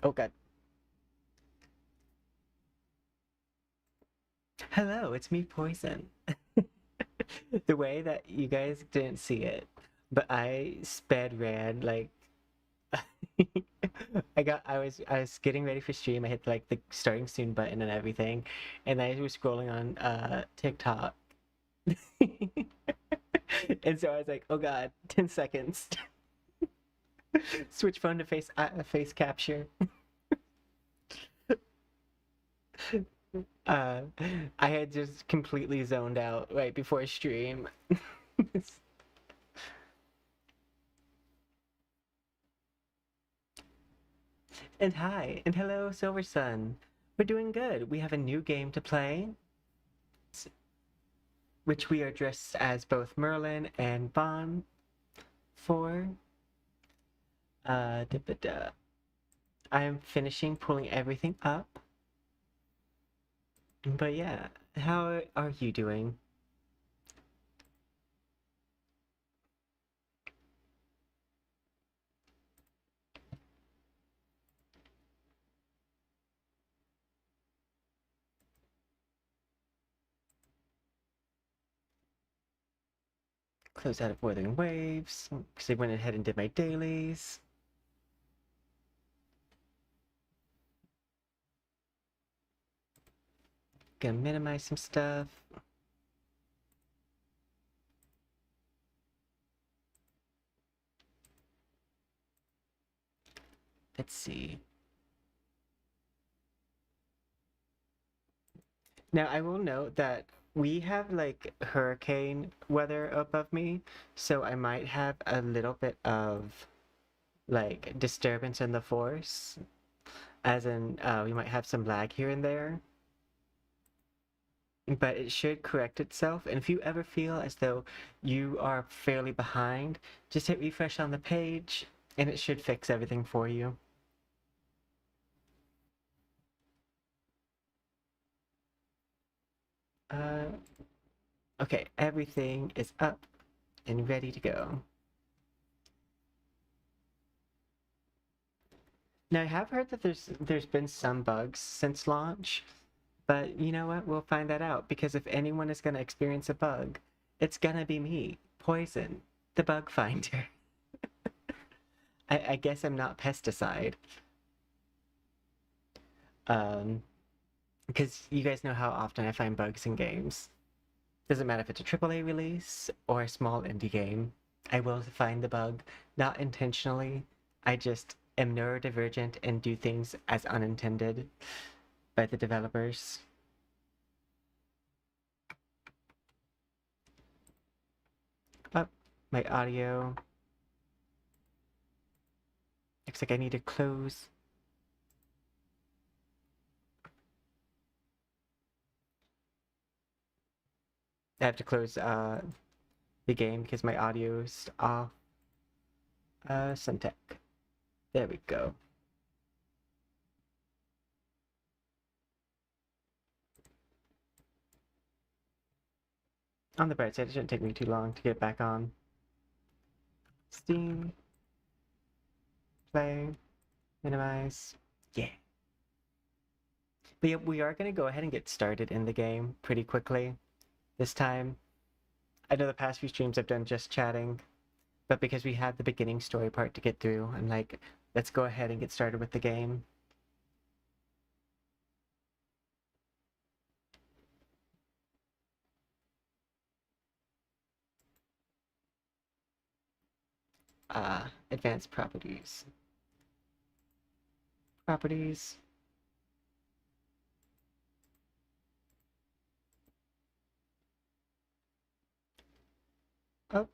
Oh god. Hello, it's me, Poison. The way that you guys didn't see it, but I sped ran like I was getting ready for stream. I hit like the starting soon button and everything, and I was scrolling on TikTok. And so I was like, "Oh God, 10 seconds." Switch phone to face capture. Uh, I had just completely zoned out right before stream. And hi, and hello, Silver Sun. We're doing good. We have a new game to play, which we are dressed as both Merlin and Bon for. Da, ba, da. I am finishing pulling everything up. But yeah, how are you doing? Close out of Wuthering Waves, because I went ahead and did my dailies. Gonna minimize some stuff. Let's see. Now, I will note that we have like hurricane weather above me, so I might have a little bit of like disturbance in the force, as in we might have some lag here and there, but it should correct itself. And if you ever feel as though you are fairly behind, just hit refresh on the page and it should fix everything for you. Uh, okay, everything is up and ready to go. Now I have heard that there's been some bugs since launch, but you know what? We'll find that out because if anyone is gonna experience a bug, it's gonna be me, Poison, the bug finder. I guess I'm not pesticide. Um, because you guys know how often I find bugs in games. Doesn't matter if it's a AAA release or a small indie game. I will find the bug, not intentionally. I just am neurodivergent and do things as unintended by the developers. Oh, my audio. Looks like I need to close. I have to close the game because my audio is off. Suntech. There we go. On the bright side, it shouldn't take me too long to get back on. Steam, play, minimize. Yeah. But yeah, we are going to go ahead and get started in the game pretty quickly. This time, I know the past few streams I've done just chatting, but because we had the beginning story part to get through, I'm like, let's go ahead and get started with the game. Advanced properties. Properties. Oh,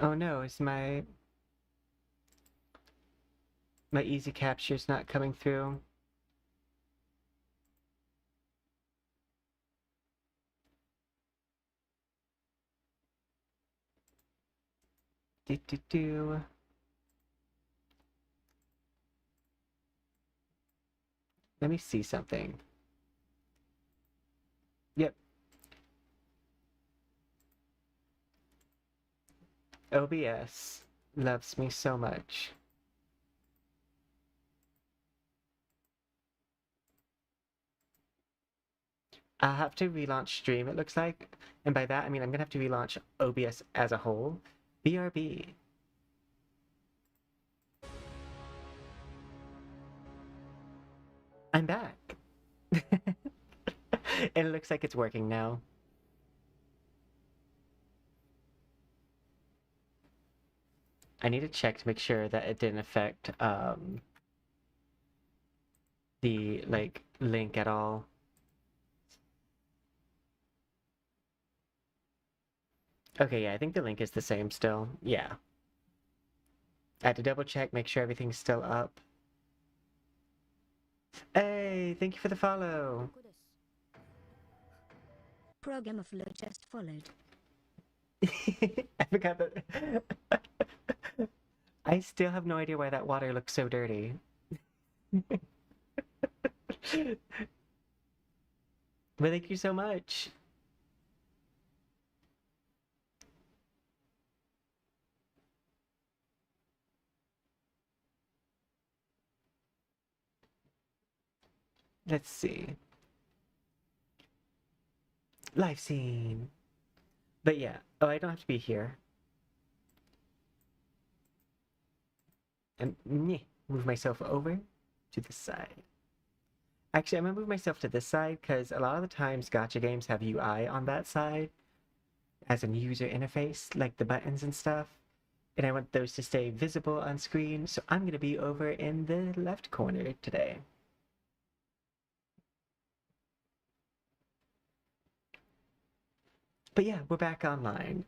oh no, is my easy capture's not coming through? Do do do. Let me see something. Yep. OBS loves me so much. I'll have to relaunch stream, it looks like. And by that, I mean I'm gonna have to relaunch OBS as a whole. BRB. I'm back. It looks like it's working now. I need to check to make sure that it didn't affect the like link at all. Okay, yeah, I think the link is the same still. Yeah. I had to double check, make sure everything's still up. Hey, thank you for the follow. Program of flow just followed. I forgot that. I still have no idea why that water looks so dirty. But thank you so much. Let's see. Live scene. But yeah. Oh, I don't have to be here. And move myself over to the side. Actually, I'm gonna move myself to this side because a lot of the times Gacha games have UI on that side as a user interface, like the buttons and stuff. And I want those to stay visible on screen, so I'm gonna be over in the left corner today. But yeah, we're back online.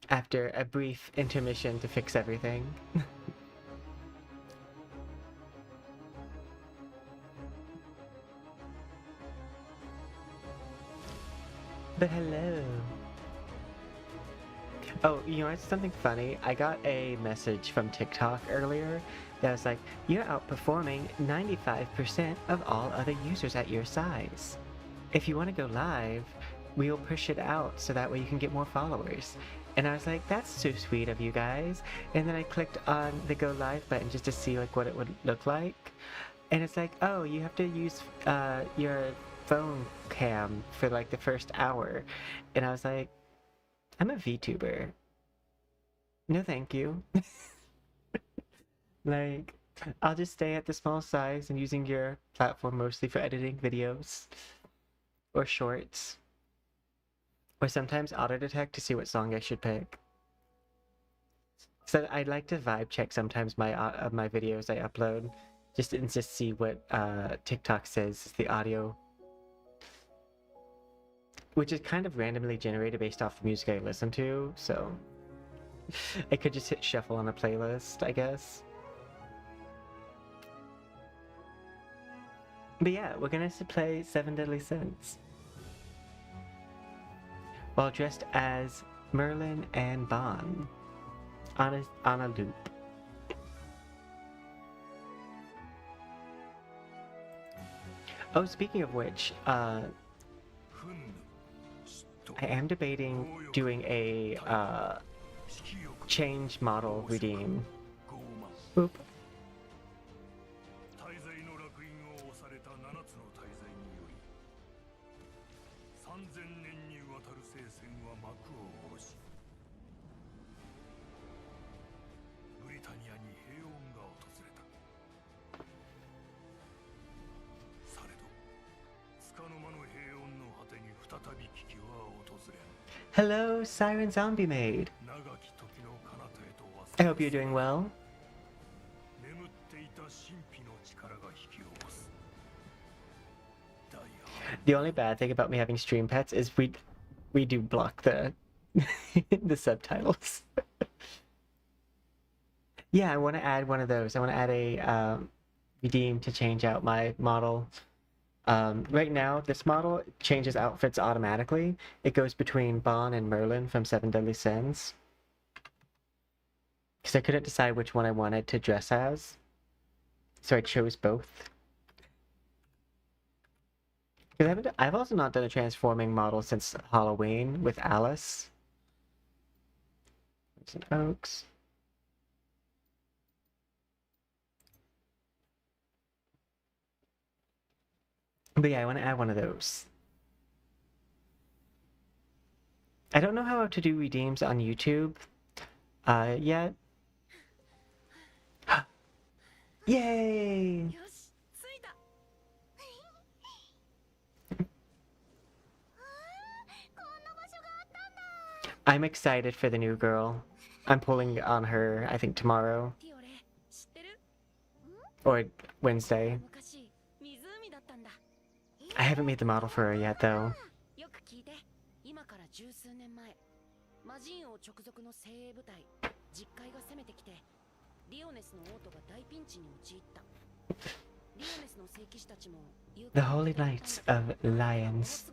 After a brief intermission to fix everything. But hello. Oh, you know, it's something funny. I got a message from TikTok earlier that was like, you're outperforming 95% of all other users at your size. If you want to go live, we'll push it out so that way you can get more followers. And I was like, that's so sweet of you guys. And then I clicked on the go live button just to see like what it would look like. And it's like, oh, you have to use your phone cam for like the first hour. And I was like, I'm a VTuber. No, thank you. Like, I'll just stay at the small size and using your platform mostly for editing videos or shorts. Or sometimes auto detect to see what song I should pick. So I'd like to vibe check sometimes my videos I upload, just to see what TikTok says is the audio, which is kind of randomly generated based off the music I listen to. So I could just hit shuffle on a playlist, I guess. But yeah, we're gonna play Seven Deadly Sins while dressed as Merlin and Bon on a loop. Oh, speaking of which, I am debating doing a change model redeem. Oop. Hello, Siren Zombie Maid. I hope you're doing well. The only bad thing about me having stream pets is we do block the the subtitles. Yeah, I want to add one of those. I want to add a redeem to change out my model. Right now, this model changes outfits automatically. It goes between Bon and Merlin from Seven Deadly Sins. Because I couldn't decide which one I wanted to dress as. So I chose both. Because I've also not done a transforming model since Halloween with Alice. Some oaks. But But yeah, I want to add one of those. I don't know how to do redeems on YouTube yet. Yay! I'm excited for the new girl. I'm pulling on her, I think, tomorrow. Or Wednesday. I haven't made the model for her yet, though. The Holy Knights of Lions.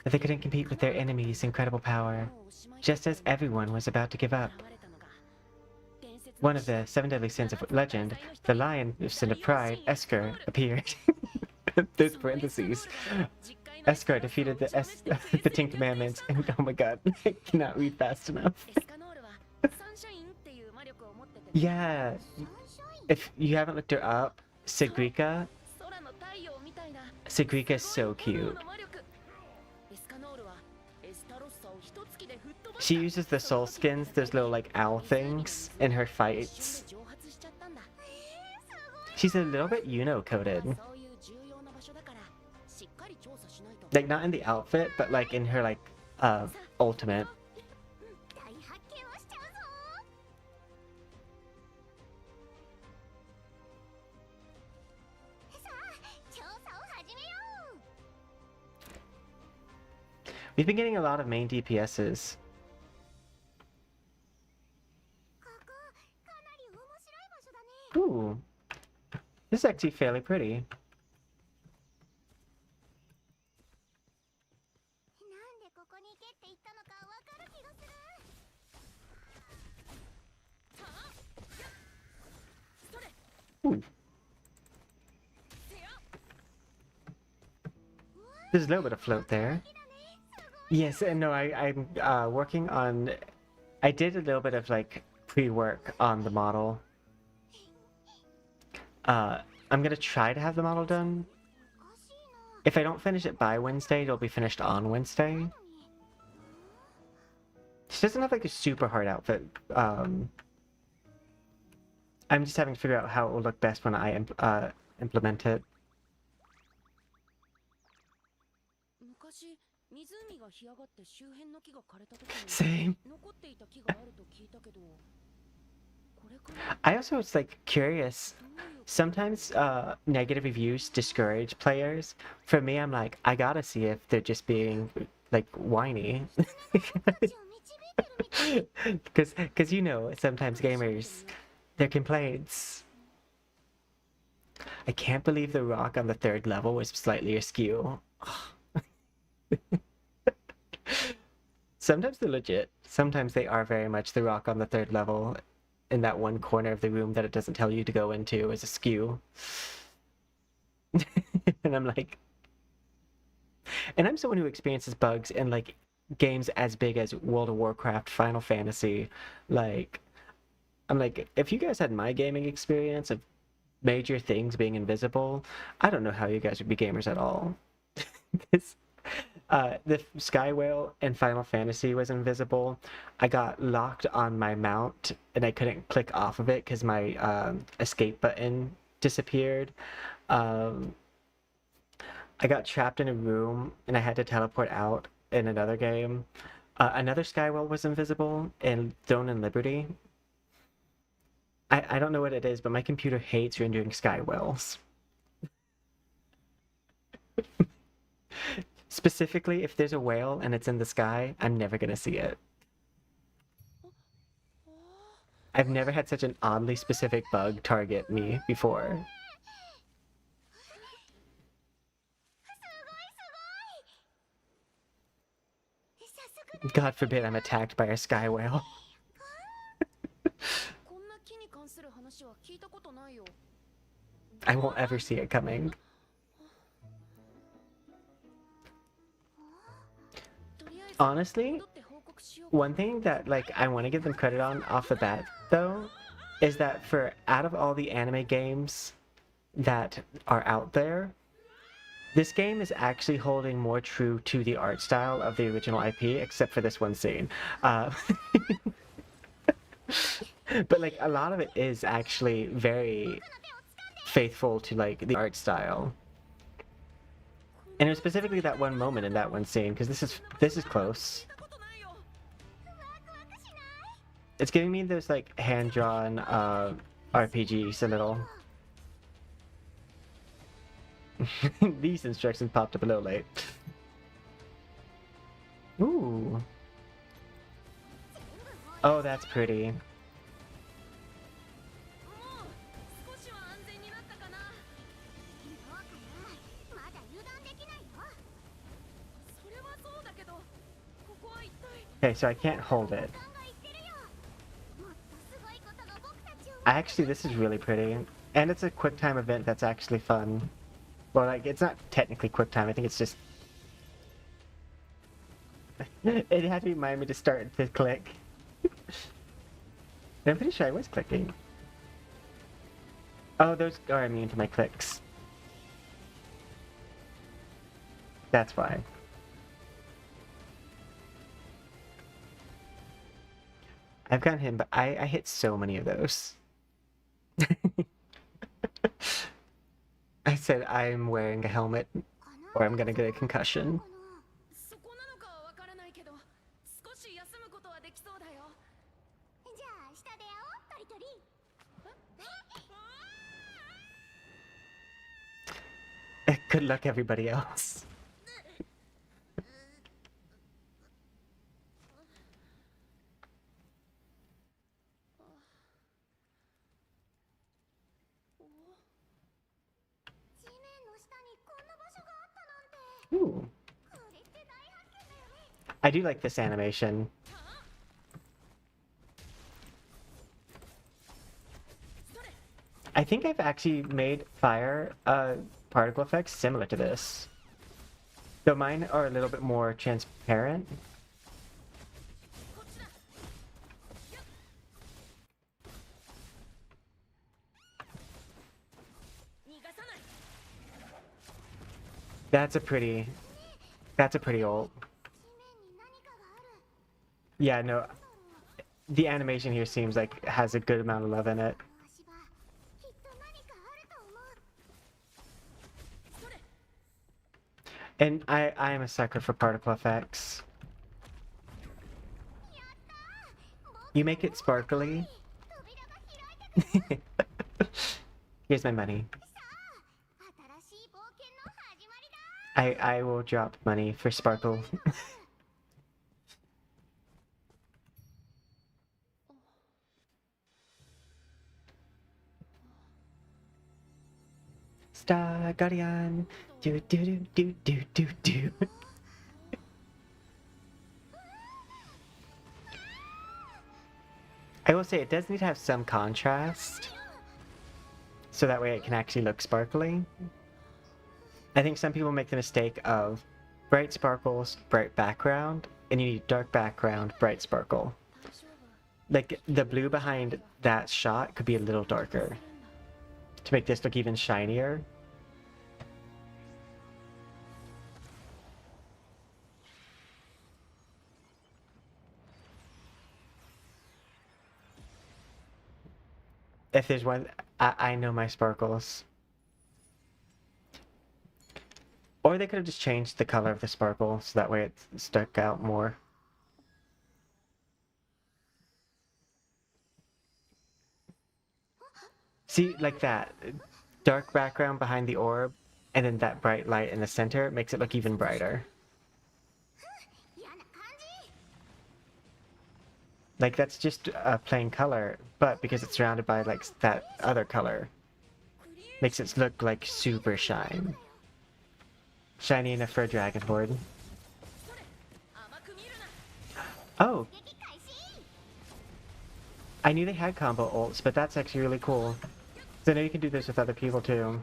But they couldn't compete with their enemies' incredible power, just as everyone was about to give up. One of the 7 deadly sins of legend, the lion sin of pride, Esker, appeared. Those parentheses. Esker defeated the 10 commandments, and oh my god, I cannot read fast enough. Yeah, if you haven't looked her up, Sigrika is so cute. She uses the soul skins, those little like owl things, in her fights. She's a little bit Uno-coded. Like, not in the outfit, but like in her like, ultimate. We've been getting a lot of main DPSs. Ooh. This is actually fairly pretty. Ooh. There's a little bit of float there. Yes, and no, I'm working on... I did a little bit of, like, pre-work on the model. I'm gonna try to have the model done. If I don't finish it by Wednesday, it'll be finished on Wednesday. She doesn't have, like, a super hard outfit. I'm just having to figure out how it will look best when I implement it. Same. I also was like curious. Sometimes negative reviews discourage players. For me, I'm like, I gotta see if they're just being like whiny. Because you know, sometimes gamers, their complaints. I can't believe the rock on the 3rd level was slightly askew. Sometimes they're legit. Sometimes they are very much the rock on the 3rd level in that one corner of the room that it doesn't tell you to go into is askew. And I'm like... And I'm someone who experiences bugs in, like, games as big as World of Warcraft, Final Fantasy. Like, I'm like, if you guys had my gaming experience of major things being invisible, I don't know how you guys would be gamers at all. The Sky Whale in Final Fantasy was invisible. I got locked on my mount and I couldn't click off of it because my escape button disappeared. I got trapped in a room and I had to teleport out in another game. Another Sky Whale was invisible in Throne and Liberty. I don't know what it is, but my computer hates rendering Sky Whales. Specifically, if there's a whale and it's in the sky, I'm never gonna see it. I've never had such an oddly specific bug target me before. God forbid I'm attacked by a sky whale. I won't ever see it coming. Honestly, one thing that like I want to give them credit on off the bat though is that for out of all the anime games that are out there, This game is actually holding more true to the art style of the original IP, except for this one scene. Uh, but like a lot of it is actually very faithful to like the art style. And it was specifically that one moment in that one scene, because this is close. It's giving me those like hand-drawn RPGs a little. These instructions popped up a little late. Ooh. Oh, that's pretty. Okay, so I can't hold it. Actually, this is really pretty. And it's a quick time event that's actually fun. Well, like, it's not technically quick time. I think it's just... It had to remind me to start to click. I'm pretty sure I was clicking. Oh, those are immune to my clicks. That's why. I've gotten him, but I hit so many of those. I said I'm wearing a helmet, or I'm gonna get a concussion. Good luck, everybody else. Ooh. I do like this animation. I think I've actually made fire particle effects similar to this. Though mine are a little bit more transparent. That's a pretty ult. Yeah, no. The animation here seems like it has a good amount of love in it. And I am a sucker for particle effects. You make it sparkly. Here's my money. I will drop money for sparkle. Star Guardian. Do do do do do do do. I will say it does need to have some contrast, so that way it can actually look sparkly. I think some people make the mistake of bright sparkles, bright background, and you need dark background, bright sparkle. Like, the blue behind that shot could be a little darker to make this look even shinier. If there's one, I know my sparkles. Or they could have just changed the color of the sparkle so that way it stuck out more. See, like that. Dark background behind the orb, and then that bright light in the center makes it look even brighter. Like, that's just a plain color, but because it's surrounded by, like, that other color, makes it look, like, super shine. Shiny enough for a dragon horde. Oh! I knew they had combo ults, but that's actually really cool. So I know you can do this with other people, too.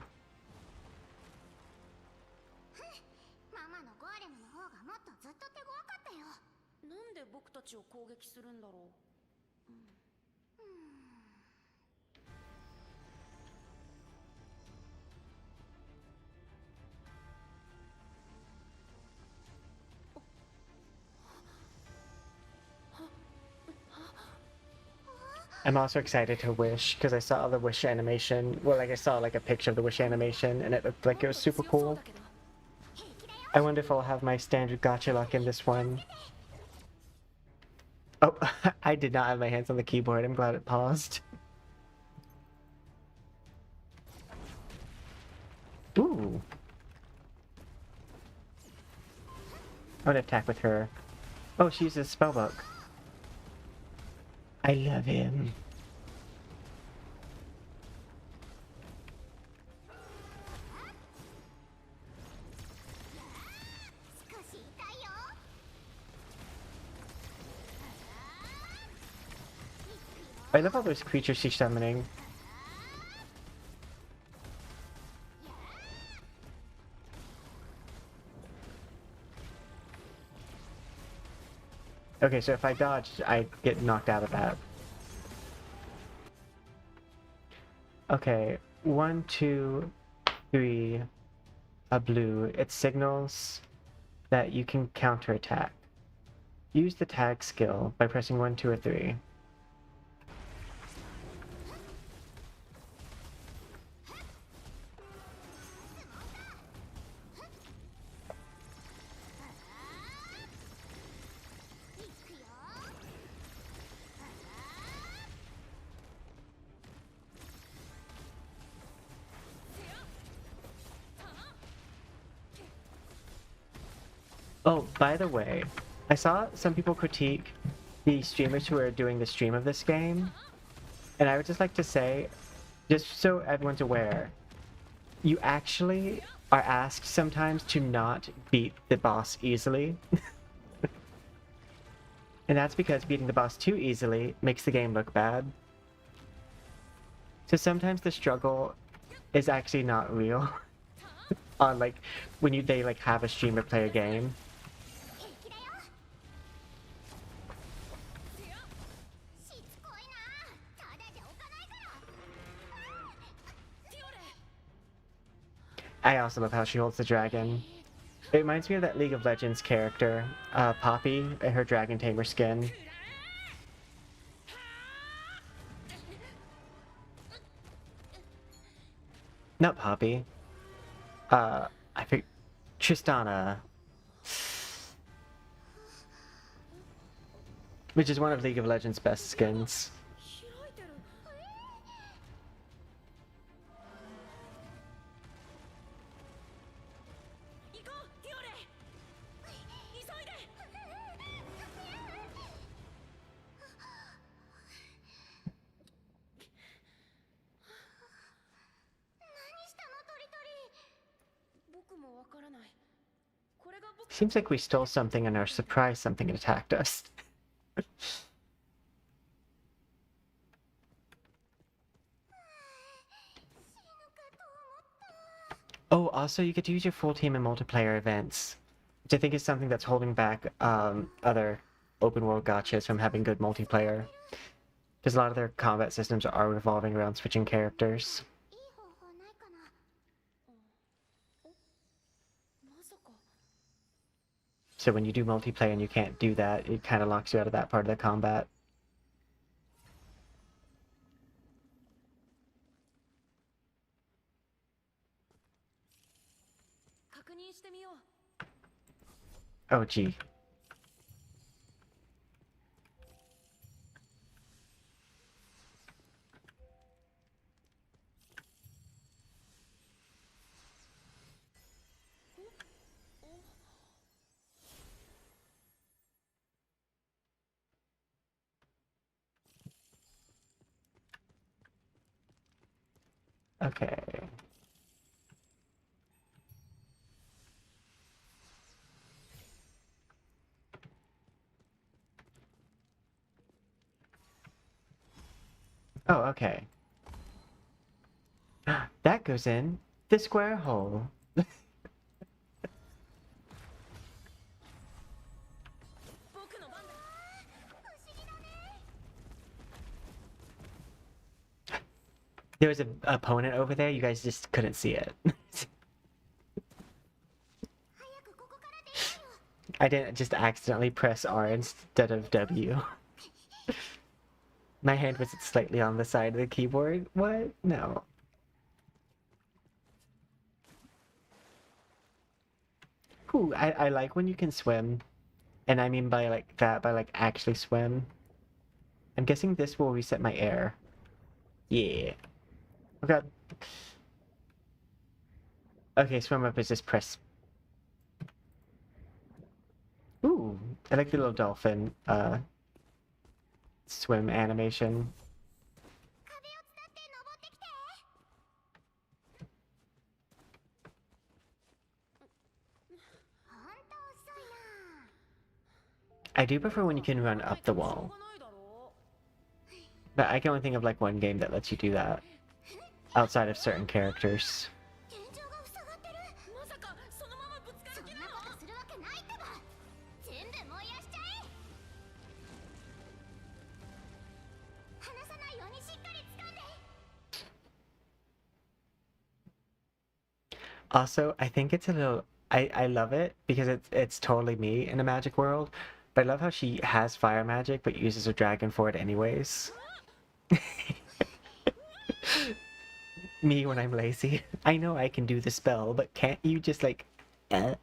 I'm also excited to wish because I saw the wish animation. Well, like I saw like a picture of the wish animation and it looked like it was super cool. I wonder if I'll have my standard gacha luck in this one. Oh, I did not have my hands on the keyboard. I'm glad it paused. Ooh. I'm gonna attack with her. Oh, she uses spellbook. I love him. I love all those creatures she's summoning. Okay, so if I dodge, I get knocked out of that. Okay, 1, 2, 3, a blue. It signals that you can counterattack. Use the tag skill by pressing 1, 2, or 3. Oh, by the way, I saw some people critique the streamers who are doing the stream of this game, and I would just like to say, just so everyone's aware, you actually are asked sometimes to not beat the boss easily. And that's because beating the boss too easily makes the game look bad. So sometimes the struggle is actually not real. On like, when they like have a streamer play a game. I also love how she holds the dragon. It reminds me of that League of Legends character, Poppy, and her dragon tamer skin. Not Poppy. I think Tristana. Which is one of League of Legends' best skins. Seems like we stole something and are surprised something attacked us. Oh, also you get to use your full team in multiplayer events, which I think is something that's holding back other open world gachas from having good multiplayer. Because a lot of their combat systems are revolving around switching characters. So when you do multiplayer and you can't do that, it kind of locks you out of that part of the combat. Oh, gee. Okay. Oh, okay. That goes in the square hole. There was an opponent over there, you guys just couldn't see it. I didn't just accidentally press R instead of W. My hand was slightly on the side of the keyboard. What? No. Ooh, I like when you can swim. And I mean by like that, by like actually swim. I'm guessing this will reset my air. Yeah. Oh god. Okay, swim up is just press. Ooh, I like the little dolphin swim animation. I do prefer when you can run up the wall. But I can only think of like one game that lets you do that. Outside of certain characters. Also, I think it's a little I love it because it's totally me in a magic world. But I love how she has fire magic but uses her dragon for it anyways. Me when I'm lazy. I know I can do the spell, but can't you just like I'm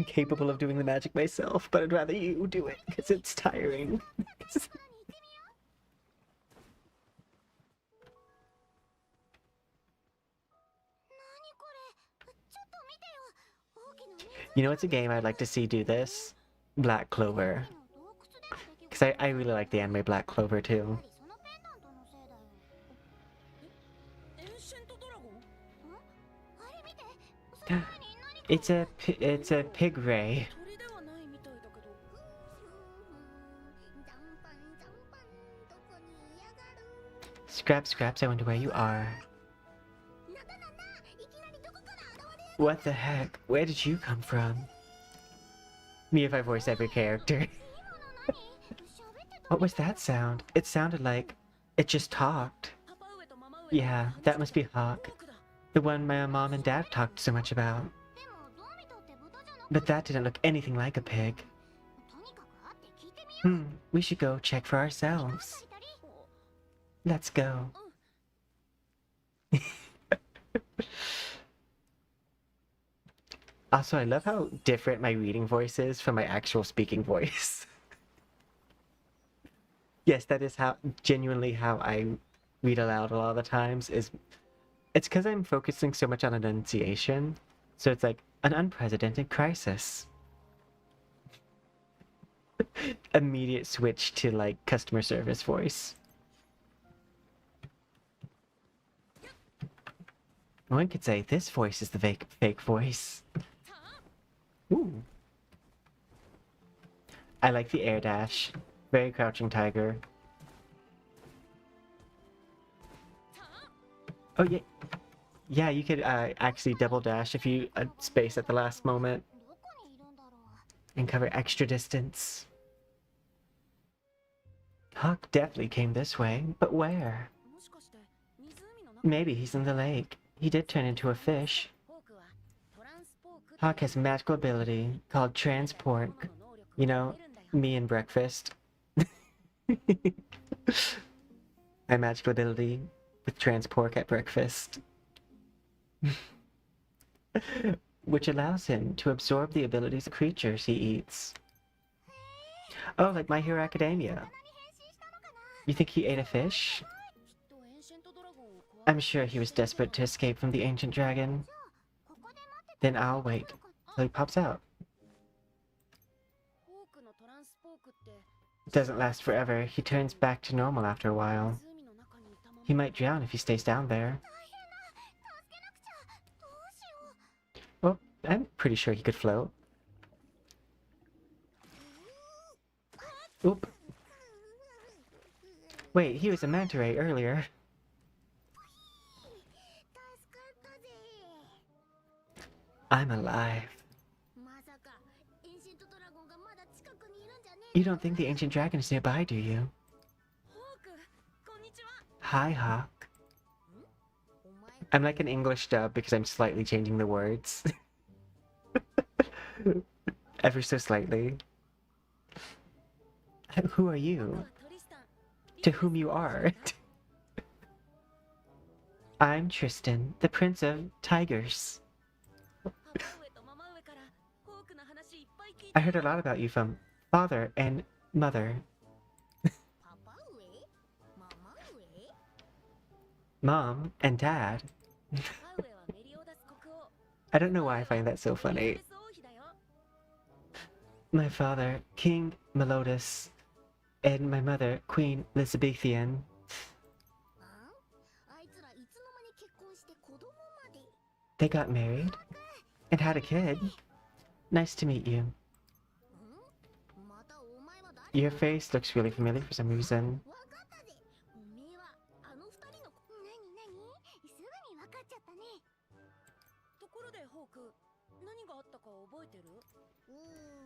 capable of doing the magic myself, but I'd rather you do it because it's tiring. You know, it's a game I'd like to see do this? Black Clover. Because I really like the anime Black Clover too. It's a pig ray. Scraps, I wonder where you are. What the heck? Where did you come from? Me if I voice every character. What was that sound? It sounded like it just talked. Yeah, that must be Hawk. The one my mom and dad talked so much about. But that didn't look anything like a pig. We should go check for ourselves. Let's go. Also, I love how different my reading voice is from my actual speaking voice. Yes, that is how genuinely how I read aloud a lot of the times is it's because I'm focusing so much on enunciation. So it's like an unprecedented crisis. Immediate switch to like customer service voice. One could say this voice is the fake voice. Ooh. I like the air dash. Very Crouching Tiger. Oh yeah. Yeah, you could actually double dash if you space at the last moment. And cover extra distance. Hawk definitely came this way, but where? Maybe he's in the lake. He did turn into a fish. Hawk has a magical ability called transport. You know, me and breakfast. My magical ability with transport at breakfast. Which allows him to absorb the abilities of creatures he eats. Oh, like My Hero Academia. You think he ate a fish? I'm sure he was desperate to escape from the ancient dragon. Then I'll wait till he pops out. It doesn't last forever. He turns back to normal after a while. He might drown if he stays down there. Well, I'm pretty sure he could float. Oop. Wait, he was a manta ray earlier. I'm alive. You don't think the ancient dragon is nearby, do you? Hi, Hawk. I'm like an English dub because I'm slightly changing the words. Ever so slightly. Who are you? To whom you are? I'm Tristan, the Prince of Tigers. I heard a lot about you from father and mother. Mom and dad. I don't know why I find that so funny. My father, King Melodus, and my mother, Queen Elizabethan. They got married and had a kid. Nice to meet you. Your face looks really familiar for some reason.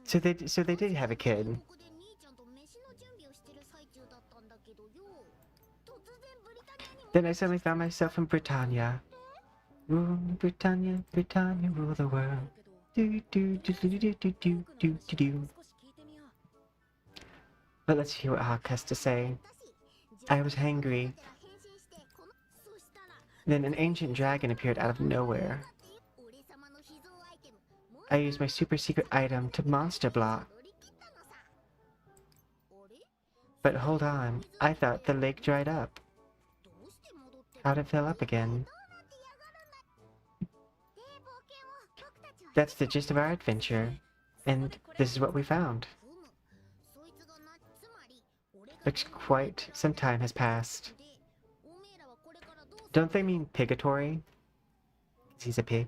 So they did have a kid. Then I suddenly found myself in Britannia. Rule Britannia, Britannia, rule the world. Do do do do do do do do do do. But let's hear what Hawk has to say. I was hangry. Then an ancient dragon appeared out of nowhere. I used my super secret item to monster block. But hold on, I thought the lake dried up. How'd it fill up again? That's the gist of our adventure. And this is what we found. Looks quite some time has passed. Don't they mean pigatory? 'Cause he's a pig.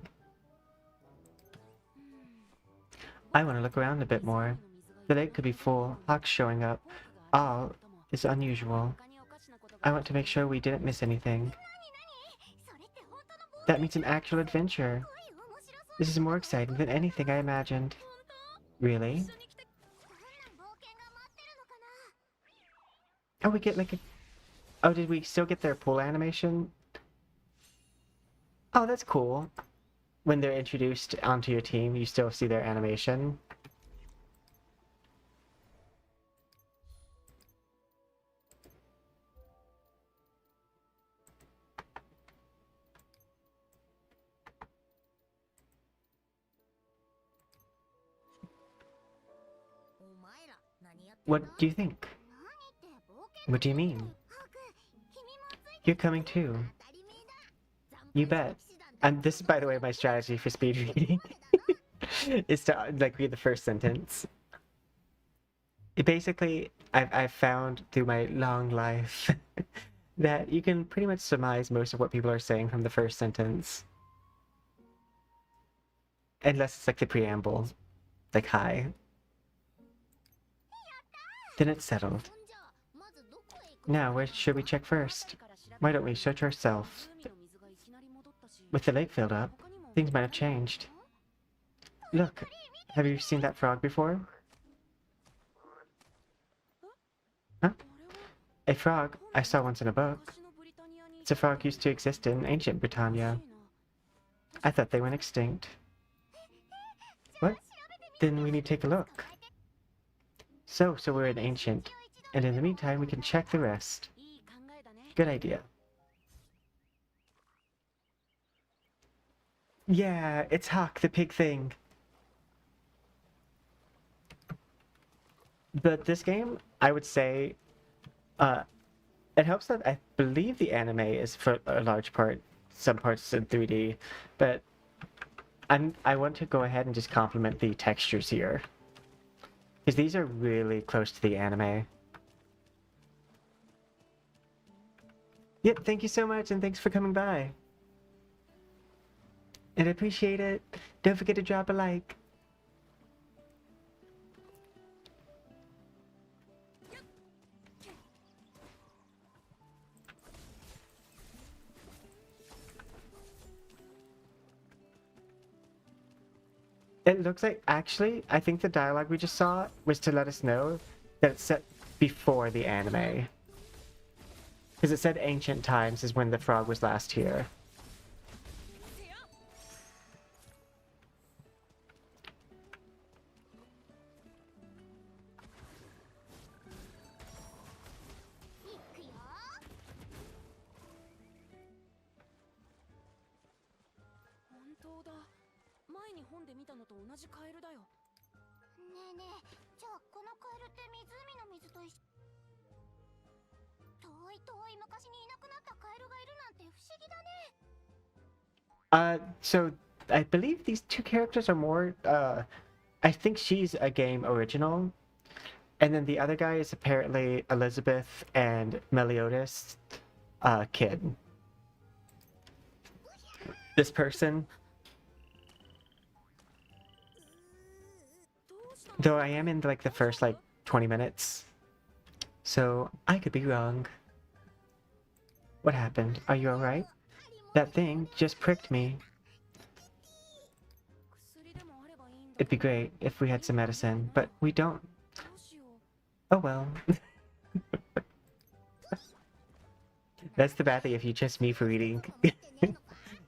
I want to look around a bit more. The lake could be full. Hawks showing up. All is unusual. I want to make sure we didn't miss anything. That means an actual adventure. This is more exciting than anything I imagined. Really? Oh, we get like a... Oh, did we still get their pool animation? Oh, that's cool. When they're introduced onto your team, you still see their animation. What do you think? What do you mean? You're coming too. You bet. And this is, by the way, my strategy for speed reading. Is to like read the first sentence. Basically, I've found through my long life that you can pretty much surmise most of what people are saying from the first sentence. Unless it's like the preamble. Like, hi. Then it's settled. Now, where should we check first? Why don't we search ourselves? With the lake filled up, things might have changed. Look, have you seen that frog before? Huh? A frog I saw once in a book. It's a frog used to exist in ancient Britannia. I thought they went extinct. What? Then we need to take a look. So we're in ancient, and in the meantime we can check the rest. Good idea. Yeah, it's Hawk, the pig thing. But this game, I would say, it helps that I believe the anime is for a large part, some parts in 3D, but I want to go ahead and just compliment the textures here. Because these are really close to the anime. Yep, thank you so much, and thanks for coming by. And I appreciate it. Don't forget to drop a like. It looks like, actually, I think the dialogue we just saw was to let us know that it's set before the anime. Because it said ancient times is when the frog was last here. 本で見たのと同じカエルだよ。ねえねえ、じゃあこのカエルって湖の水と一緒。遠い遠い昔にいなくなったカエルがいるなんて不思議だね。So I believe these two characters are more, I think she's a game original, and then the other guy is apparently Elizabeth and Meliodas' kid. This person, though I am in like the first like 20 minutes, so I could be wrong. What happened? Are you alright? That thing just pricked me. It'd be great if we had some medicine, but we don't. Oh well. That's the bad thing if you just me for reading.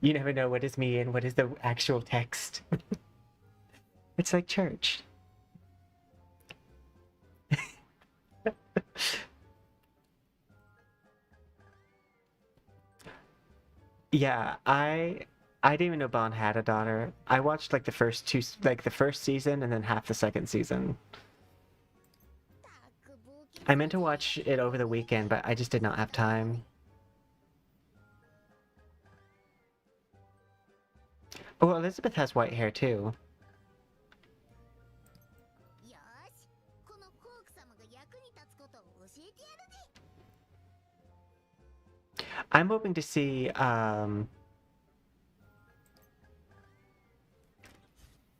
You never know what is me and what is the actual text. It's like church. Yeah, I didn't even know Bond had a daughter. I watched like the first season and then half the second season. I meant to watch it over the weekend, but I just did not have time. Oh, Elizabeth has white hair too. よし、このコーク様が役に立つことを教えてやるぜ。 I'm hoping to see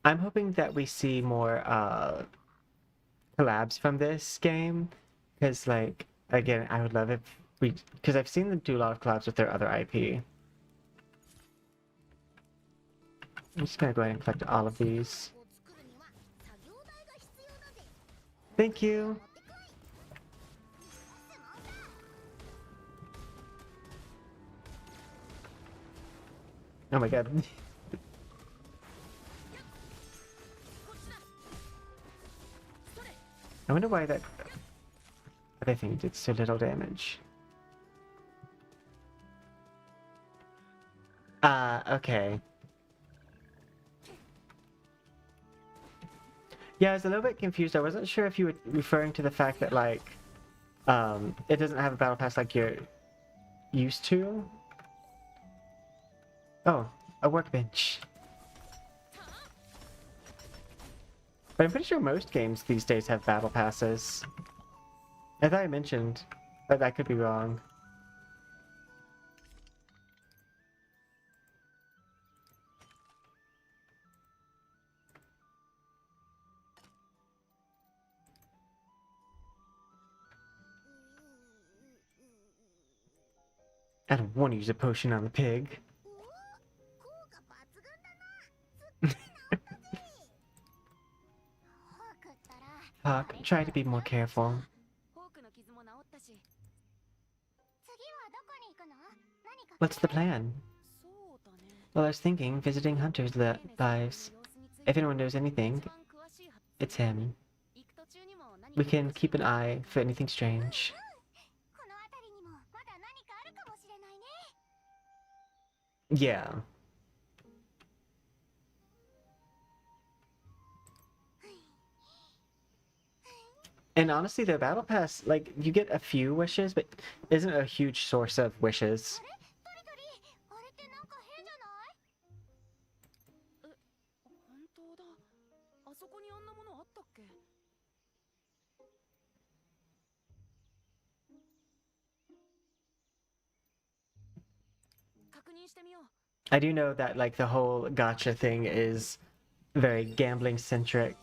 I'm hoping that we see more collabs from this game, because like again I would love if we, because I've seen them do a lot of collabs with their other IP. I'm just gonna go ahead and collect all of these. Thank you. Oh my god. I wonder why that other thing did so little damage. Okay. Yeah, I was a little bit confused. I wasn't sure if you were referring to the fact that, like, it doesn't have a battle pass like you're used to. Oh, a workbench. But I'm pretty sure most games these days have battle passes. I thought I mentioned, but I could be wrong. I don't want to use a potion on the pig. Hawk, try to be more careful. What's the plan? Well, I was thinking visiting hunters' lives. If anyone knows anything, it's him. We can keep an eye for anything strange. Yeah. And honestly, the battle pass, like, you get a few wishes, but isn't a huge source of wishes. I do know that, like, the whole Gacha thing is very gambling centric.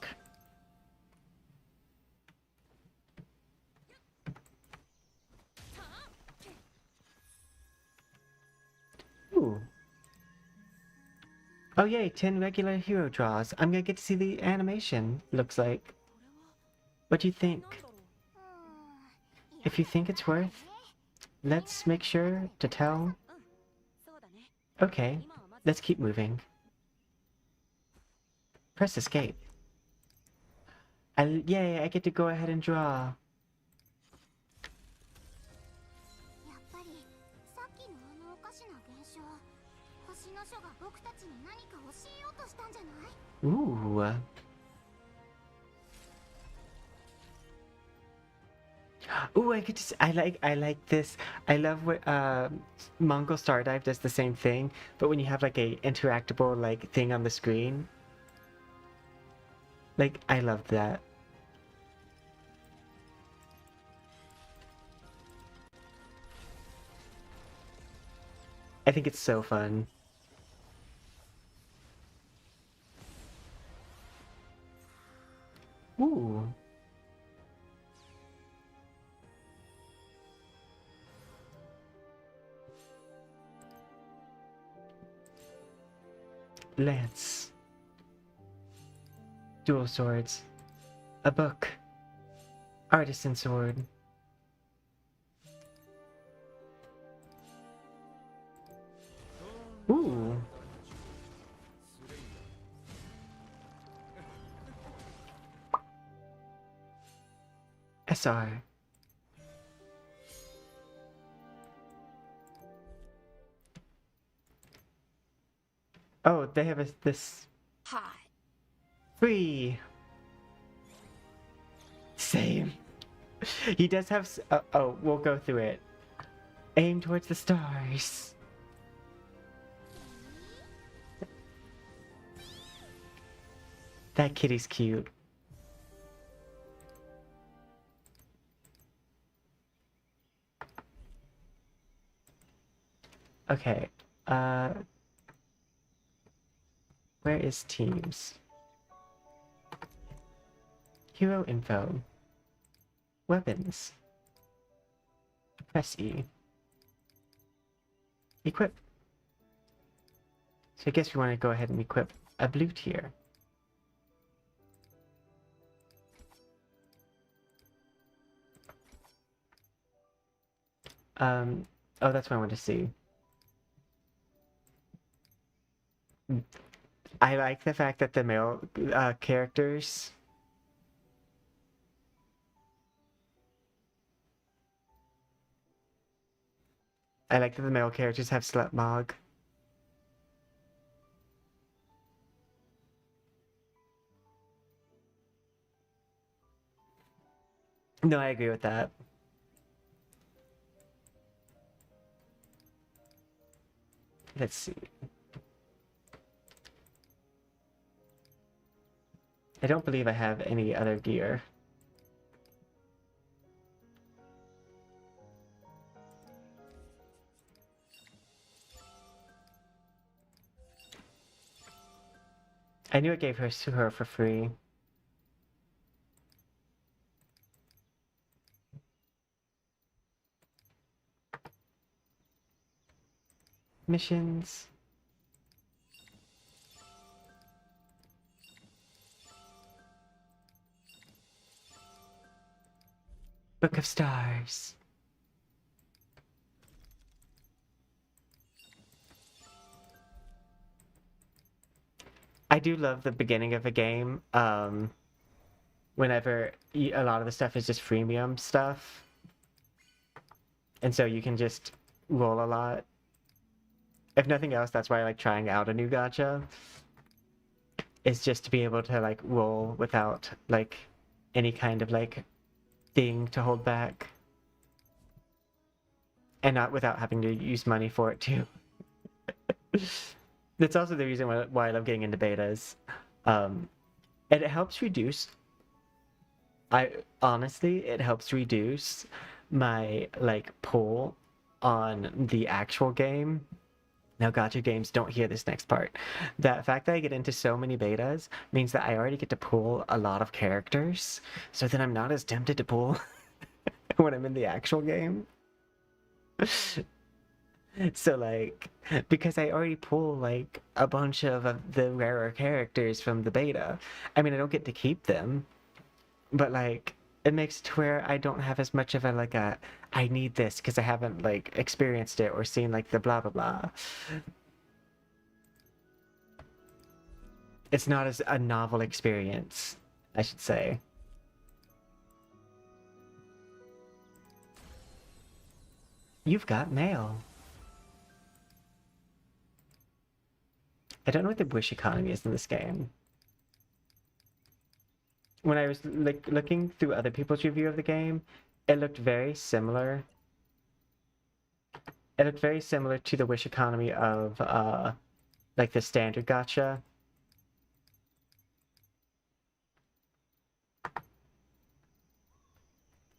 Ooh. Oh yay, 10 regular hero draws. I'm gonna get to see the animation, looks like. What do you think? If you think it's worth, let's make sure to tell. Okay, let's keep moving. Press escape. Yay, I get to go ahead and draw. の書が僕たちに何か教えようとしたんじゃない？ Ooh. Ooh, I could just I like this. I love what Mongol Stardive does the same thing, but when you have like a interactable like thing on the screen. Like I love that. I think it's so fun. Ooh. Lance. Dual swords. A book. Artisan sword. Ooh. SR. Oh, they have this Hi. free. Same. He does have. Oh, we'll go through it. Aim towards the stars. That kitty's cute. Okay. Where is teams? Hero info. Weapons. Press E. Equip. So I guess we want to go ahead and equip a blue tier. Oh, that's what I want to see. I like the fact that the male characters. I like that the male characters have Slutmog. No, I agree with that. Let's see. I don't believe I have any other gear. I knew it gave her to her for free. Missions. Book of Stars. I do love the beginning of a game. Whenever a lot of the stuff is just freemium stuff. And so you can just roll a lot. If nothing else, that's why I like trying out a new gacha. Is just to be able to like roll without like any kind of like thing to hold back. And not without having to use money for it too. That's also the reason why I love getting into betas. And it helps reduce it helps reduce my like pull on the actual game. Now gacha games don't hear this next part. The fact that I get into so many betas means that I already get to pull a lot of characters, so then I'm not as tempted to pull when I'm in the actual game. So like, because I already pull like a bunch of the rarer characters from the beta, I mean I don't get to keep them, but like it makes it to where I don't have as much of a like a I need this because I haven't like experienced it or seen like the blah blah blah. It's not as a novel experience, I should say. You've got mail. I don't know what the wish economy is in this game. When I was like looking through other people's review of the game, it looked very similar. It looked very similar to the wish economy of like the standard gacha.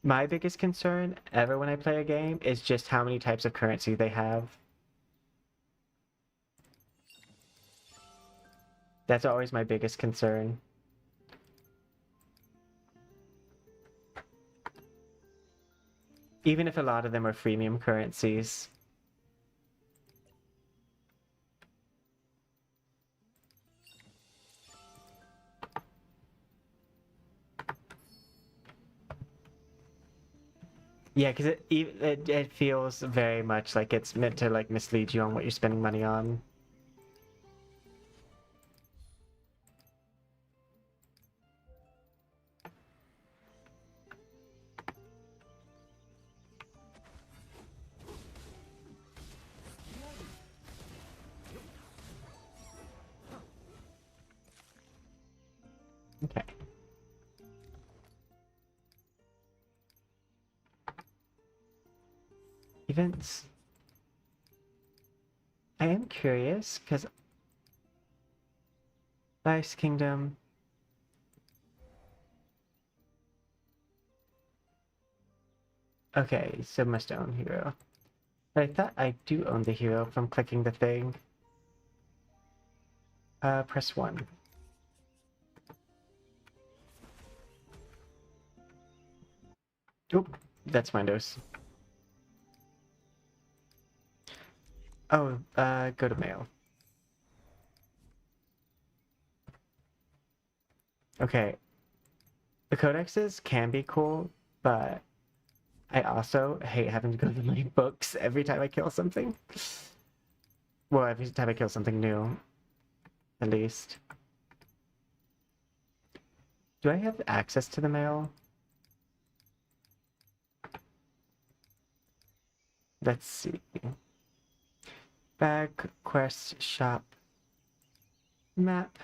My biggest concern ever when I play a game is just how many types of currency they have. That's always my biggest concern. Even if a lot of them are freemium currencies. Yeah, because it feels very much like it's meant to like mislead you on what you're spending money on. Okay. Events. I am curious because Ice Kingdom. Okay, so must own hero. But I thought I do own the hero from clicking the thing. Press 1. Oop, that's Windows. Oh, go to mail. Okay. The codexes can be cool, but I also hate having to go to my books every time I kill something. Well, every time I kill something new, at least. Do I have access to the mail? Let's see. Bag, quest, shop, map.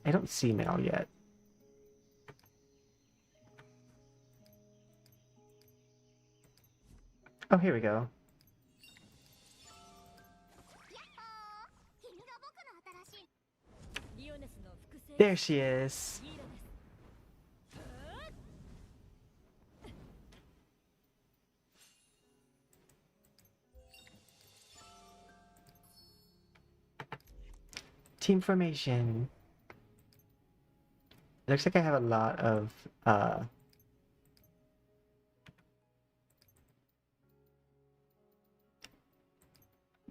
I don't see mail yet. Oh, here we go. 犬が僕の新しい リオネスの複製 There she is. リーダです。 Team formation. Looks like I have a lot of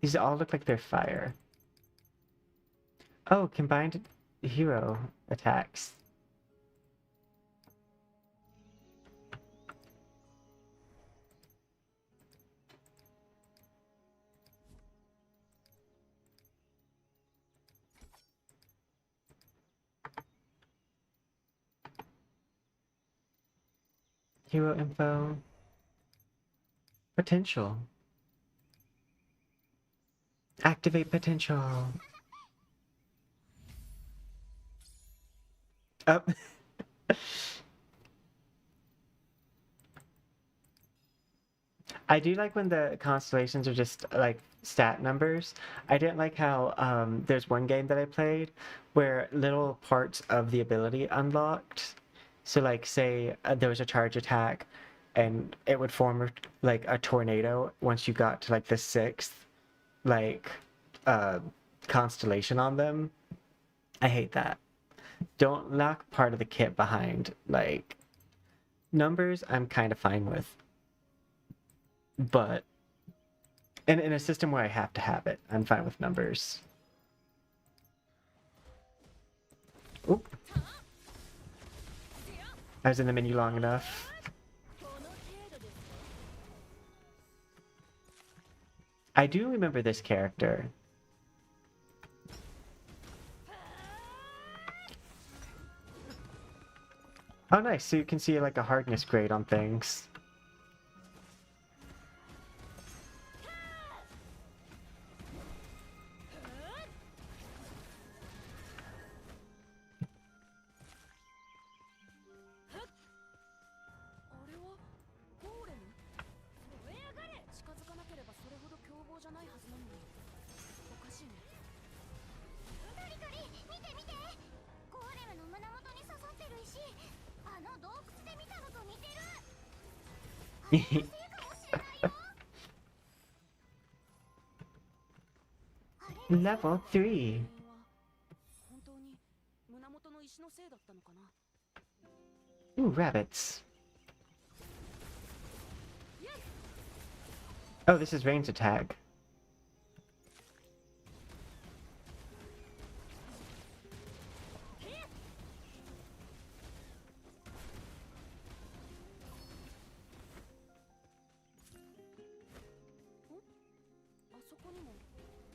these all look like they're fire. Oh, combined hero attacks. Hero info. Potential. Activate potential. Oh. I do like when the constellations are just like stat numbers. I didn't like how there's one game that I played where little parts of the ability unlocked. So like say there was a charge attack and it would form like a tornado once you got to like the 6th like uh constellation on them. I hate that. Don't knock part of the kit behind. Like numbers I'm kind of fine with. But in a system where I have to have it, I'm fine with numbers. Oop. I was in the menu long enough. この程度ですよ。 I do remember this character. Oh nice, so you can see like a hardness grade on things. じゃないはずなのにおかしいね。トリトリ見て見て、ゴーレムの胸元に刺さってる石、あの洞窟で見たのと似てる。あれのせいかもしれないよ。Level 3. 本当に胸元の石のせいだったのかな。 Ooh, rabbits. Oh, this is range attack. あそこにも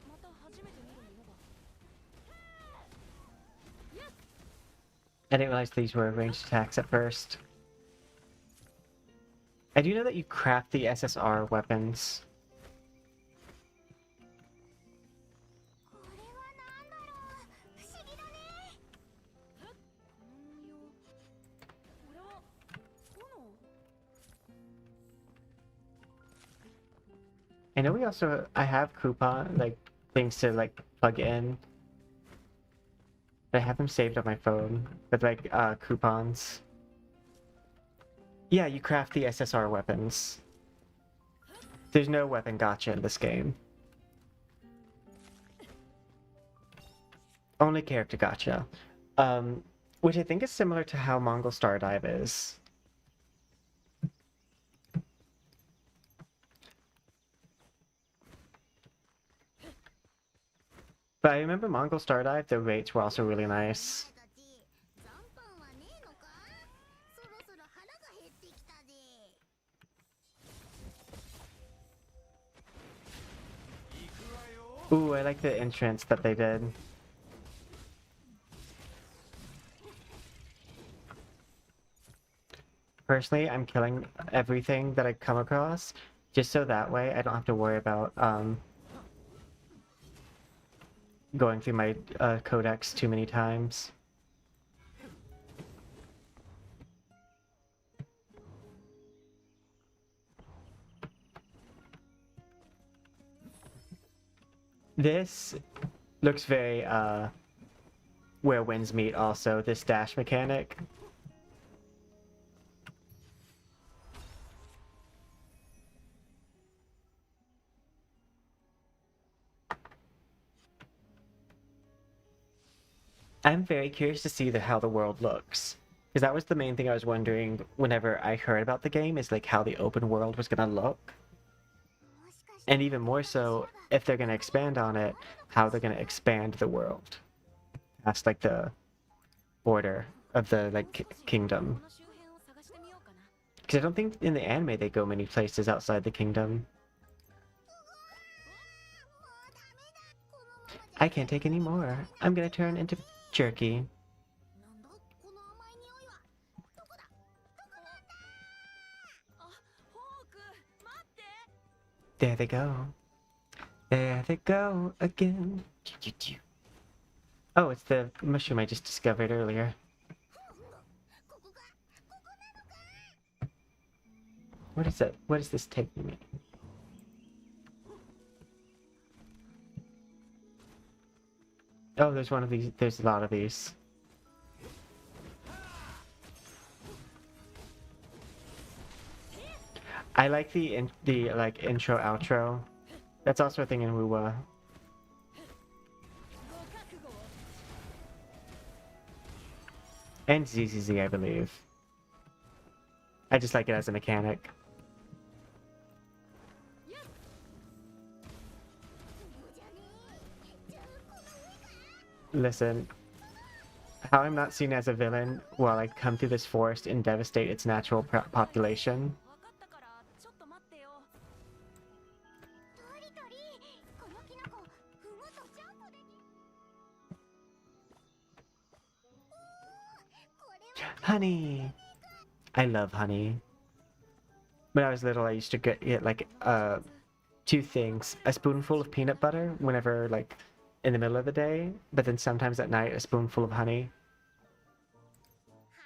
また初めて見るものが。 I didn't realize these were ranged attacks at first. I do know that you craft the SSR weapons. これはなんだろう、不思議だね。この文様、これは炎。 I know we also I have coupon like things to like plug in. But I have them saved on my phone with like coupons. Yeah, you craft the SSR weapons. There's no weapon gacha in this game. Only character gacha. Which I think is similar to how Mongol Stardive is. But I remember Mongol Stardive, the rates were also really nice. 残飯はねえのか？そろそろ腹が減ってきたぜ。 Ooh, I like the entrance that they did. Personally, I'm killing everything that I come across, just so that way I don't have to worry about going through my codex too many times. This looks very where winds meet also, this dash mechanic. I'm very curious to see how the world looks. Because that was the main thing I was wondering whenever I heard about the game, is like how the open world was gonna look. And even more so, if they're gonna expand on it, how they're gonna expand the world. Past like the border of the like kingdom. この周辺を探してみようかな。 Because I don't think in the anime they go many places outside the kingdom. I can't take any more. I'm gonna turn into jerky. なんだこの甘い匂いは。どこだ？どこなんだ？あ、ホーク、待って。 There they go. There they go again. Oh, it's the mushroom I just discovered earlier. ここか？ここなのか？ What is that? What is this taking me? Oh, there's one of these. There's a lot of these. I like the like intro outro. That's also a thing in Wuwa. ご覚悟を。 And ZZZ, I believe. I just like it as a mechanic. そうじゃねえ。じゃあこの上か？ Listen, how I'm not seen as a villain while I come through this forest and devastate its natural population. わかったからちょっと待ってよ。 トリトリ、このキノコ踏むとジャンプできる。これは Honey! I love honey. When I was little, I used to get like two things: a spoonful of peanut butter whenever like in the middle of the day, but then sometimes at night a spoonful of honey.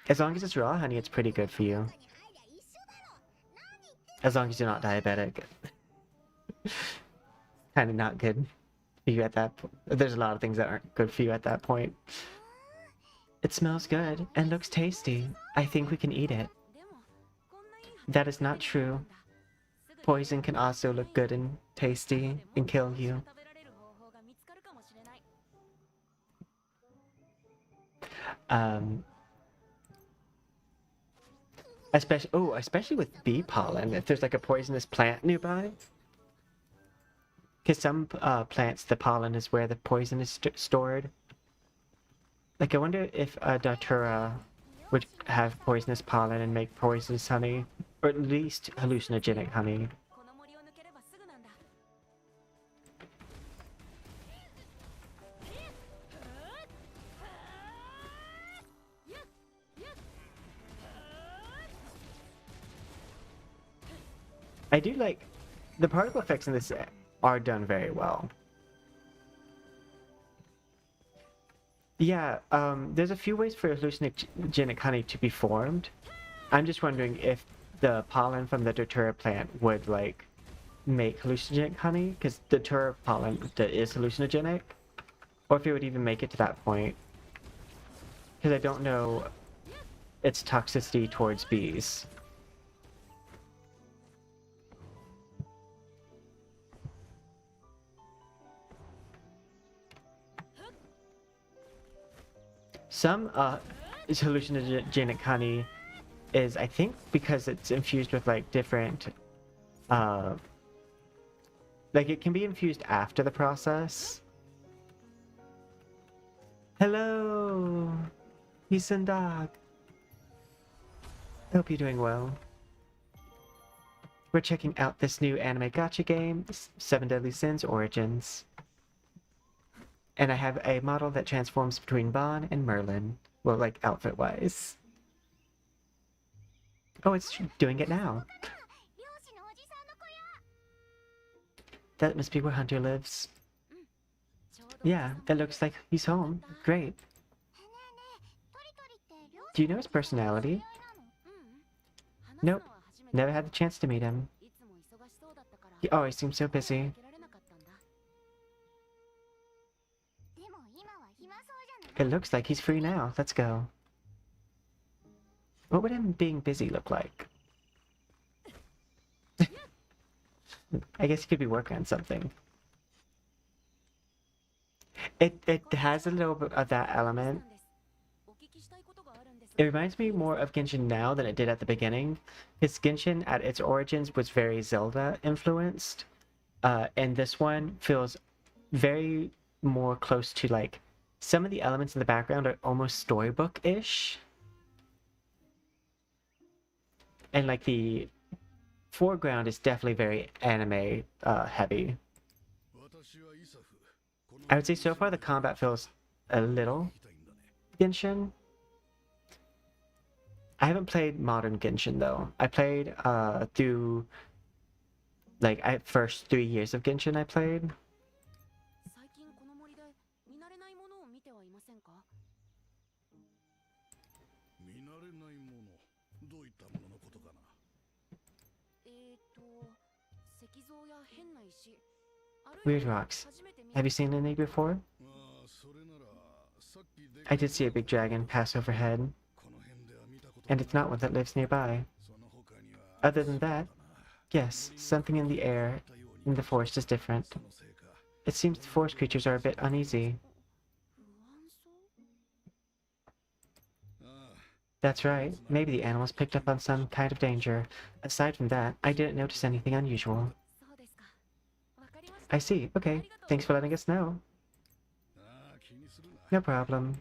As long as it's raw honey, it's pretty good for you. 中に入りゃ一緒だろ。何言ってん As long as you're not diabetic. kind of not good for you at that point. There's a lot of things that aren't good for you at that point. It smells good and looks tasty. I think we can eat it. でもこんないい That is not true. Poison can also look good and tasty and kill you. 食べられる方法が見つかるかもしれない Especially with bee pollen, if there's like a poisonous plant nearby. Because some plants, the pollen is where the poison is stored. Like, I wonder if a datura would have poisonous pollen and make poisonous honey, or at least hallucinogenic honey. この森を抜ければすぐなんだ I do like the particle effects in this are done very well. Yeah, there's a few ways for hallucinogenic honey to be formed. I'm just wondering if the pollen from the datura plant would like make hallucinogenic honey, because datura pollen is hallucinogenic, or if it would even make it to that point. Because I don't know its toxicity towards bees. Some hallucinogenic honey is, I think, because it's infused with like different, like it can be infused after the process. Hello, Dog. Hope you're doing well. We're checking out this new anime gacha game, Seven Deadly Sins Origins. And I have a model that transforms between Bon and Merlin. Well, like, outfit-wise. Oh, it's doing it now. 漁師のおじさんの小屋 That must be where Hunter lives. ちょうど Yeah, it looks like he's home. Great. ねえねえトリトリって漁 Do you know his personality? うん Nope, never had the chance to meet him. いつも忙しそうだったから He always seems so busy. 開けられなかったんだ でも今は暇そうじゃない It looks like he's free now. Let's go. What would him being busy look like? I guess he could be working on something. It has a little bit of that element. お聞きしたいことがあるんです It reminds me more of Genshin now than it did at the beginning. Because Genshin at its origins was very Zelda influenced. And this one feels very more close to like some of the elements in the background are almost storybook-ish. And like the foreground is definitely very anime heavy. I would say so far the combat feels a little Genshin. I haven't played modern Genshin though. I played through like first 3 years of Genshin I played. 最近この森で見慣れないものを見てはいませんか見慣れないもの、どういったもののことかな。石像や変な石あるい Weird は rocks. 初めて見 Have you seen any before? ああ、それならさっきで I did see a big dragon pass overhead, この辺では見たこと and it's not one that lives nearby. その他には Other than that, yes, something in the air in the forest is different. そのせいか。 It seems the forest creatures are a bit uneasy. 不安そう ああ、 That's right. Maybe the animals picked up on some kind of danger. Aside from that, I didn't notice anything unusual. そうですかわかりました I see. Okay. Thanks for letting us know. ああ、気にするな。 No problem.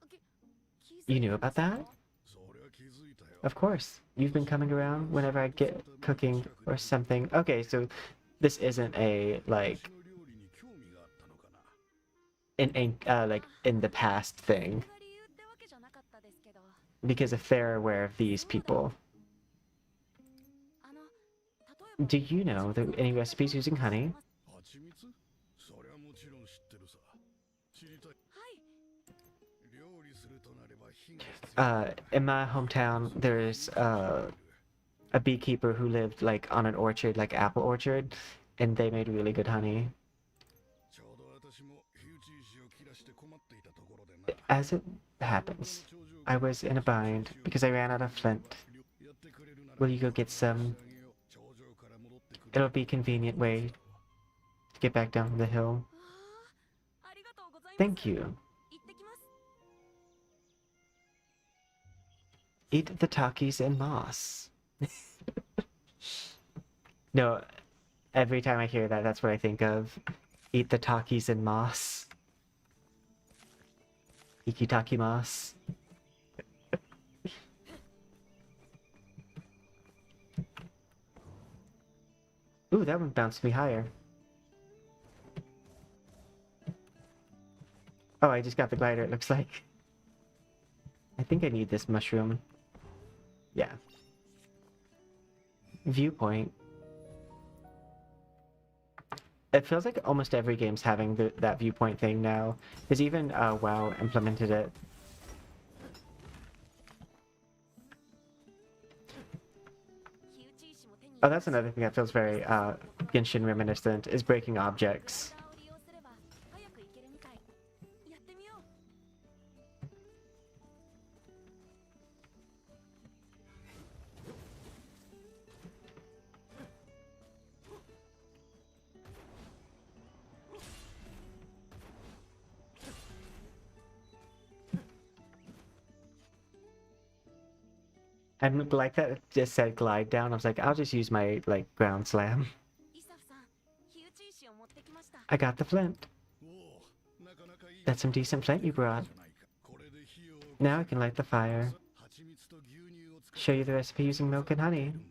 気づ You い knew たん about ですか that? そりゃ気づいたよ。 Of course. You've been coming around whenever I get cooking or something. Okay, so this isn't a like 私の料理に興味があったのかな。 like in the past thing. それが理由ってわけじゃなかったですけど Because if they're aware of these people. あの例えば Do you know any recipes using honey? 蜂蜜？そりゃもちろん知ってるさ。知りたい。はい 料理するとなれば火が必要。 In my hometown, there's a beekeeper who lived like on an orchard, like apple orchard, and they made really good honey. As it happens, I was in a bind because I ran out of flint. Will you go get some? It'll be a convenient way to get back down the hill. ありがとうございます。 Thank you. 行ってきます。 Eat the Takis and moss. No, every time I hear that, that's what I think of. Eat the Takis and moss. Ikitaki moss. Ooh, that one bounced me higher. Oh, I just got the glider, it looks like. I think I need this mushroom. Yeah. Viewpoint. It feels like almost every game's having that viewpoint thing now. Because even WoW implemented it. Oh, that's another thing that feels very Genshin reminiscent, is breaking objects. を利用すれば早く行けるみたい。やってみよう。 And like that it just said glide down, I was like, I'll just use my like ground slam. イサフさん、火打ち石を持ってきました。 I got the flint. おお、なかなかいい That's some decent flint you brought. じゃないか。これで火を Now I can light the fire. 蜂蜜と牛乳を使 Show you the recipe using milk and honey. うん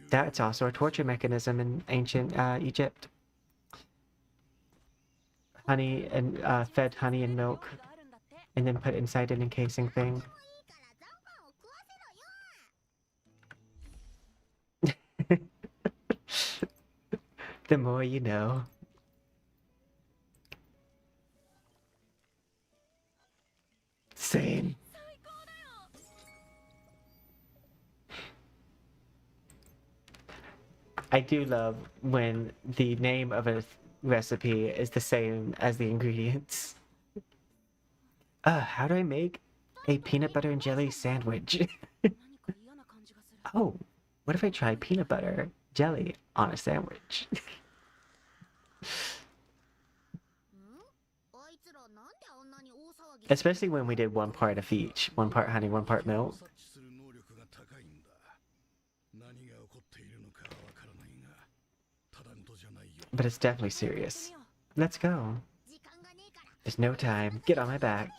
だな。 That's also a torture mechanism in ancient Egypt. Honey and fed honey and milk, があるんだって。 and then put inside an encasing thing. いいから残飯を食わせろよ。 The more you know. Same. 最高だよ。 I do love when the name of a recipe is the same as the ingredients. How do I make a peanut butter and jelly sandwich? 何か嫌な感じがする。 Oh, what if I try peanut butter jelly on a sandwich? あいつらなんであんなに大騒ぎ Especially when we did one part of each. One part honey, one part milk. 察知する能力が高いんだ。何が起こっているのかわからないが、ただ事じゃないよ。 But it's definitely serious. Let's go. 時間がねえから There's no time. Get on my back.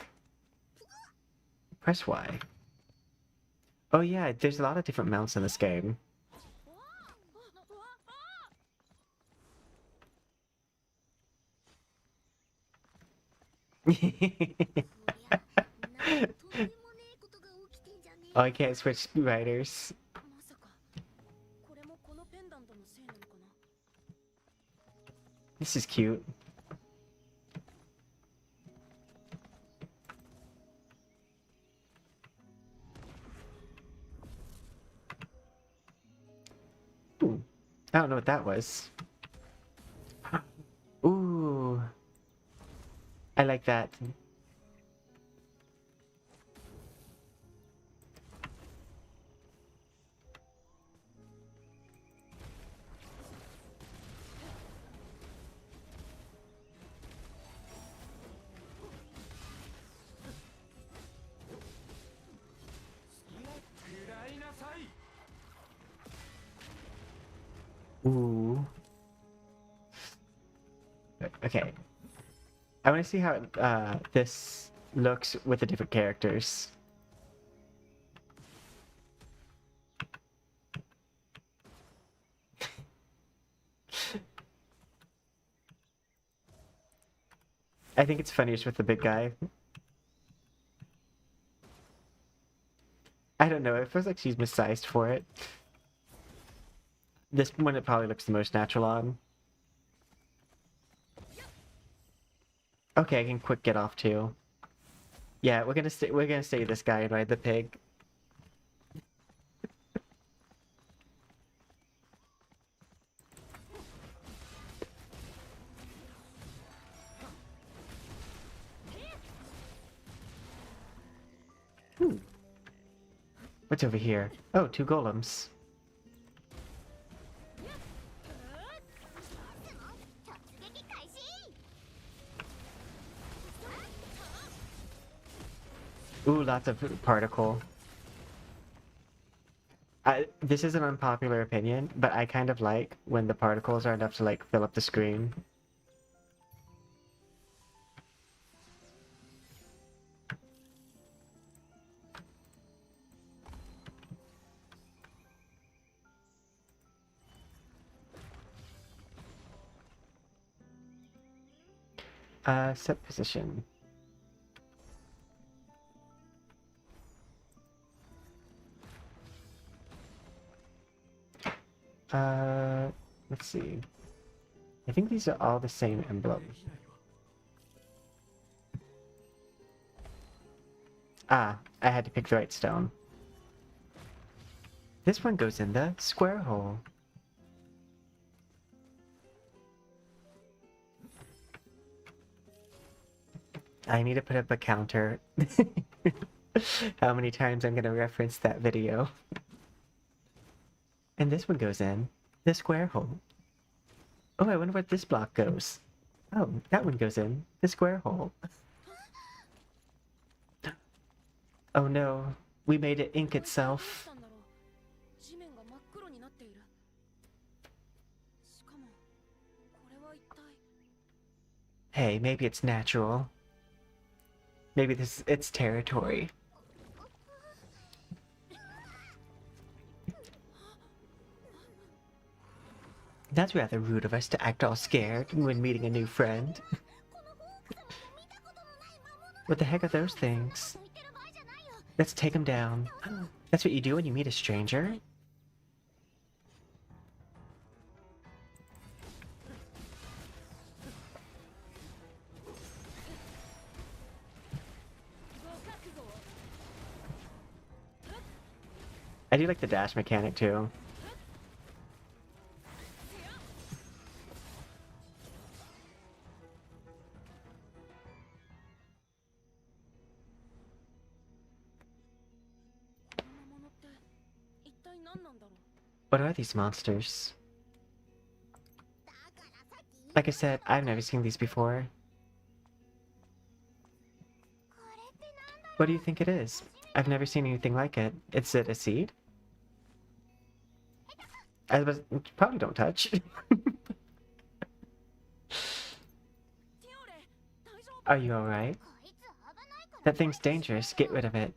Press Y. Oh yeah, there's a lot of different mounts in this game. Oh, I can't switch riders. まさかこれもこのペンダントのせいなのかな。 This is cute. Ooh, I don't know what that was. Ooh. I like that. Ooh. Okay. I want to see how this looks with the different characters. I think it's funniest with the big guy. I don't know, it feels like she's missized for it. This one it probably looks the most natural on. Okay, I can quick get off too. Yeah, we're gonna stay this guy and ride the pig. What's over here? Oh, two golems. 突撃開始。 Ooh, lots of particle. This is an unpopular opinion, but I kind of like when the particles are enough to like fill up the screen. Set position. Let's see. I think these are all the same emblem. Ah, I had to pick the right stone. This one goes in the square hole. I need to put up a counter. How many times I'm gonna reference that video. And this one goes in the square hole. Oh, I wonder where this block goes. Oh, that one goes in the square hole. Oh no, we made it ink itself. 地面が真っ黒になっている。しかもこれは一体。 Hey, maybe it's natural. Maybe this it's territory. That's rather rude of us to act all scared when meeting a new friend. What the heck are those things? Let's take them down. That's what you do when you meet a stranger? I do like the dash mechanic too. What are these monsters? Like I said, I've never seen these before. What do you think it is? I've never seen anything like it. Is it a seed? Probably don't touch. Are you alright? That thing's dangerous. Get rid of it.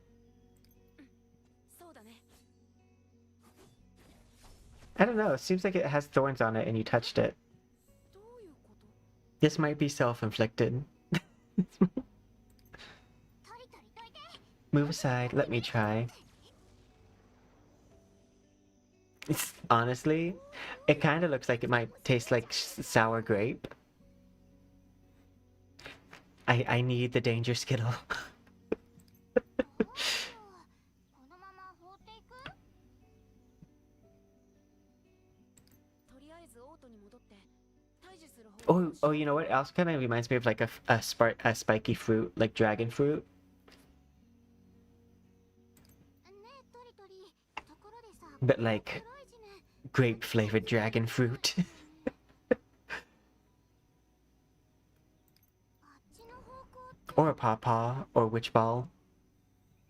I don't know. It seems like it has thorns on it and you touched it. This might be self-inflicted. Move aside. Let me try. Honestly, it kind of looks like it might taste like sour grape. I need the danger skittle. Oh, you know what else kind of reminds me of like a spiky fruit, like dragon fruit. But like grape flavored dragon fruit. Or a pawpaw or witch ball,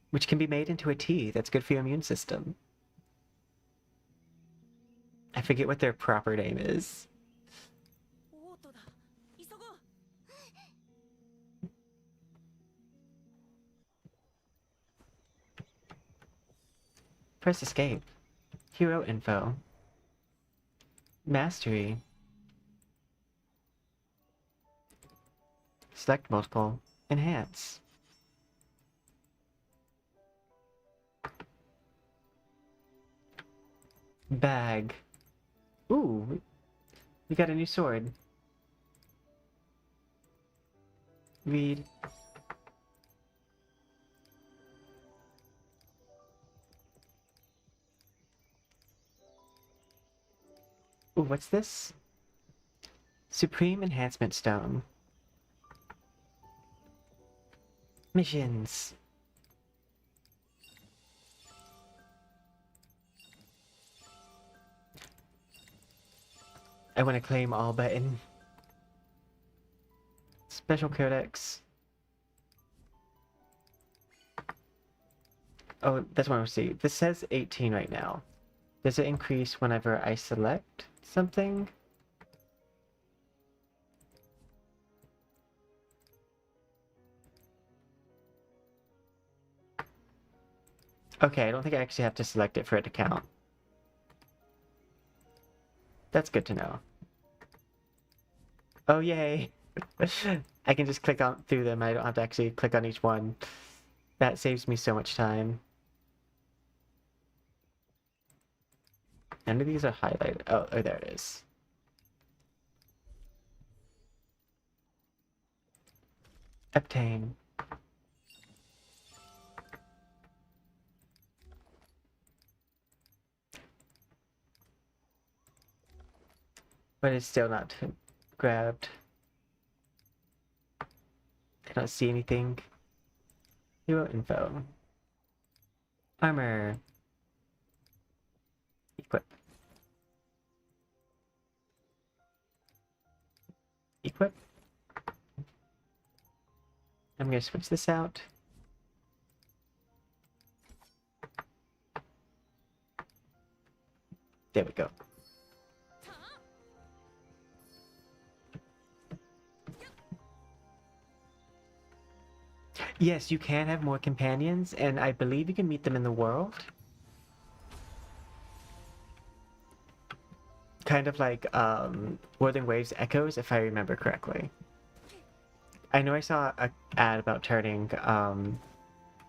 which can be made into a tea that's good for your immune system. I forget what their proper name is. Press escape. Hero info. Mastery. Select multiple. Enhance. Bag. Ooh, we got a new sword. Read. Ooh, what's this? Supreme Enhancement Stone. Missions. I want to claim all button. Special codex. Oh, that's what I see. This says 18 right now. Does it increase whenever I select something? Okay, I don't think I actually have to select it for it to count. That's good to know. Oh, yay! I can just click on through them. I don't have to actually click on each one. That saves me so much time. None of these are highlighted. Oh, there it is. Obtain. But it's still not grabbed. I don't see anything. Hero info. Armor. Equip. Equip. I'm gonna switch this out. There we go. Yes, you can have more companions, and I believe you can meet them in the world. Kind of like Wuthering Waves Echoes, if I remember correctly. I know I saw an ad about turning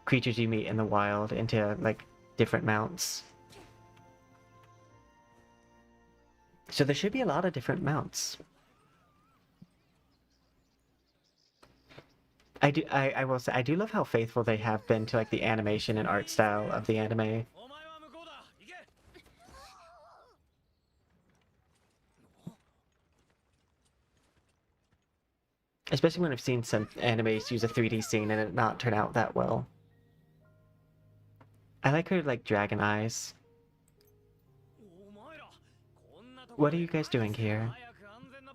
creatures you meet in the wild into like different mounts. So there should be a lot of different mounts. I will say I do love how faithful they have been to like the animation and art style of the anime. Especially when I've seen some animes use a 3D scene and it not turn out that well. I like her like dragon eyes. What are you guys doing here?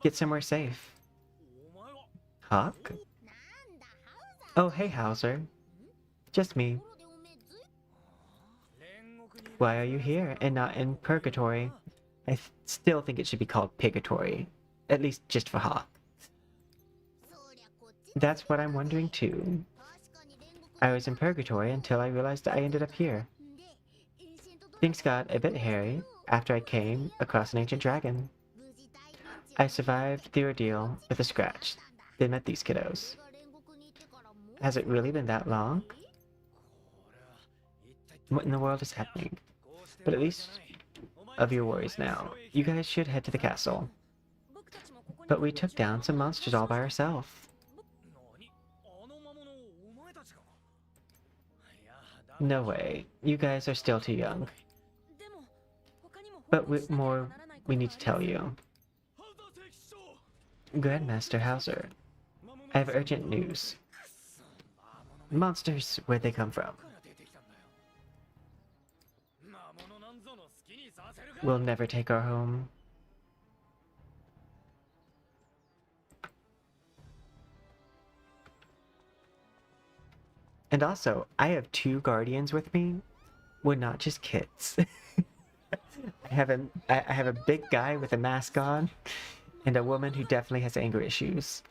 Get somewhere safe. Hawk? Oh, hey, Hauser. Just me. Why are you here and not in Purgatory? I still think it should be called Pigatory. At least just for Hawk. That's what I'm wondering too. I was in Purgatory until I realized I ended up here. Things got a bit hairy after I came across an ancient dragon. I survived the ordeal with a scratch, then met these kiddos. Has it really been that long? What in the world is happening? But at least of your worries now. You guys should head to the castle. But we took down some monsters all by ourselves. No way. You guys are still too young. But we need to tell you. Grandmaster Hauser, I have urgent news. Monsters, where'd they come from? We'll never take our home. And also, I have 2 guardians with me. We're not just kids. I have a big guy with a mask on, and a woman who definitely has anger issues.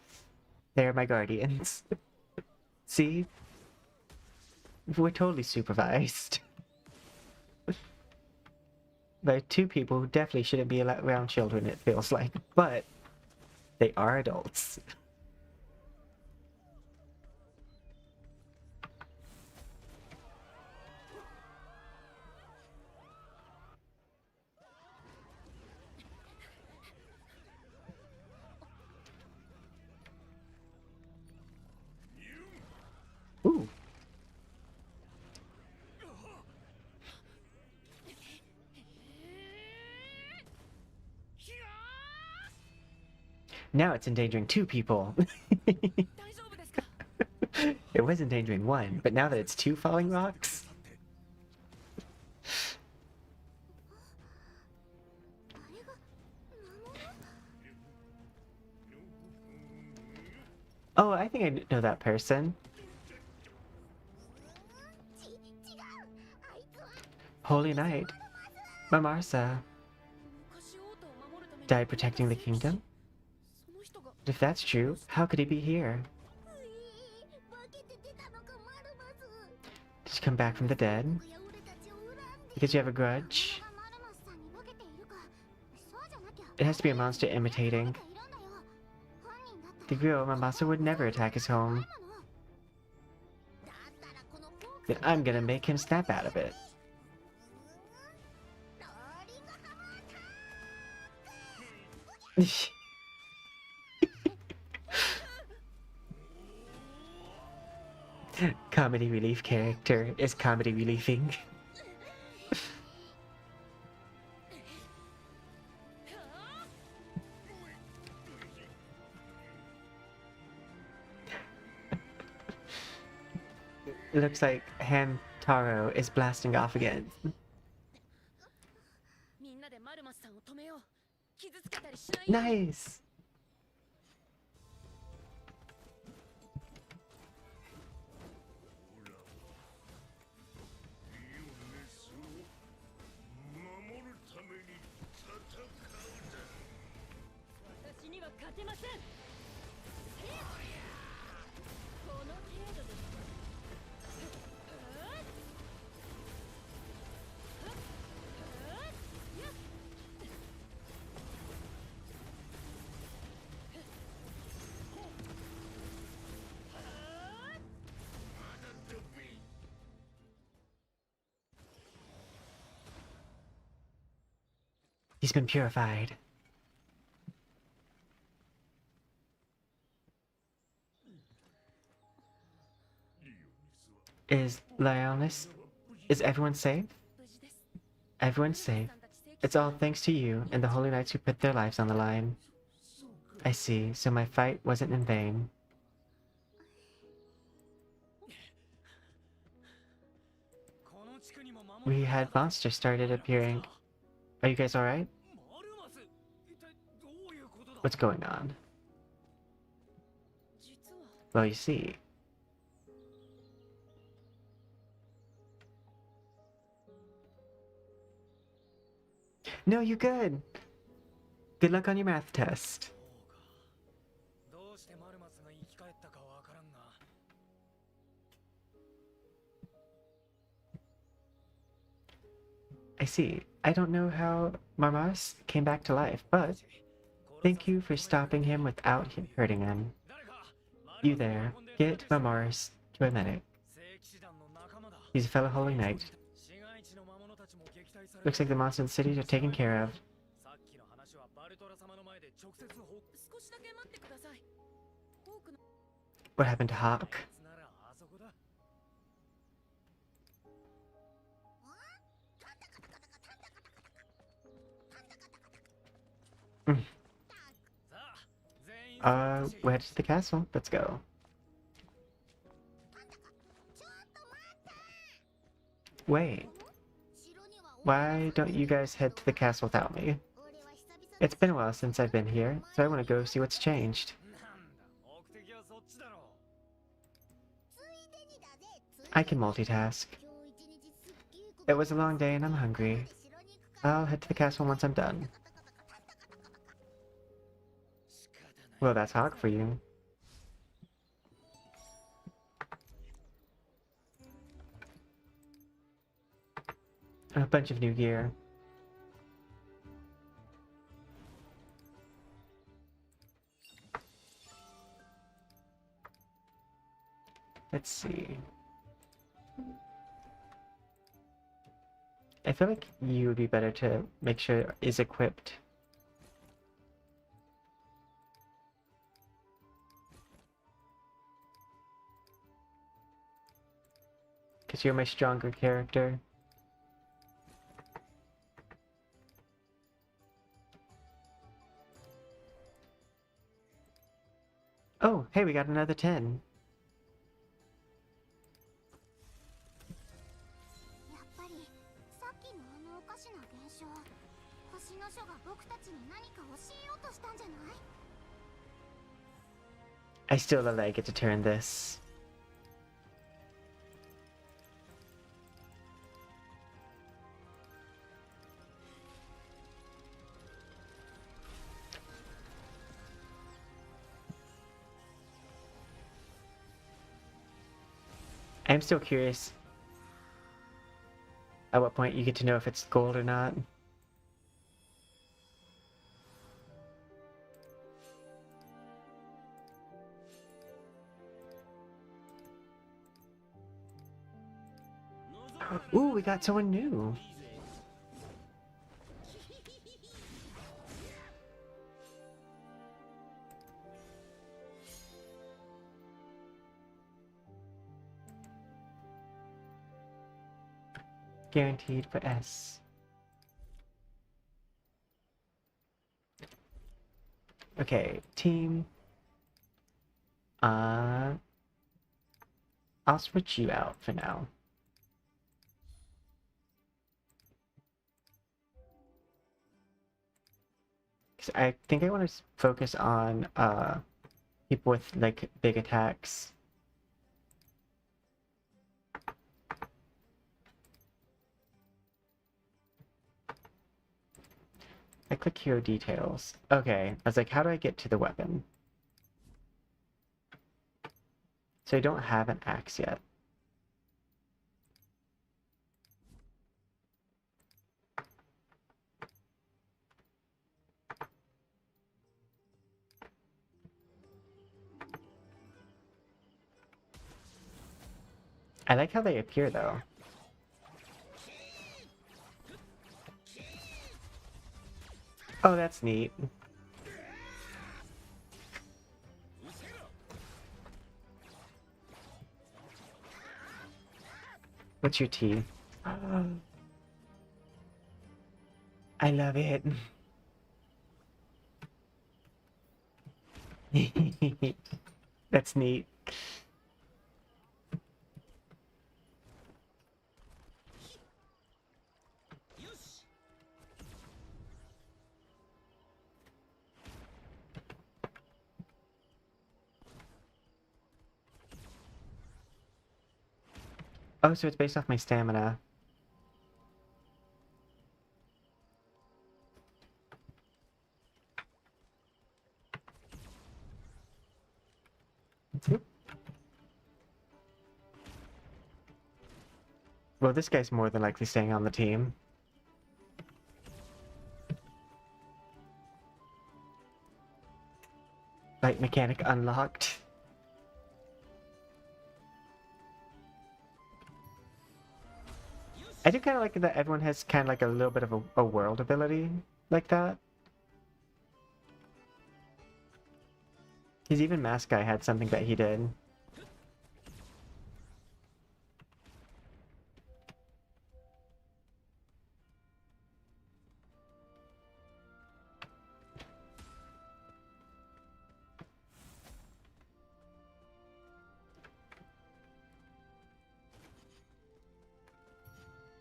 They're my guardians. See? We're totally supervised. By 2 people who definitely shouldn't be around children, it feels like. But they are adults. Ooh. Now it's endangering 2 people. It was endangering 1, but now that it's 2 falling rocks. Oh, I think I know that person. 違う、あいつは Holy Knight. Mamarsa 昔王都を守るために died protecting the kingdom? その人が If that's true, how could he be here? 化けて出たのかマルマス Did you come back from the dead? 僕や俺たちを恨んで Because you have a grudge? マルマスさんに化けているかそうじゃなきゃ It has to be a monster imitating. いるんだよ本人だった The real Mamasa would never attack his home. だったらこのフォーク Then I'm gonna make him snap out of it. ローリングハマータ Comedy relief character is comedy relieving. It looks like Hamtaro is blasting off again. みんなでマルマスさんを止めよう傷つけたりしないよ Nice! 守るために戦う私には勝てませんこの程度です He's been purified. Is Lioness? Is everyone safe? 無事です Everyone's safe. It's all thanks to you and the Holy Knights who put their lives on the line. I see, so my fight wasn't in vain. We had monsters started appearing. Are you guys alright? What's going on? 実は Well, you see. No, you're good. Good luck on your math test. どうしてマルマスが生き返ったかわからんが I see. I don't know how Marmas came back to life, but thank you for stopping him without hurting him. You there, get Marmas to a medic. 聖騎士団の仲間だ He's a fellow Holy Knight. 市街地の魔物たちも撃退され Looks like the monsters in the city are taken care of. さっきの話はバルトラ様の前で直接報告少しだけ待ってください多くの What happened to Hawk? ならあそこだ さあ全員 We're headed to the castle. Let's go. Wait, 城には why don't you guys head to the castle without me? 俺は久々 It's been a while since I've been here, so I want to go see what's changed. なんだ目的はそっちだろ ついでにだぜついでに I can multitask. 今日一日すっげえこと It was a long day and I'm hungry. 城に行くから I'll head to the castle once I'm done. 仕方ない Well, that's Hawk for you. A bunch of new gear. Let's see. I feel like you would be better to make sure it is equipped. Because you're my stronger character. Oh, hey, we got another 10. やっぱりさっきのあのおかしな現象星の書が僕たちに何か教えようとしたんじゃない I still like get to turn this. I'm still curious at what point you get to know if it's gold or not. Ooh, we got someone new. Guaranteed for S. Okay, team. I'll switch you out for now. Cause I think I want to focus on people with like big attacks. I click hero details. Okay, I was like, how do I get to the weapon? So I don't have an axe yet. I like how they appear though. Oh, that's neat. What's your T? I love it. That's neat. Oh, so it's based off my stamina. Well, this guy's more than likely staying on the team. Light mechanic unlocked. I do kind of like that everyone has kind of like a little bit of a world ability like that. Because even Mask Guy had something that he did.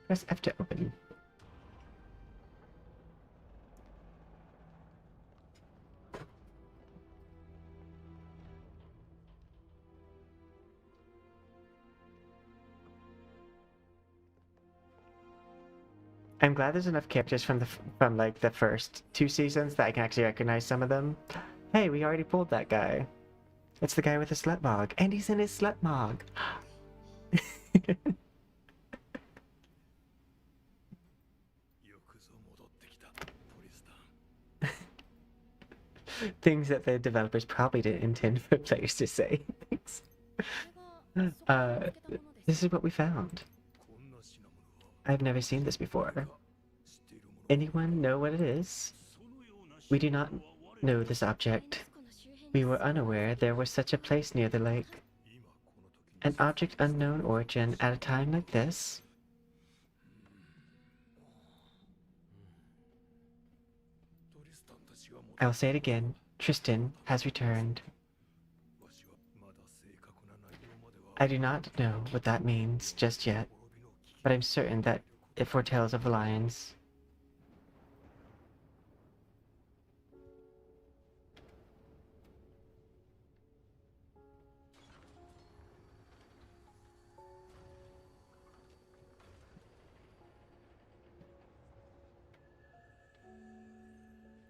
Press F to open. I'm glad there's enough characters from like the first 2 seasons that I can actually recognize some of them. Hey, we already pulled that guy. It's the guy with the slutmog, and he's in his slutmog. Things that the developers probably didn't intend for players to say. Thanks. This is what we found. I've never seen this before. Anyone know what it is? We do not know this object. We were unaware there was such a place near the lake. An object unknown origin at a time like this? I'll say it again. Tristan has returned. I do not know what that means just yet, but I'm certain that it foretells of alliance.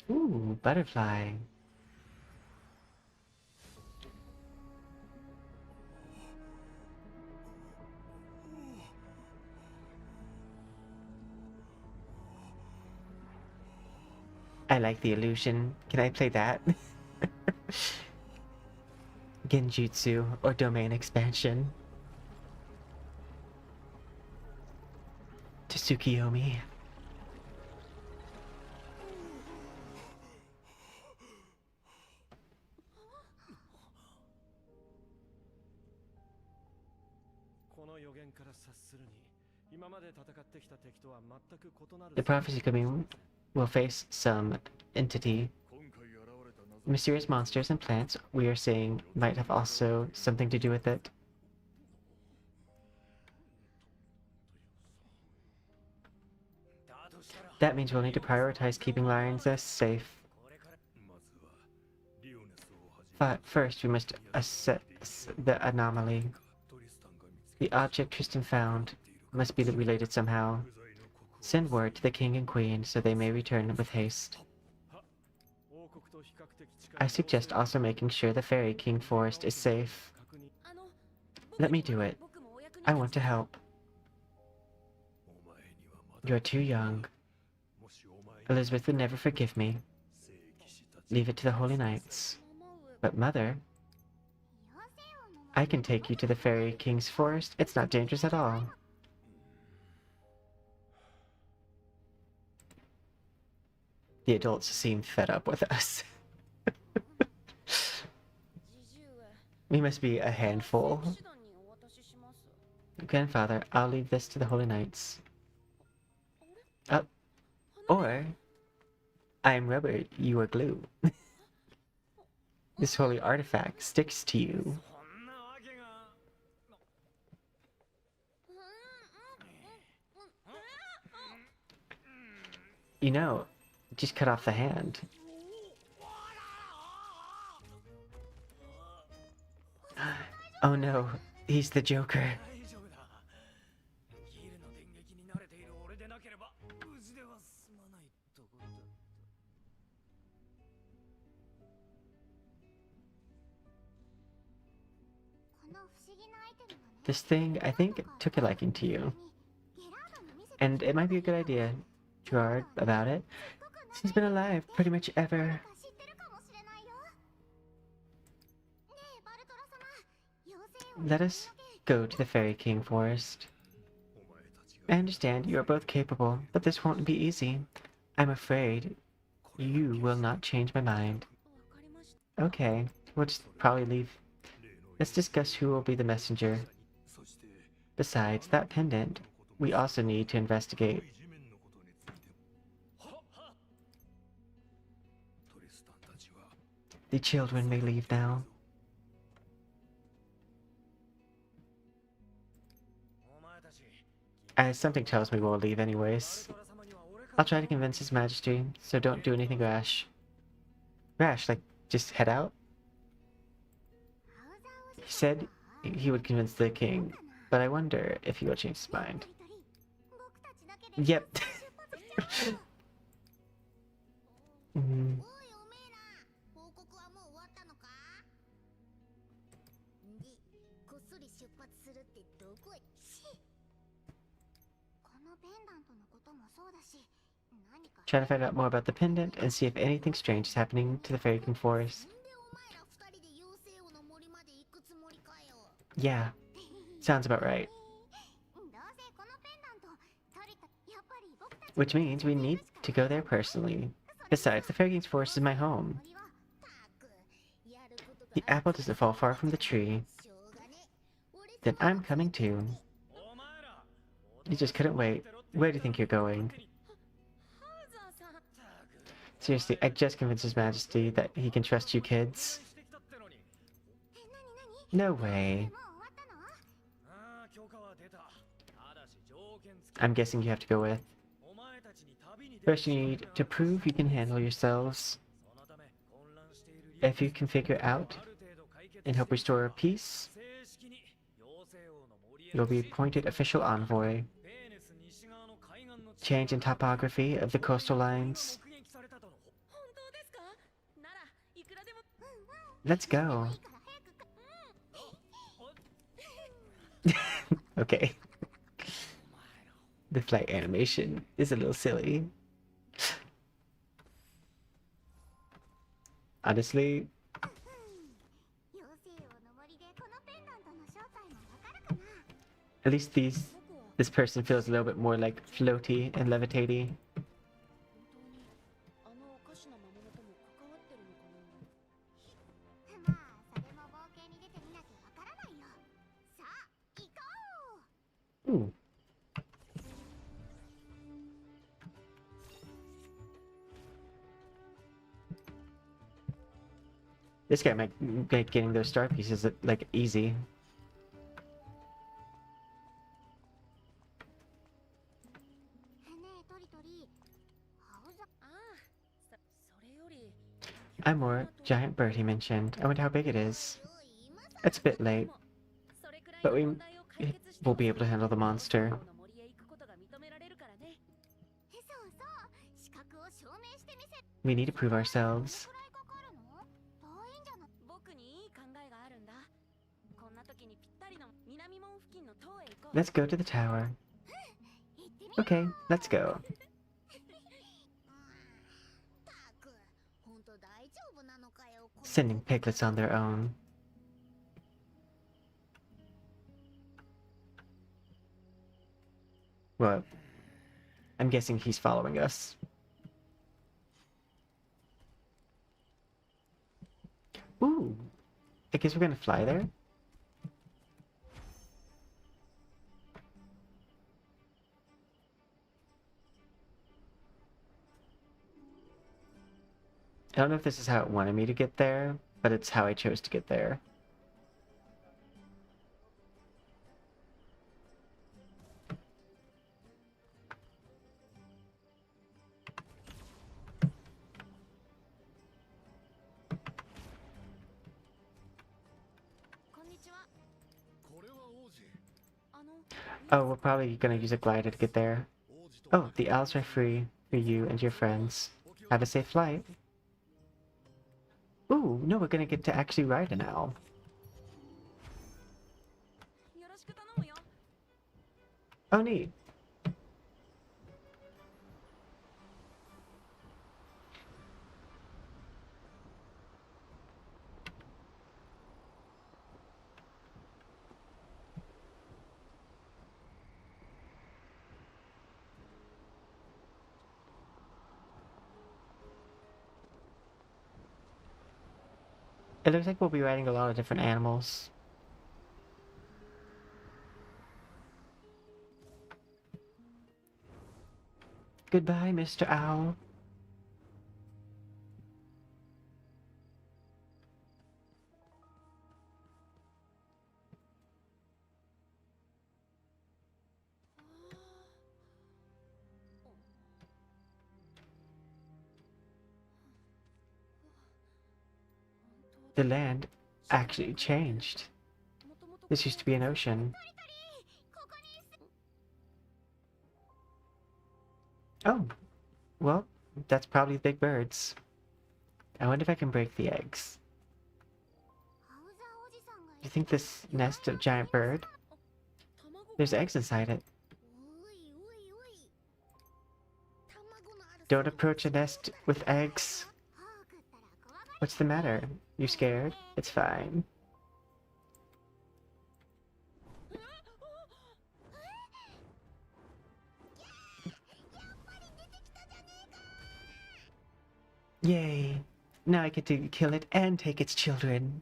Ooh, butterfly. I like the illusion. Can I play that? Genjutsu or domain expansion. To Tsukiyomi. The prophecy coming will face some entity. Mysterious monsters and plants we are seeing might have also something to do with it. That means we'll need to prioritize keeping Lioness safe. But first, we must assess the anomaly. The object Tristan found must be related somehow. Send word to the king and queen so they may return with haste. I suggest also making sure the Fairy King Forest is safe. Let me do it. I want to help. You're too young. Elizabeth would never forgive me. Leave it to the Holy Knights. But Mother, I can take you to the Fairy King's Forest. It's not dangerous at all. The adults seem fed up with us. We must be a handful. Grandfather, I'll leave this to the Holy Knights. Or, I am rubber, you are glue. This holy artifact sticks to you. You know, just cut off the hand. Oh no, he's the Joker. This thing, I think, took a liking to you. And it might be a good idea, Gerard, about it. She's been alive pretty much ever. Let us go to the Fairy King Forest. I understand you are both capable, but this won't be easy. I'm afraid you will not change my mind. Okay, we'll just probably leave. Let's discuss who will be the messenger. Besides that pendant, we also need to investigate. The children may leave now. As something tells me we'll leave anyways. I'll try to convince His Majesty, so don't do anything rash. Rash, like just head out? He said he would convince the king, but I wonder if he will change his mind. Yep. Mm. Try to find out more about the pendant and see if anything strange is happening to the Fairy King Forest. Yeah, sounds about right. Which means we need to go there personally. Besides, the Fairy King's Forest is my home. The apple doesn't fall far from the tree. Then I'm coming too. You just couldn't wait. Where do you think you're going? Seriously, I just convinced His Majesty that he can trust you kids. No way. I'm guessing you have to go with. First you need to prove you can handle yourselves. If you can figure out and help restore peace, you'll be appointed official envoy. Change in topography of the coastal lines. くらでも Let's go. いいから早く Okay. The flight animation is a little silly. Honestly, 妖精王の森でこのペンダントの正体もわかるかな at least this person feels a little bit more like floaty and levitaty. 本当にあのおかしな魔物とも関わってるのかなまあそれも冒険に出てみなきゃわからないよさあ行こう Ooh. This guy might make getting those star pieces like easy. ねえトリトリ青ざああそれより I'm more giant bird he mentioned. I wonder how big it is. よい今さ It's a bit late. それくらい But の we 問題を解決して we'll be able to handle the monster. この森へ行くことが認められるからねそうそう資格を証明してみせ We need to prove ourselves. どれくらいかかるの遠いんじゃな僕にいい考えがあるんだこんな時にぴったりの南門付近の塔へ行こう Let's go to the tower. 行ってみ Okay, let's go. たく本当大丈夫なのかよこの Sending piglets on their own. Well, I'm guessing he's following us. Ooh, I guess we're gonna fly there. I don't know if this is how it wanted me to get there, but it's how I chose to get there. Konnichiwa. これは王子 Oh, we're probably gonna use a glider to get there. 王子と Oh, the owls are free for you and your friends. Have a safe flight. Ooh, no, we're gonna get to actually ride an owl. よろしく頼むよ Oh, neat. It looks like we'll be riding a lot of different animals. Goodbye, Mr. Owl. The land actually changed. This used to be an ocean. ここに Oh, well, that's probably big birds. I wonder if I can break the eggs. 青ざおじさんが Do you think this nest of giant bird? 卵 There's eggs inside it. おいおいおい卵のある Don't approach a nest with eggs. 歯を食ったら怖がり What's the matter? You scared? It's fine. やっぱり出てきたじゃねえか Yay! Now I get to kill it and take its children.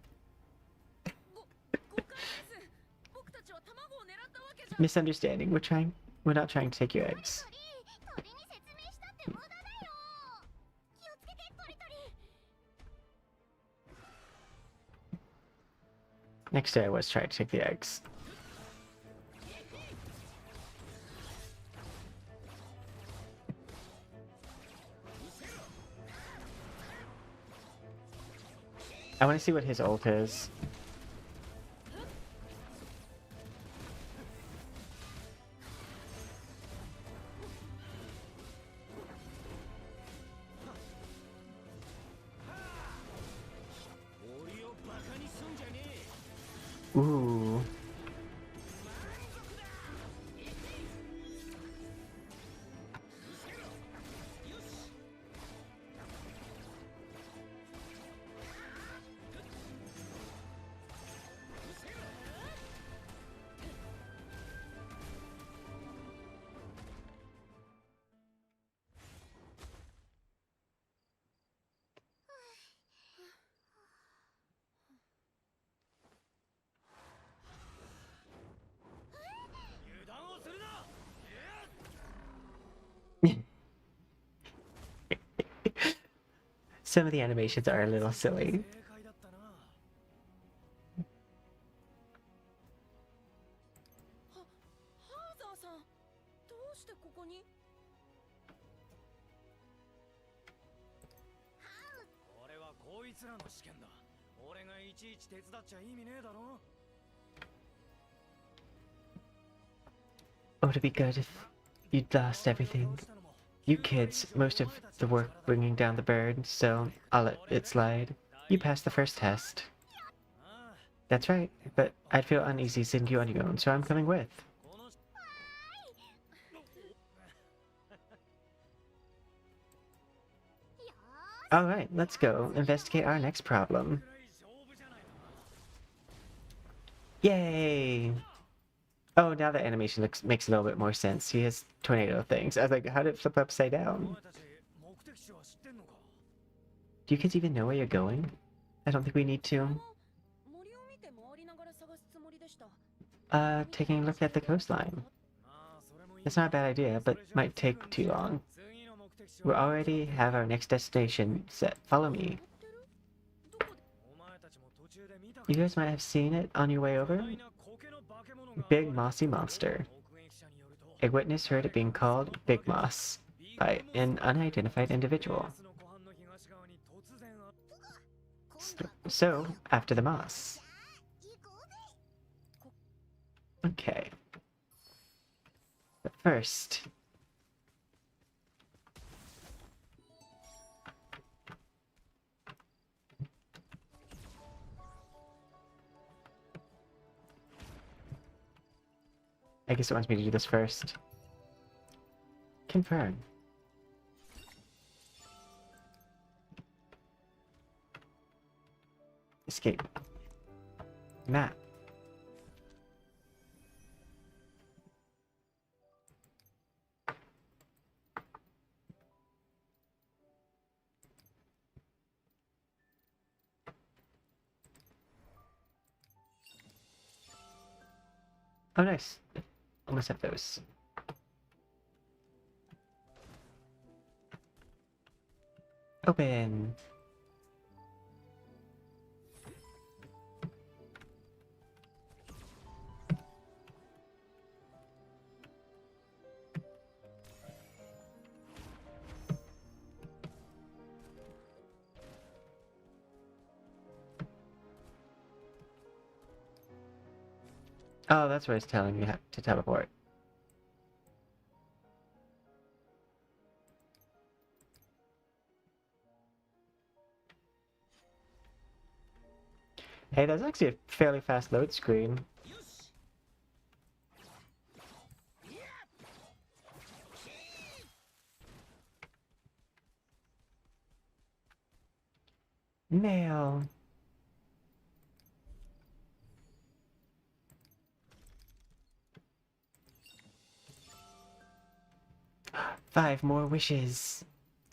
誤解です僕たちは卵を狙ったわけじゃ Misunderstanding. We're not trying to take your eggs. 鳥に説明したって無駄だよ気をつけてトリトリ Next day I was trying to take the eggs. I want to see what his ult is. Ooh. Some of the animations are a little silly. 正解だったな。ハーザーさん、どうしてここに？これはこいつらの試験だ。俺がいちいち手伝っちゃ意味ねえだろ。 Oh, it'd be good if you'd lost everything. You kids, most of the work bringing down the bird, so I'll let it slide. You passed the first test. That's right, but I'd feel uneasy sending you on your own, so I'm coming with. Alright, let's go investigate our next problem. Yay! Oh, now the animation makes a little bit more sense. He has tornado things. I was like, how did it flip upside down? Do you kids even know where you're going? I don't think we need to. 森を見て回りながら探すつもりでした。 Taking a look at the coastline. That's not a bad idea, but might take too long. We already have our next destination set. Follow me. You guys might have seen it on your way over. Big mossy monster. A witness heard it being called Big Moss by an unidentified individual. So, after the moss. Okay. But first... I guess it wants me to do this first. Confirm. Escape. Map. Oh, nice. Almost have those. Open. Oh, that's what it's telling me to teleport. Hey, that's actually a fairly fast load screen. Nail. Five more wishes.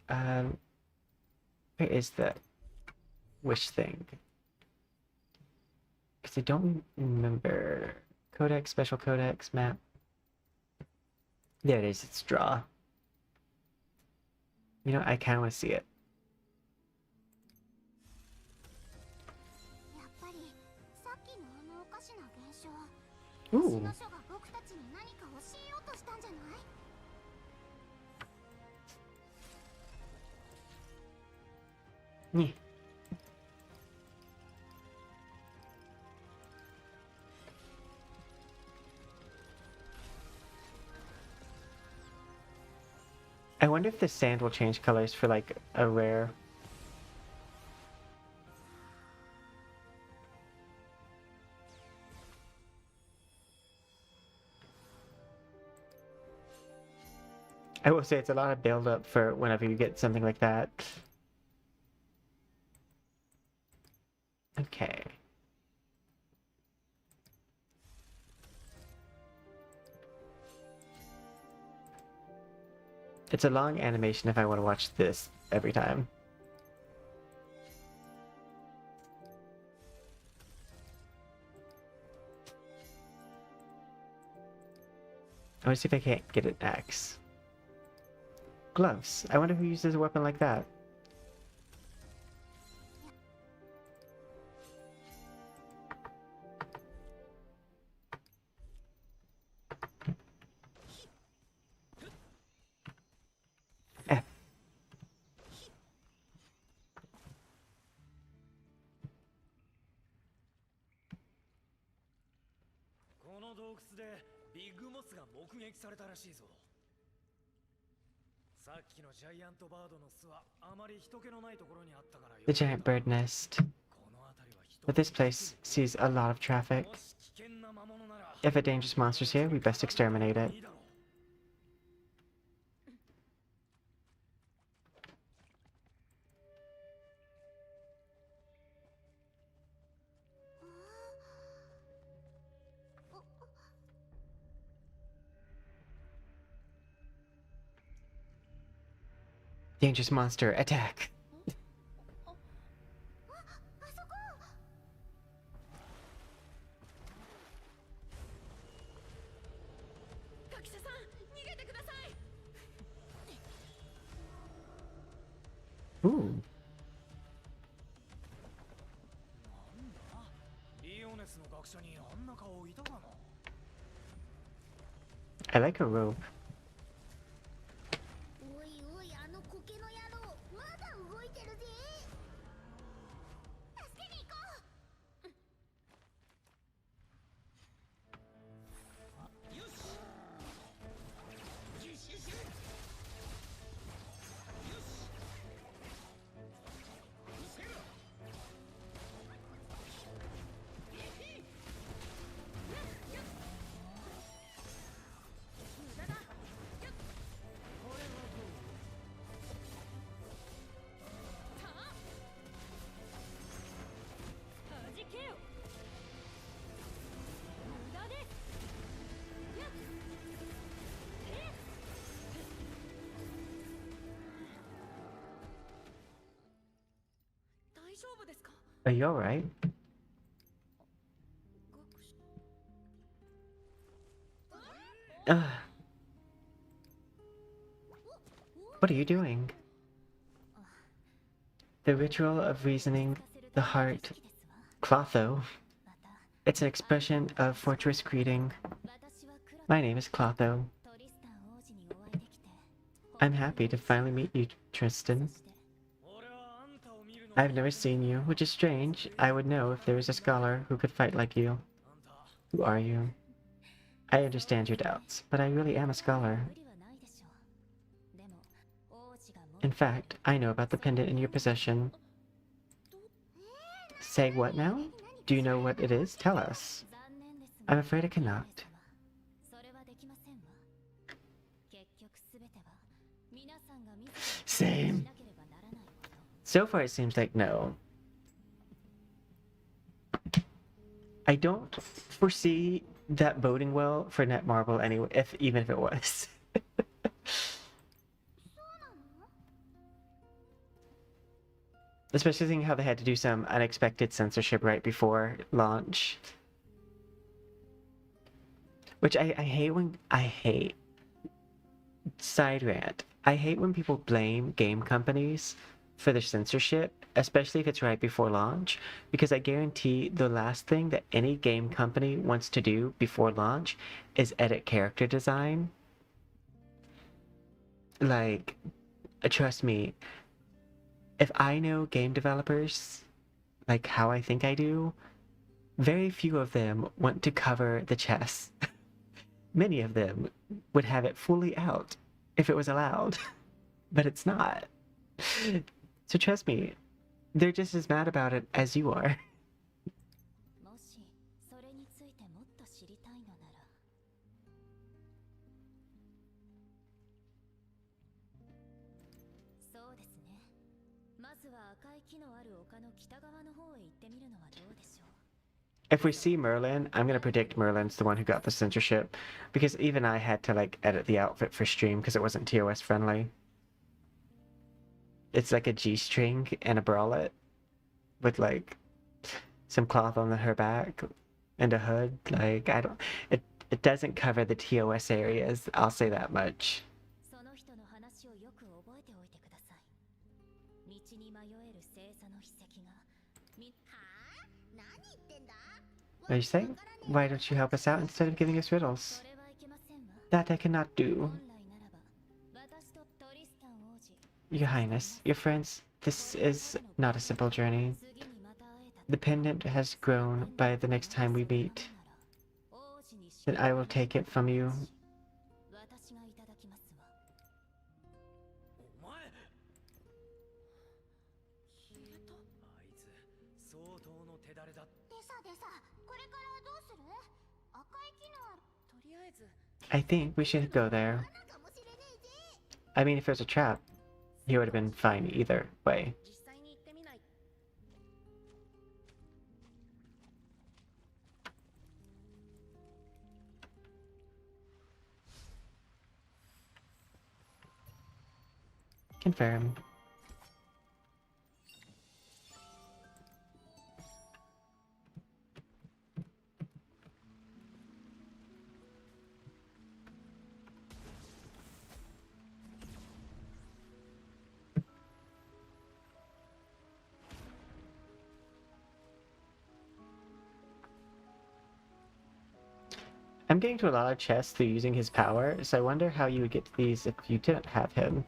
Where is the wish thing? Because I don't remember. Codex, special codex, map. There it is, it's draw. You know, I kind of want to see it. やっぱりさっきのあのおかしな現象、 Ooh. の書が僕たちに何か教えようとしたんじゃない？ Nyeh. I wonder if the sand will change colors for like a rare. I will say it's a lot of build up for whenever you get something like that. Okay. It's a long animation if I want to watch this every time. I want to see if I can't get an axe. Gloves. I wonder who uses a weapon like that. F. この洞窟でビッグモスが目撃されたらしいぞ。さっきのジャイアントバードの巣はあまり人気のないところにあったからよ。 The giant bird nest. この辺りは人 But this place sees a lot of traffic. もし危険な魔物なら If a dangerous monster's here, we best exterminate it. いいだろう。 Dangerous monster, attack! あそこ。ガキシャさん逃げてください。 Ooh. リオネスの学者にあんな顔いたかな。 I like her robe. おいおい、あの苔の野郎、まだ動いてるぜ。助けに行こう。よし。よしよし。よし。見せろ。無駄だ。よっ。これはどう？ 弾けよ。無駄です。やっ。大丈夫ですか？ Are you alright? 学 Ugh. What are you doing? The ritual of reasoning the heart. Clotho. It's an expression of fortress greeting. My name is Clotho. I'm happy to finally meet you, Tristan. 俺はあんたを見るの。 I've never seen you, which is strange. I would know if there was a scholar who could fight like you. あんた Who are you? I understand your doubts, but I really am a scholar. In fact, I know about the pendant in your possession. Say what now? Do you know what it is? Tell us. I'm afraid I cannot. Same. So far it seems like no. I don't foresee that boding well for Netmarble anyway, even if it was. Especially seeing how they had to do some unexpected censorship right before launch. Which I hate when... I hate... Side rant. I hate when people blame game companies for their censorship, especially if it's right before launch, because I guarantee the last thing that any game company wants to do before launch is edit character design. Like, trust me, if I know game developers, like how I think I do, very few of them want to cover the chess. Many of them would have it fully out if it was allowed, but it's not. So trust me, they're just as mad about it as you are. もしそれについてもっと知りたいのなら If we see Merlin, I'm gonna predict Merlin's the one who got the censorship, because even I had to like edit the outfit for stream because it wasn't TOS friendly. It's like a G-string and a bralette with like some cloth on her back and a hood. Like I don't, it doesn't cover the TOS areas. I'll say that much. What are you saying? Why don't you help us out instead of giving us riddles? That I cannot do. Your Highness, your friends, this is not a simple journey. The pendant has grown by the next time we meet. Then I will take it from you. お前消えた。あいつ相当の手だれだ。でさこれからどうする？赤い木のある。とりあえず I think we should go there. 罠かもしれねえぜ。 I mean, if it was a trap, he would have been fine either way. 実際に行ってみない。 Confirm. I'm getting to a lot of chests through using his power, so I wonder how you would get to these if you didn't have him.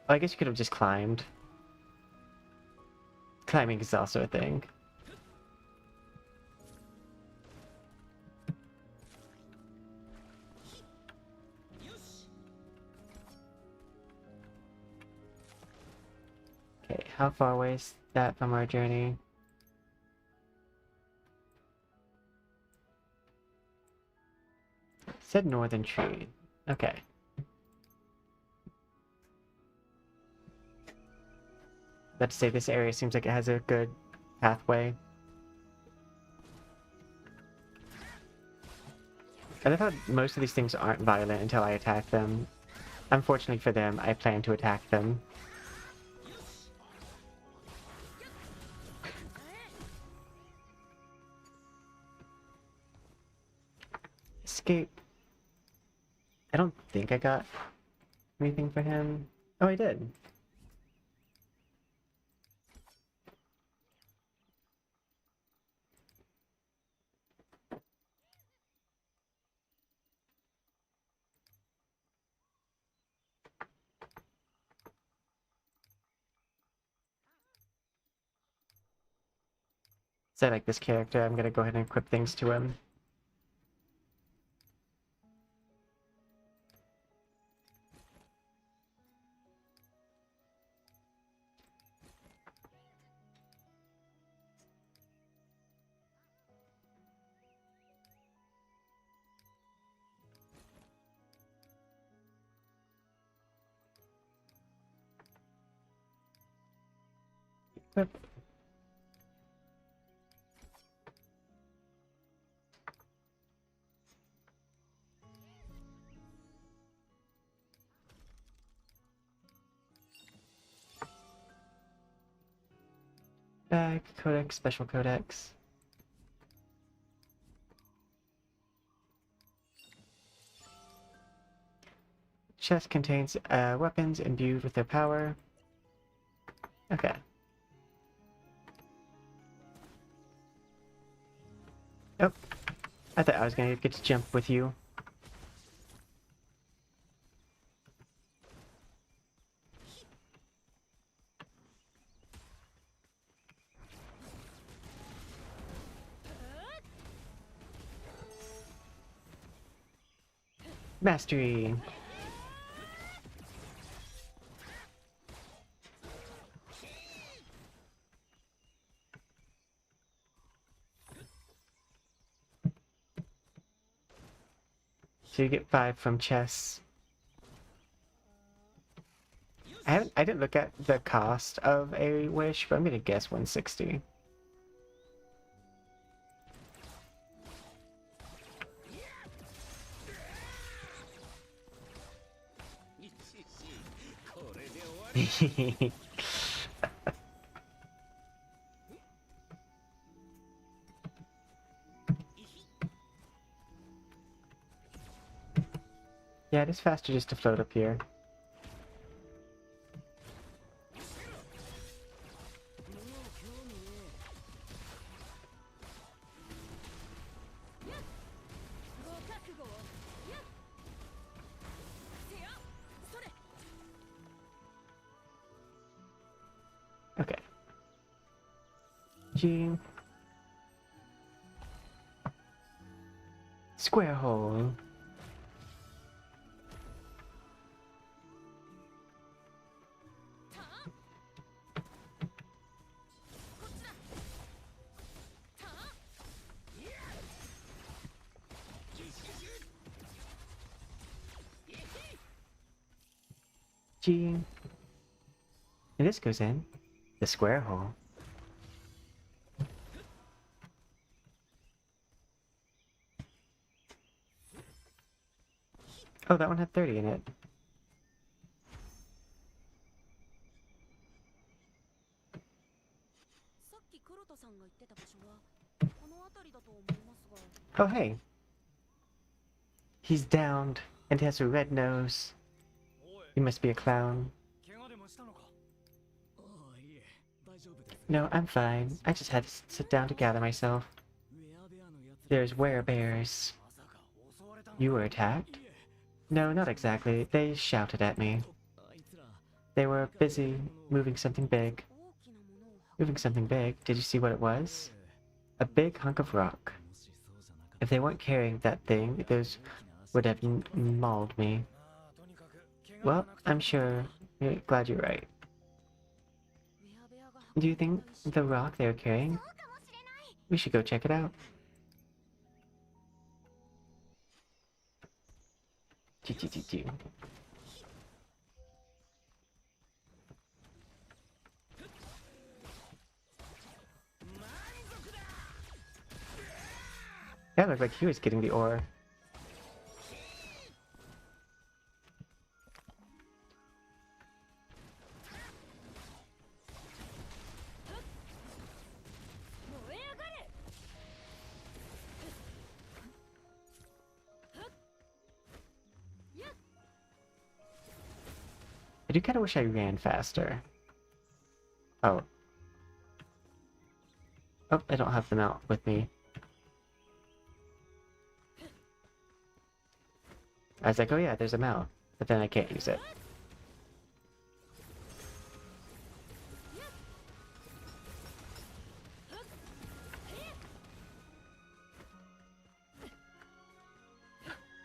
Well, I guess you could have just climbed. Climbing is also a thing. Okay, how far away is that from our journey? Said northern tree. Okay. Let's say this area seems like it has a good pathway. I love how most of these things aren't violent until I attack them. Unfortunately for them, I plan to attack them. Escape. I don't think I got anything for him. Oh, I did. So I like this character, I'm gonna go ahead and equip things to him. Equip. Bag, codex, special codex. Chest contains weapons imbued with their power. Okay. Oh, I thought I was gonna get to jump with you. Mastery! So you get 5 from chess. I didn't look at the cost of a wish, but I'm gonna guess 160. Yeah, it is faster just to float up here. Okay. G. Square hole. G. And this goes in the square hole. Oh, that one had 30 in it. さっき黒田さんが言ってた場所はこの辺りだと思いますが。 Oh, hey. He's downed and has a red nose. おい、 He must be a clown. 怪我でもしたのか。ああ、いえ、大丈夫です。 No, I'm fine. I just had to sit down to gather myself. ウェアベアのやつら There's werebears. まさか襲われたのか。 You were attacked? No, not exactly. They shouted at me. あいつら They were busy moving something big. 大きなものを Moving something big. Did you see what it was? A big hunk of rock. もしそうじゃなかっ If they weren't carrying that thing, those た would have mauled me. まあとにかく怪我 Well, がなくて I'm sure. Glad you're right. ウェアベアが Do you think the rock they were carrying? We should go check it out. Choo. That looked like he was getting the ore. I do kind of wish I ran faster. Oh. Oh, I don't have them out with me. I was like, oh yeah, there's a mount, but then I can't use it.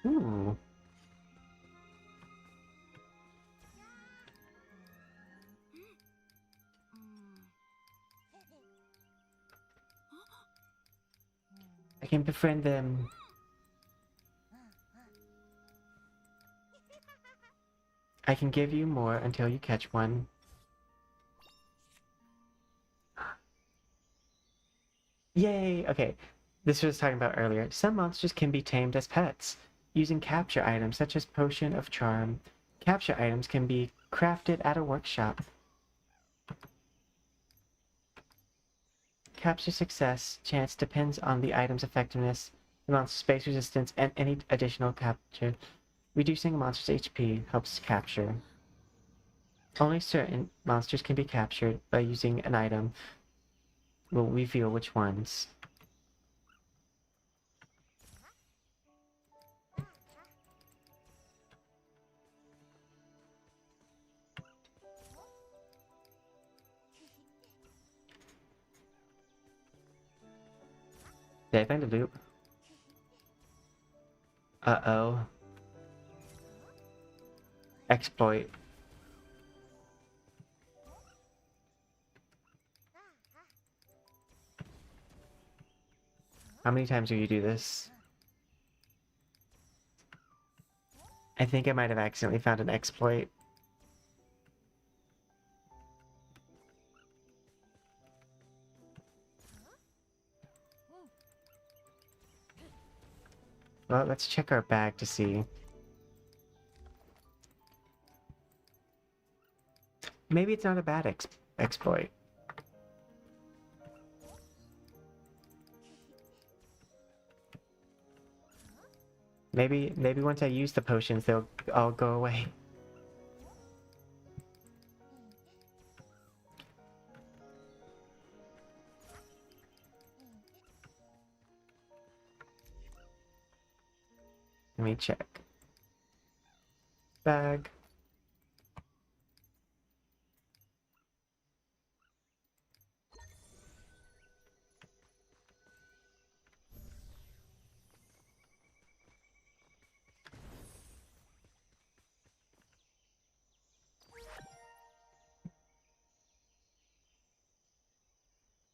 Ooh. I can befriend them. I can give you more until you catch one. Yay! Okay, this was talking about earlier. Some monsters can be tamed as pets, using capture items such as Potion of Charm. Capture items can be crafted at a workshop. Capture success chance depends on the item's effectiveness, the monster's space resistance, and any additional capture. Reducing a monster's HP helps capture. Only certain monsters can be captured by using an item. We'll reveal which ones. Did I find a loop? Uh-oh. Exploit. How many times do you do this? I think I might have accidentally found an exploit. Well, let's check our bag to see. Maybe it's not a bad exploit. Maybe once I use the potions, they'll all go away. Let me check. Bag.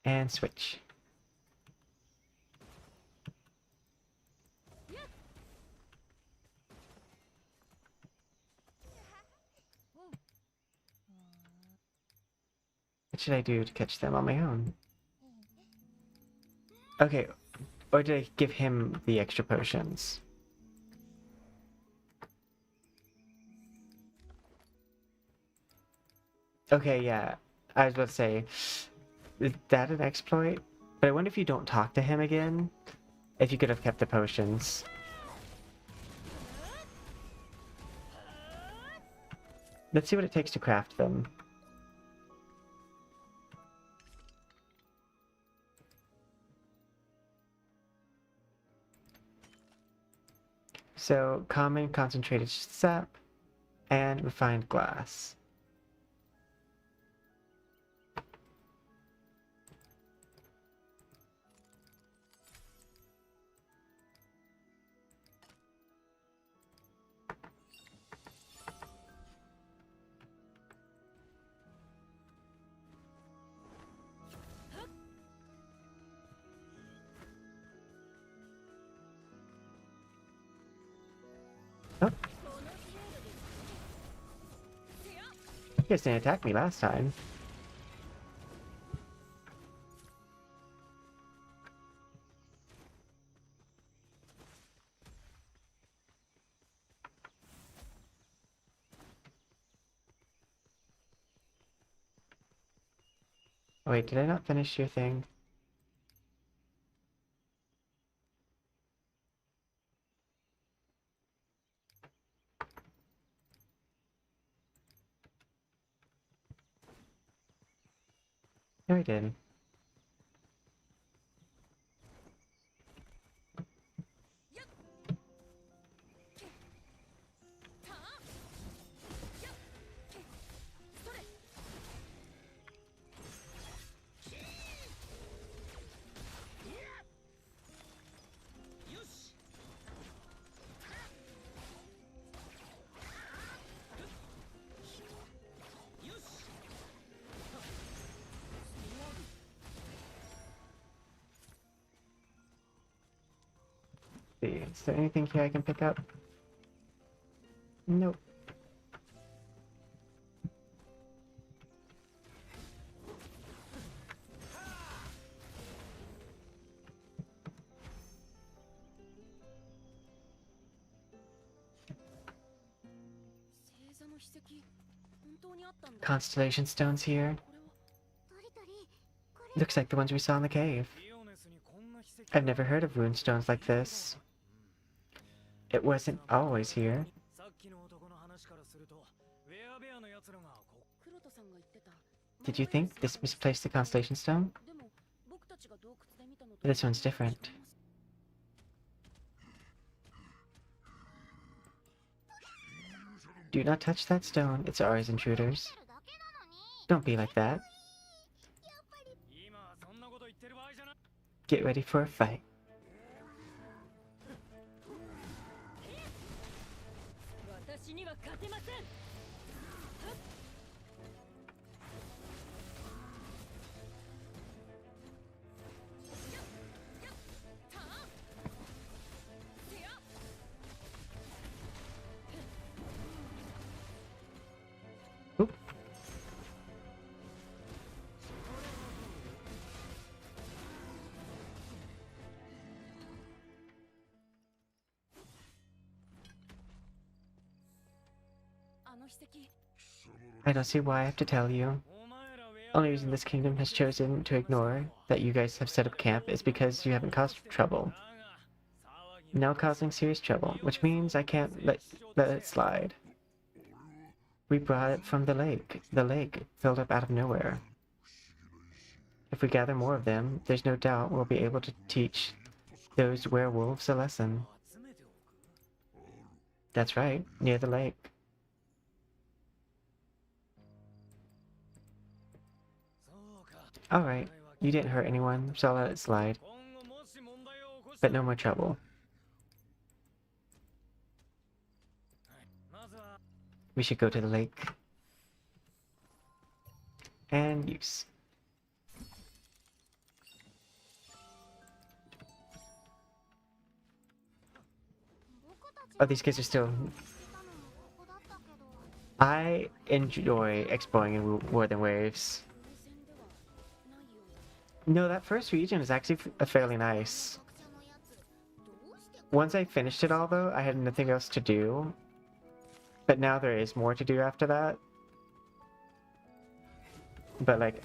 And switch. What should I do to catch them on my own? Okay, or did I give him the extra potions? Okay, yeah. I was about to say, is that an exploit? But I wonder if you don't talk to him again, if you could have kept the potions. Let's see what it takes to craft them. So, common concentrated sap and refined glass. Oh. You guys didn't attack me last time. Oh, wait, did I not finish your thing? No, I didn't. See, is there anything here I can pick up? Nope. Constellation stones here. どれどれこれ Looks like the ones we saw in the cave. イオネスにこんな奇跡 I've never heard of rune stones like this. It wasn't always here. さっきの男の話からするとウェアベアの奴らがこ黒田さんが言ってた Did you think this misplaced the constellation stone? でも僕たちが洞窟で見たのと This one's different. Do not touch that stone. It's ours, intruders. るだけなのに Don't be like that. やっぱり 今はそんなこと言ってる場合じゃない Get ready for a fight. 私には勝てません Oop. I don't see why I have to tell you. Only reason this kingdom has chosen to ignore that you guys have set up camp is because you haven't caused trouble. Now causing serious trouble, which means I can't let it slide. We brought it from the lake filled up out of nowhere. If we gather more of them, there's no doubt we'll be able to teach those werewolves a lesson. That's right, near the lake. Alright, you didn't hurt anyone, so I'll let it slide. But no more trouble. We should go to the lake. And use. Oh, these kids are still... I enjoy exploring in Wuthering Waves. No, that first region is actually fairly nice. Once I finished it all, though, I had nothing else to do. But now there is more to do after that. But, like,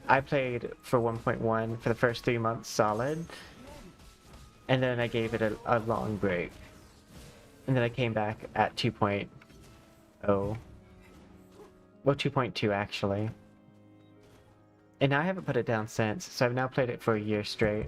I played for 1.1 for the first 3 months solid. And then I gave it a long break. And then I came back at 2.0. Well, 2.2 actually. And I haven't put it down since, so I've now played it for a year straight.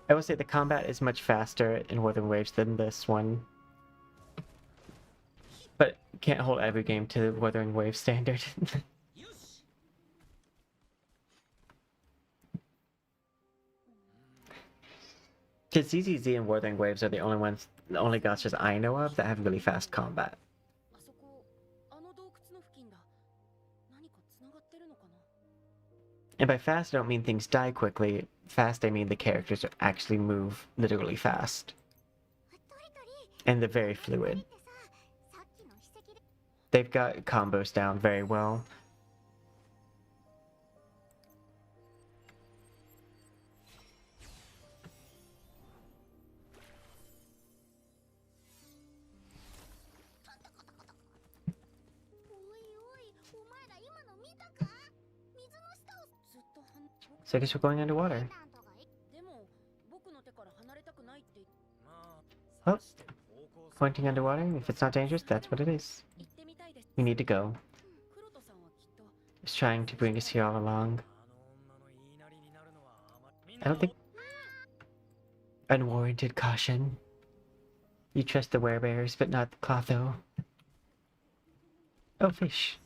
I will say the combat is much faster in Wuthering Waves than this one. But can't hold every game to Wuthering Waves standard. Because ZZZ and Wuthering Waves are the only gachas I know of that have really fast combat. And by fast, I don't mean things die quickly. Fast, I mean the characters actually move literally fast. And they're very fluid. They've got combos down very well. So I guess we're going underwater. Oh, pointing underwater. If it's not dangerous, that's what it is. We need to go. It's trying to bring us here all along. I don't think... Unwarranted caution. You trust the werebears, but not the Clotho. Oh, fish.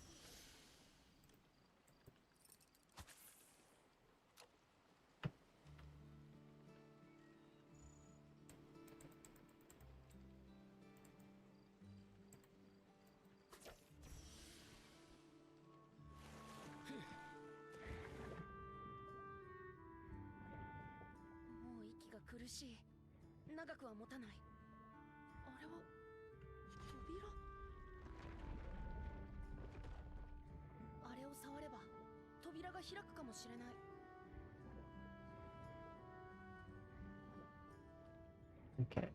Okay.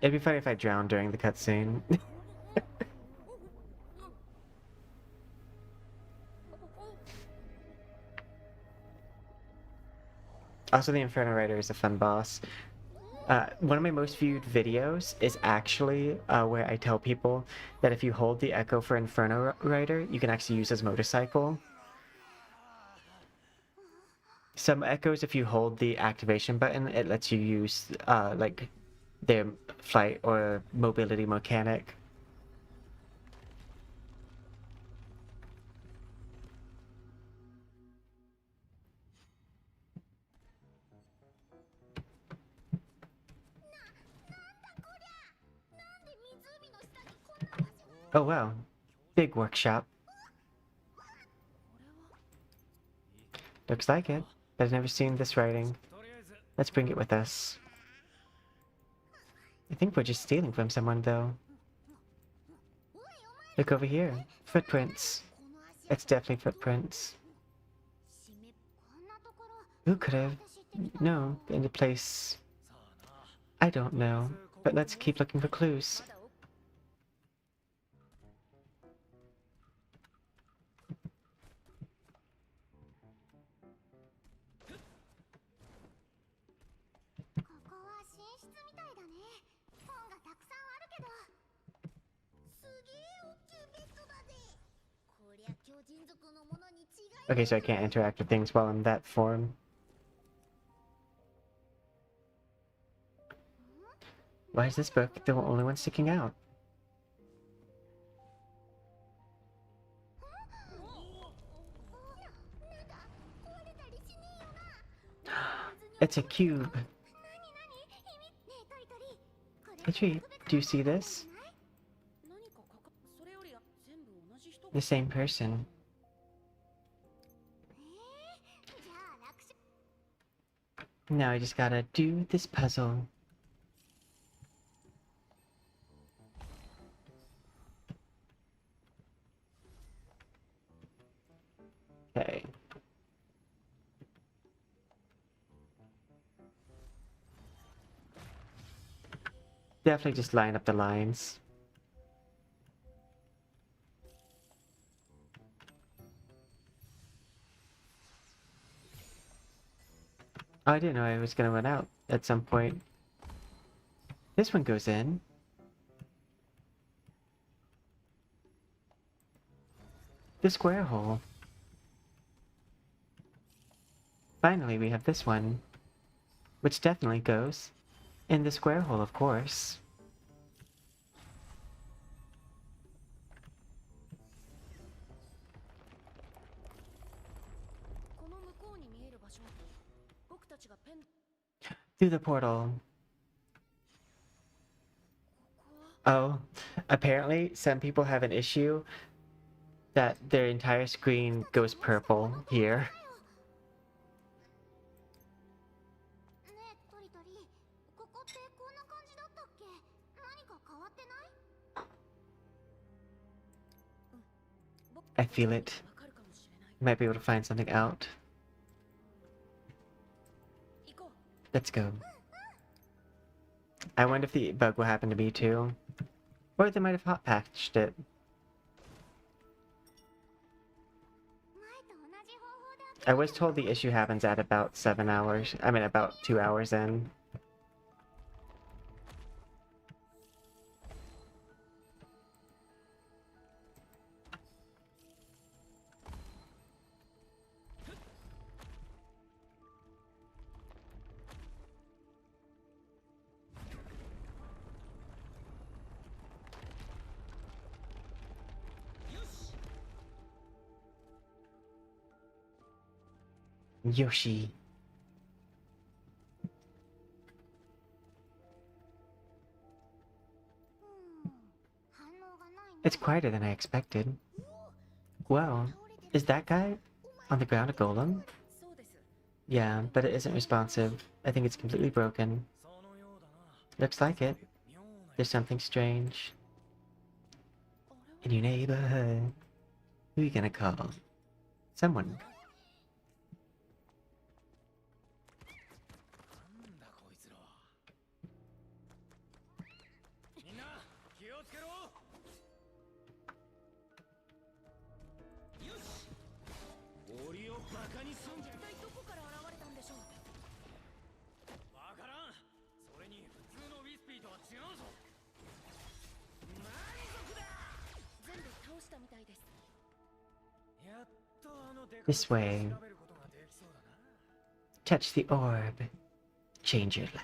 It'd be funny if I drowned during the cutscene. Also, the Inferno Rider is a fun boss. One of my most viewed videos is actually where I tell people that if you hold the Echo for Inferno Rider, you can actually use his motorcycle. Some Echoes, if you hold the activation button, it lets you use like their flight or mobility mechanic. Oh wow. Big workshop. Looks like it. But I've never seen this writing. とりあえず Let's bring it with us. I think we're just stealing from someone though. Look over here. Footprints. It's definitely footprints. Who could have? No, in the place. I don't know. But let's keep looking for clues. Okay, so I can't interact with things while in that form. Why is this book the only one sticking out? It's a cube. Hey, Tree, do you see this? The same person. Now I just gotta do this puzzle. Okay. Definitely just line up the lines. Oh, I didn't know I was gonna run out at some point. This one goes in. The square hole. Finally, we have this one. Which definitely goes in the square hole, of course. Through the portal. Oh, apparently some people have an issue that their entire screen goes purple here. I feel it. Might be able to find something out. Let's go. I wonder if the bug will happen to me too. Or they might have hot patched it. I was told the issue happens at about 7 hours. I mean, about 2 hours in. Yoshi. It's quieter than I expected. Well, is that guy on the ground a golem? Yeah, but it isn't responsive. I think it's completely broken. Looks like it. There's something strange. In your neighborhood. Who are you gonna call? Someone. This way. Touch the orb. Change your life.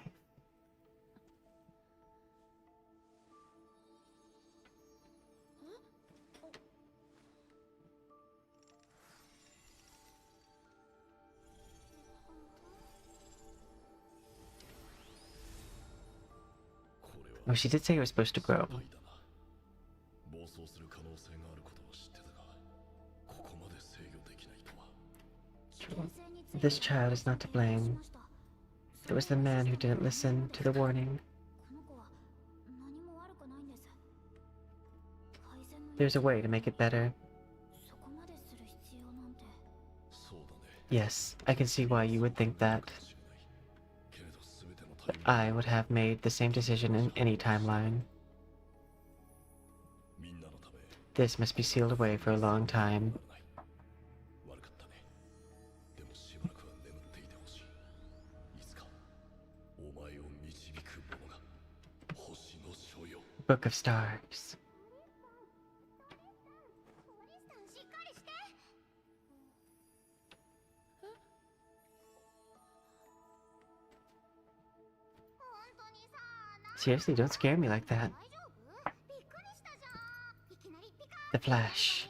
Oh, she did say it was supposed to grow. 暴走する This child is not to blame. It was the man who didn't listen to the warning. There's a way to make it better. Yes, I can see why you would think that. But I would have made the same decision in any timeline. This must be sealed away for a long time. Book of Stars. Seriously, don't scare me like that. The Flash.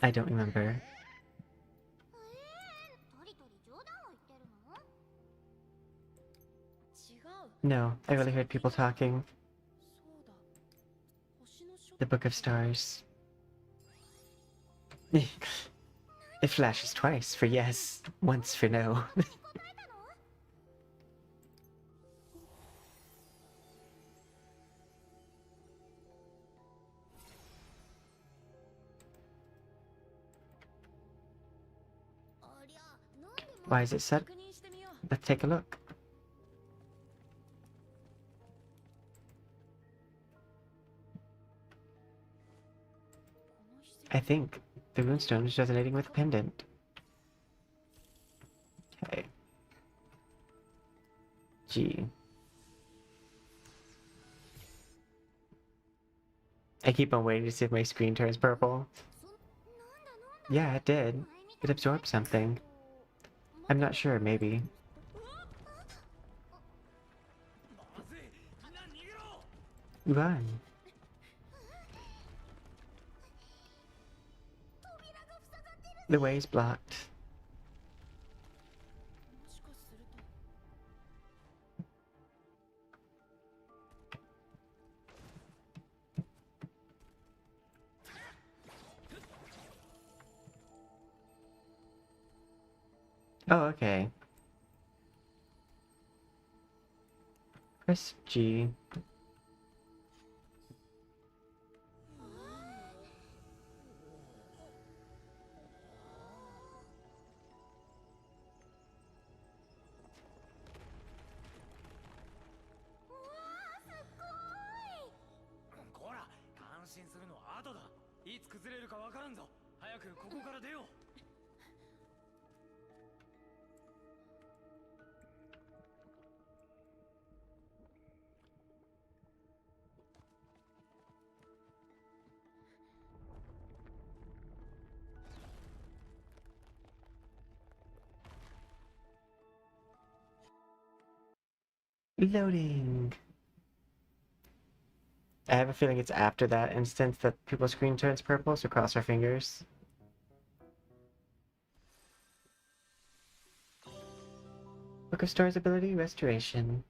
I don't remember. No, I really heard people talking. The Book of Stars. It flashes twice for yes, once for no. Why is it set? Let's take a look. I think the runestone is resonating with the pendant. Okay. G. I keep on waiting to see if my screen turns purple. Yeah, it did. It absorbed something. I'm not sure, maybe. Run. The way is blocked. Oh, okay. Press G. Loading. I have a feeling it's after that instance that people's screen turns purple, so cross our fingers. Book of Stars ability, Restoration.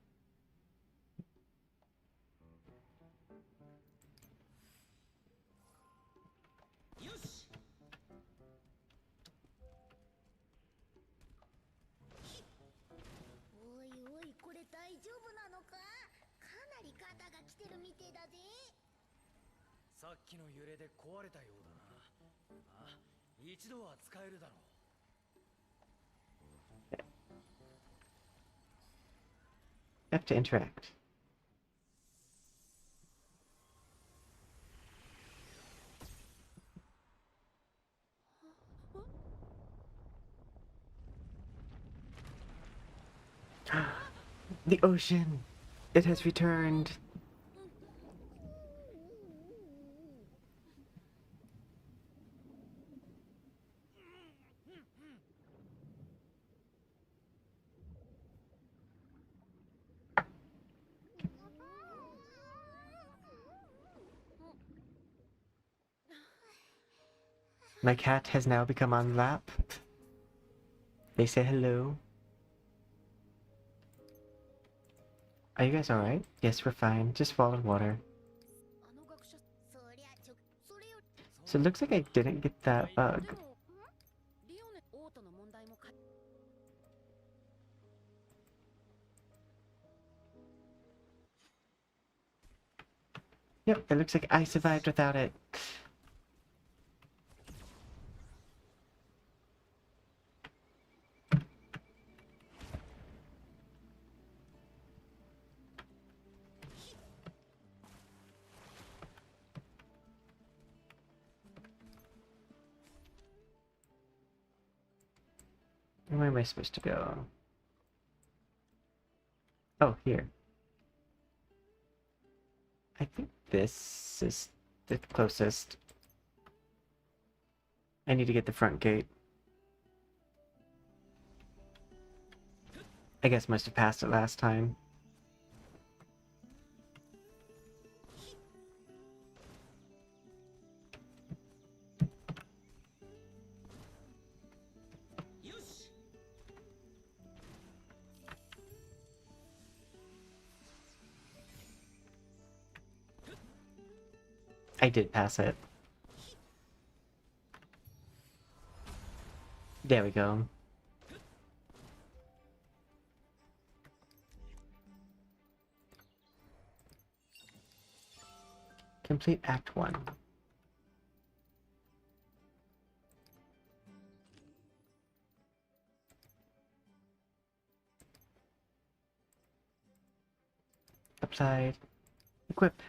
Have to interact. The ocean! It has returned! My cat has now become on lap. They say hello. Are you guys alright? Yes, we're fine. Just fall in water. あの学者 そりゃそれより So it looks like I didn't get that で bug. もリオネ王との問題もか Yep, it looks like I survived without it. Where am I supposed to go? Oh, here. I think this is the closest. I need to get the front gate. I guess must have passed it last time. I did pass it. There we go. Complete Act 1. Applied. Equip.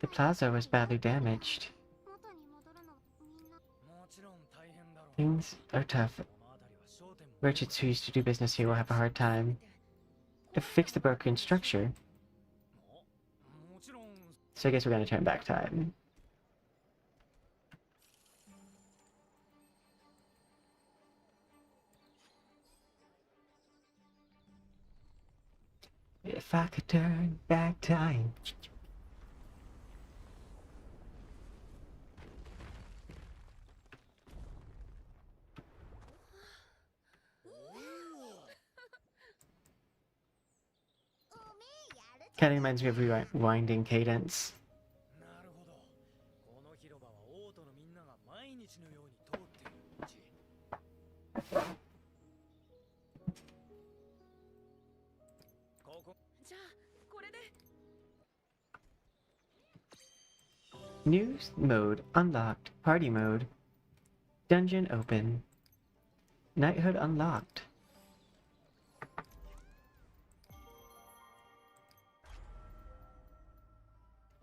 The plaza was badly damaged. 元に戻るのみんな もちろん大変だろう Things are tough. この辺りは商店も Merchants who used to do business here will have a hard time. To fix the broken structure, もちろん so I guess we're gonna turn back time. If I could turn back time. Kind of reminds me of rewinding cadence. なるほどこの広場は王都のみんなが毎日のように通っている道ここじゃあこれで New mode unlocked. Party mode. Dungeon open. Knighthood unlocked.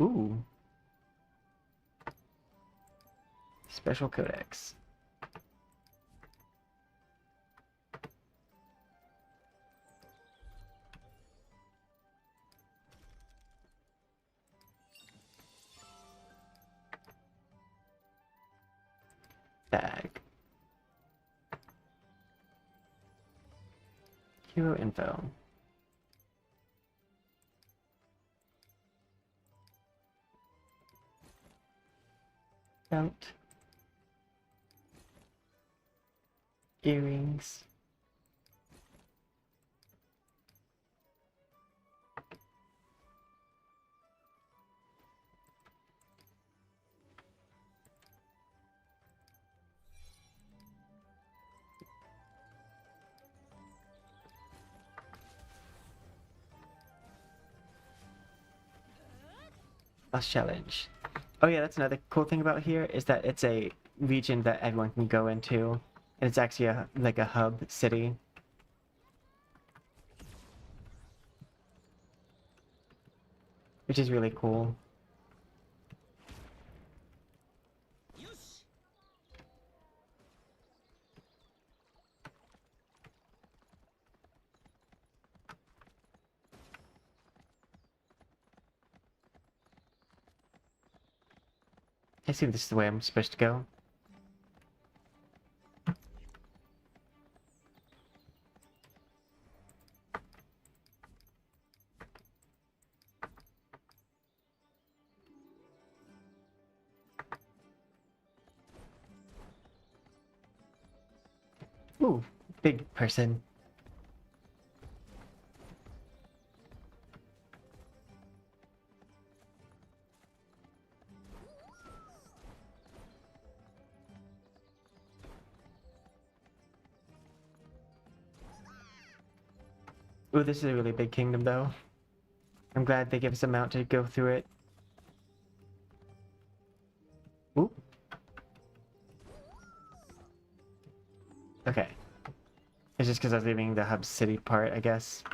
Ooh. Special codex. Bag. Hero info. Belt. Earrings. Boss challenge. Oh yeah, that's another cool thing about here is that it's a region that everyone can go into, and it's actually like a hub city. Which is really cool. I assume this is the way I'm supposed to go. Ooh, big person. Ooh, this is a really big kingdom, though. I'm glad they give us a mount to go through it. Ooh. Okay. It's just because I was leaving the hub city part, I guess.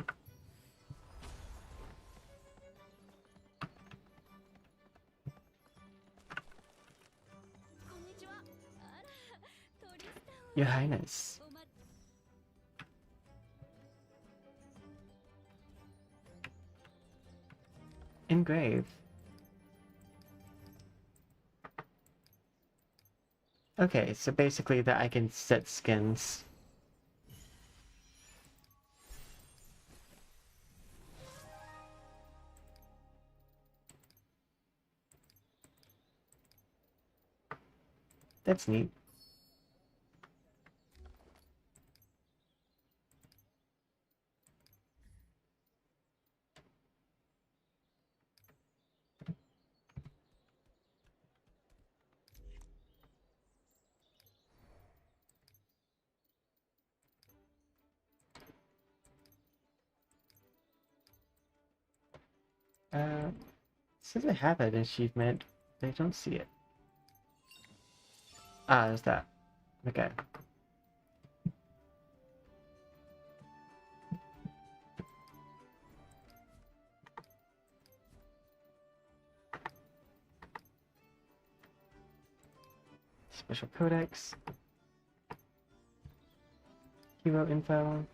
こんにちは。あら、トリスタンを Your Highness. おま Engrave. Okay, so basically that I can set skins. That's neat. It says I have an achievement, but I don't see it. Ah, there's that. Okay. Special Codex. Hero info.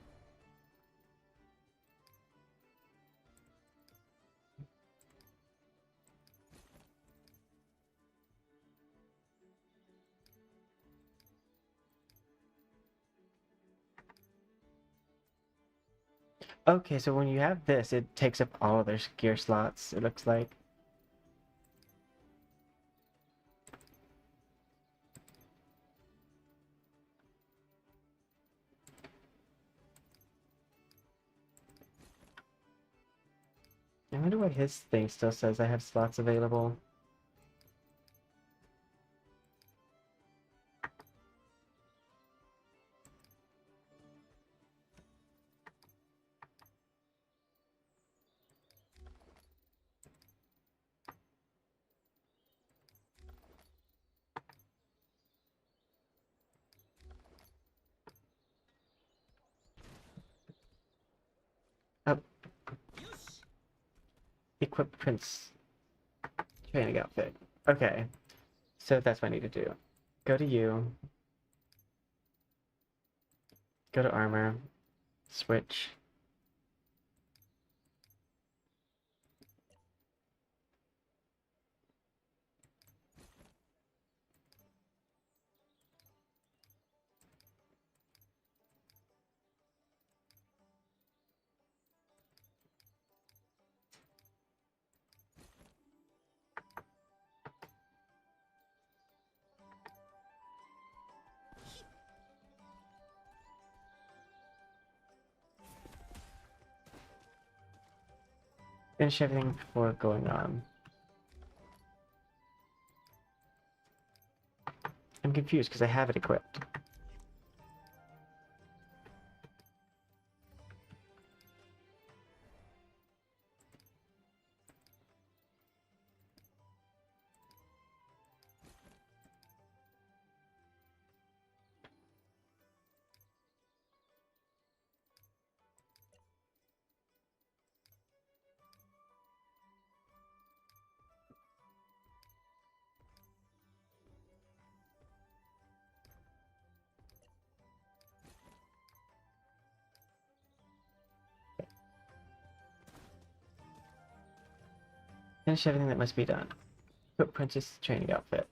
Okay, so when you have this, it takes up all of their gear slots, it looks like. I wonder why his thing still says I have slots available. Oh, よし equip Prince training outfit. Okay, so that's what I need to do. Go to you. Go to armor. Switch. Finish everything before going on. I'm confused because I have it equipped. Finish everything that must be done. Equip Princess training outfit.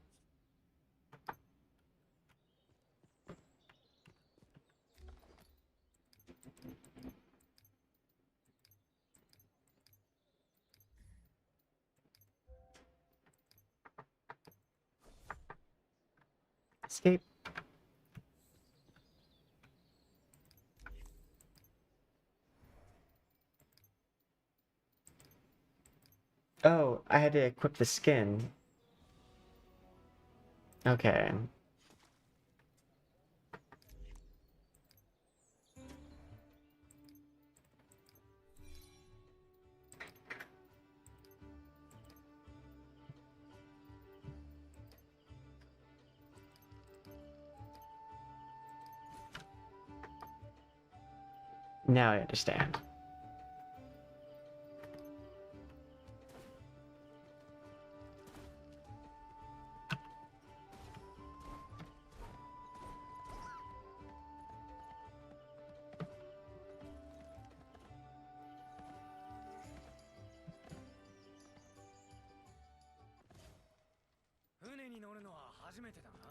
Escape. Oh, I had to equip the skin. Okay. Now I understand.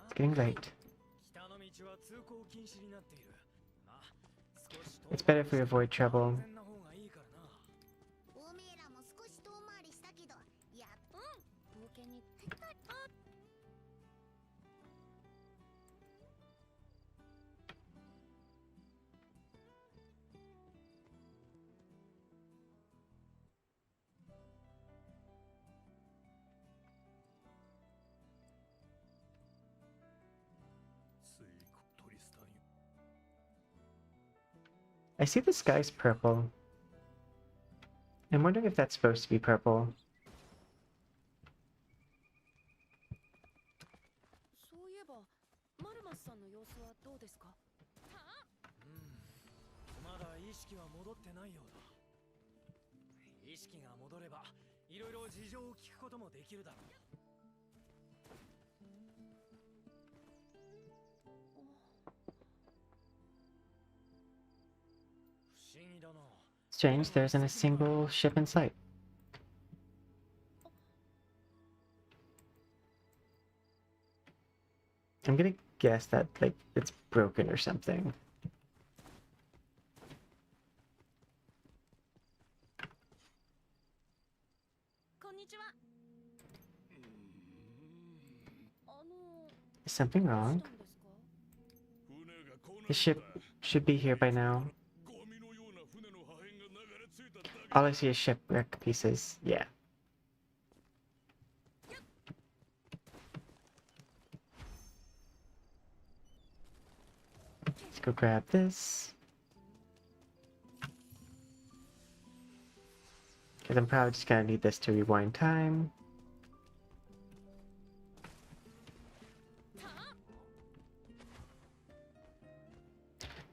It's getting late. It's better if we avoid trouble. おめえらも少し遠回りしたけどやっ冒険に I see the sky's purple. I'm wondering if that's supposed to be purple. そういえばマルマスさんの様子はどうですか？まだ意識は戻ってないようだ。意識が戻ればいろいろ事情を聞くこともできるだろう。不思議だな。 Strange, there isn't a single ship in sight. I'm gonna guess that, like, it's broken or something. こんにちは。Is something どう wrong? したんですか？ 船がこうなった The ship should be here by now. ゴミのような船の破片が流れ着いただけ All I see is shipwreck pieces. Yeah. Let's go grab this. Because I'm probably just gonna need this to rewind time.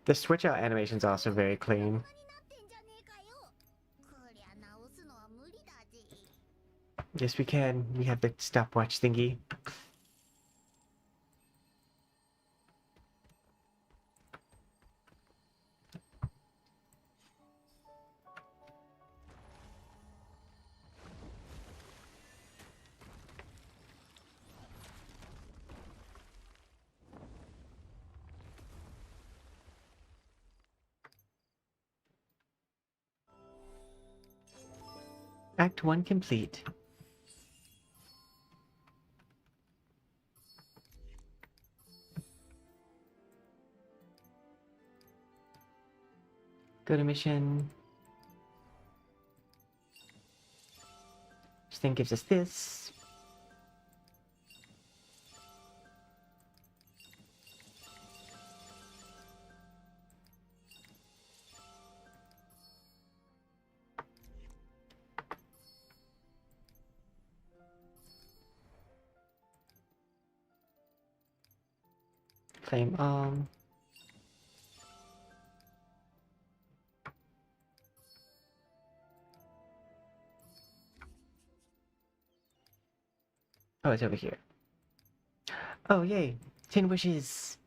The switch out animation is also very clean. になってんじゃねえかよ。こりゃ直すのは無理だぜ。 Yes, we can. We have the stopwatch thingy. Act 1 complete. Go to mission. This thing gives us this. Claim all. Oh, it's over here. Oh, yay! 10 wishes!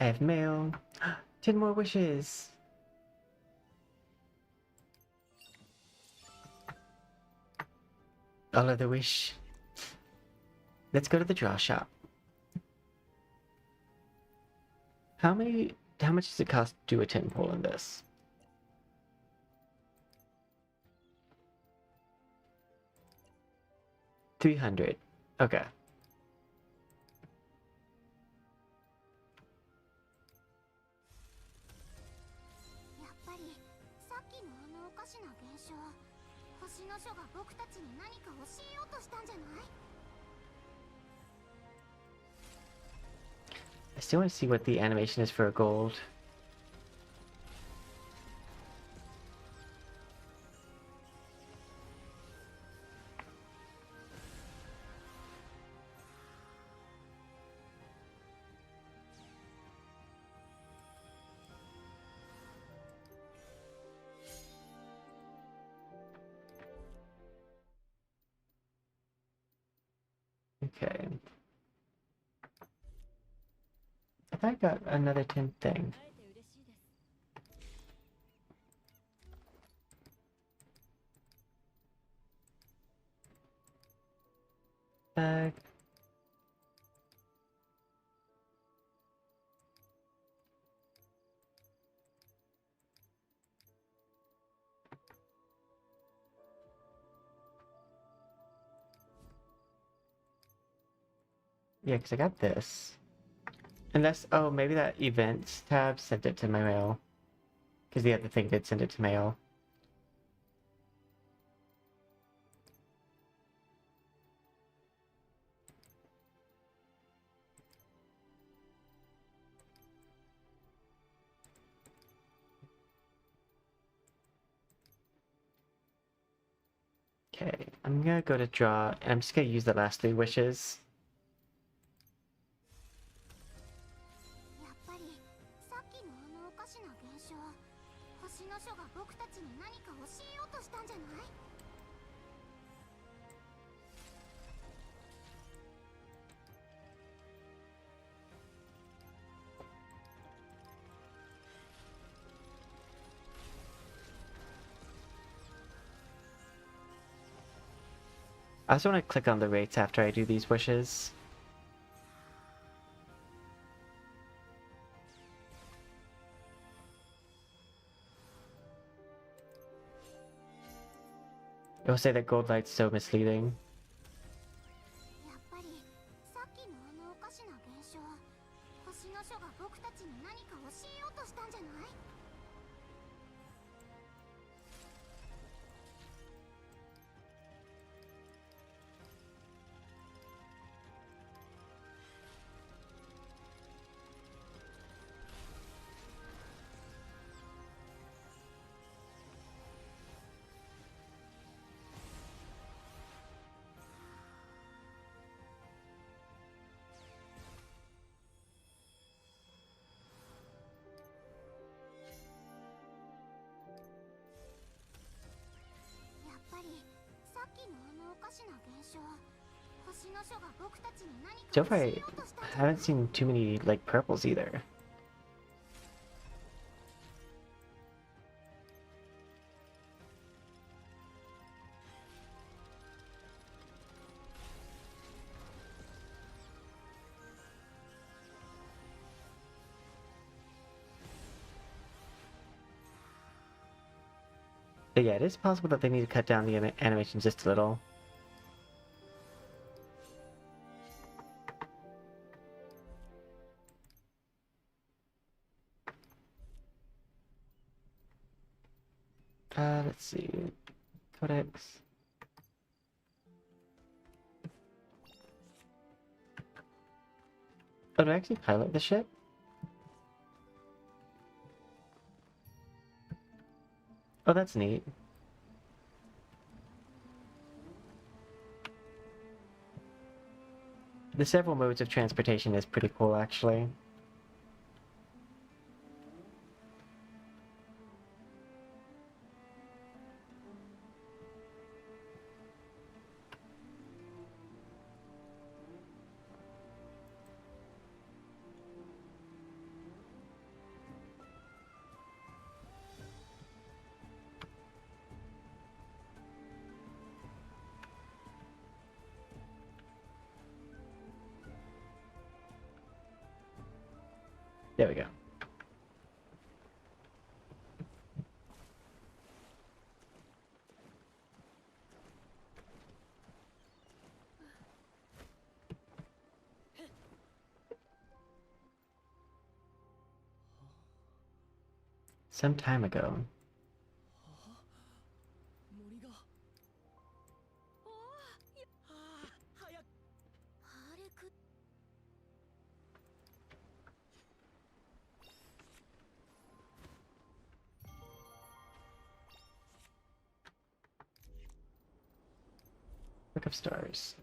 I have mail. 10 more wishes! Another wish. Let's go to the draw shop. How much does it cost to do a 10 pull in this? 300. Okay. やっぱりさっきのあのおかしな現象、星の書が僕たちに何か教えようとしたんじゃない？ I still want to see what the animation is for gold. Okay. I thought I got another 10 thing. Bag. Yeah, because I got this. Unless, oh, maybe that events tab sent it to my mail. Because the other thing did send it to mail. Okay, I'm gonna go to draw, and I'm just gonna use the last 3 wishes. やっぱりさっきのあのおかしな現象、星の書が僕たちに何か教えようとしたんじゃない？ I also want to click on the rates after I do these wishes. It will say that gold light's so misleading. やっぱりさっきのあのおかしな現象、星の書が僕たちに何か教えようとしたんじゃない？ やっぱりさっきのあのおかしな現象、星の書が僕たちに何か So 教 far, え I ようとしたんじゃない？ haven't seen too many, like, purples either. But yeah, it is possible that they need to cut down the animation just a little. Let's see. Codex. Oh, do I actually pilot the ship? Oh, that's neat. The several modes of transportation is pretty cool, actually. There we go. some time ago. 森がおおいはあ早くハルク Book of Stars.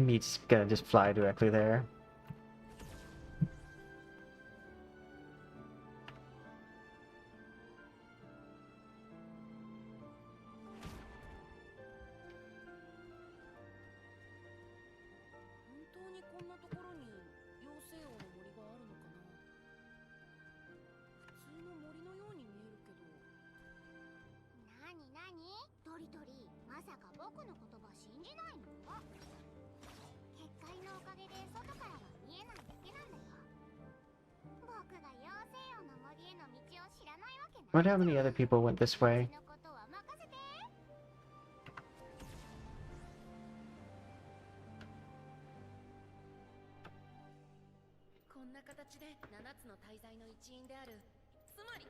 Meat's gonna just fly directly there. 本当にこんなところに妖精王の森があるのかな。普通の森のように見えるけど。なになにトリトリ、まさか僕の言葉信じないの？結界のおかげで外からは見えないだけなんだよ。僕が妖精王の森への道を知らないわけない。 Wonder how many other people went this way. 私のことは任せて。こんな形で7つの大罪の一員である。つまり、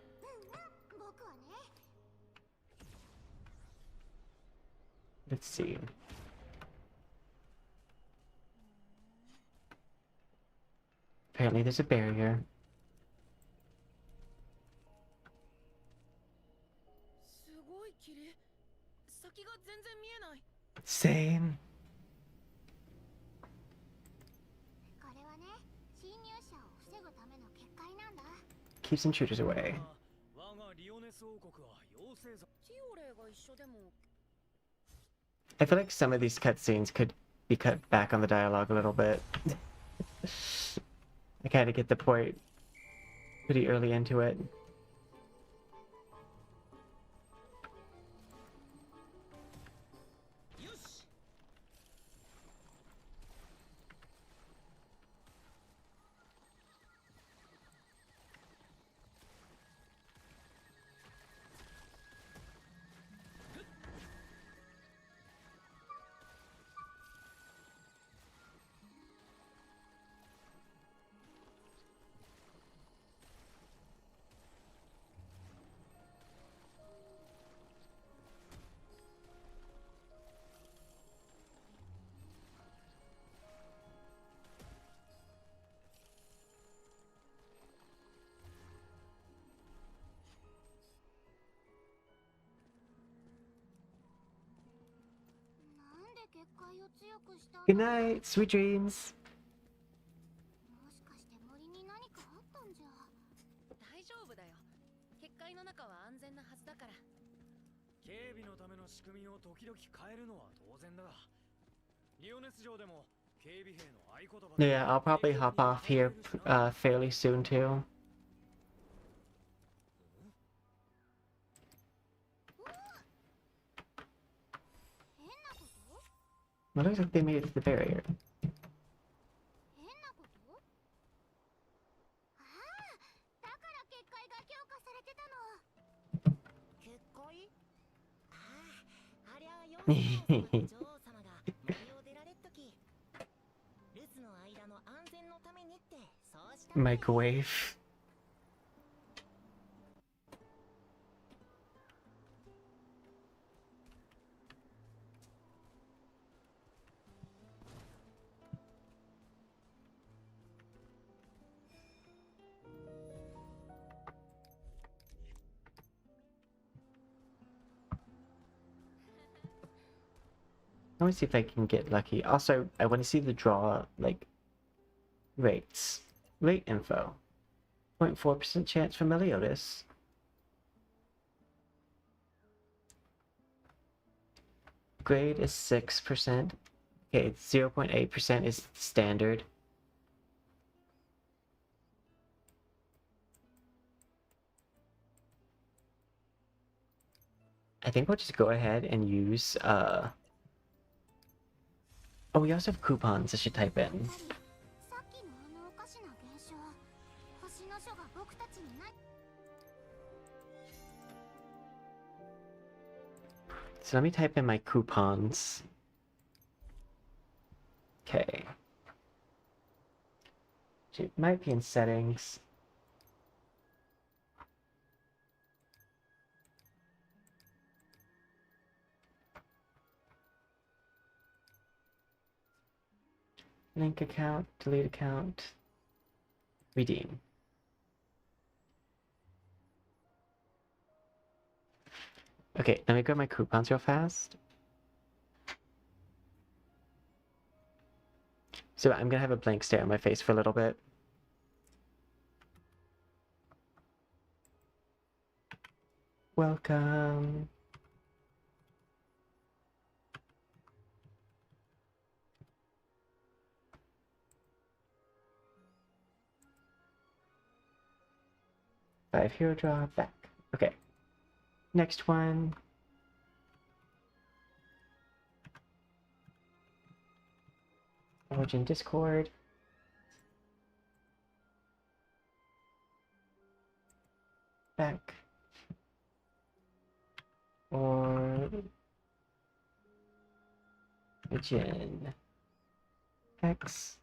僕はね。 Let's see. Apparently there's a barrier. すごい綺麗。先が全然見えない。 Same. これはね、侵入者を防ぐための結界なんだ。 Keeps intruders away. 我がリオネス王国は妖精族ティオレイが一緒でも。 I feel like some of these cutscenes could be cut back on the dialogue a little bit. I kind of get the point pretty early into it. よし なんで結界を強くしたんだ？ Good night, sweet dreams. もしかして森に何かあったんじゃ。大丈夫だよ。結界の中は安全なはずだから。警備のための仕組みを時々変えるのは当然だがリオネス城でも警備兵の合言葉 Yeah, I'll probably hop off here fairly soon too. 変なこと？ Well, looks like they made it to the barrier. 変なこと？ああ、だから結界が強化されてたの。結界？ああ、ありゃ妖精王様と女王様が森を出られっとき、留守の間の安全のためにってそうしたんだよ。 Microwave. I want to see if I can get lucky. Also, I want to see the draw, like, rates. Rate info. 0.4% chance for Meliodas. Grade is 6%. Okay, it's 0.8% is standard. I think we'll just go ahead and use, oh, we also have coupons I should type in. さっきのあのおかしな現象、星の書が僕たちに何 So let me type in my coupons. Okay. It might be in settings. Link account, delete account, redeem. Okay, let me grab my coupons real fast. So I'm gonna have a blank stare on my face for a little bit. Welcome. Five hero draw back. Okay. Next one. Origin Discord. Back. Origin X.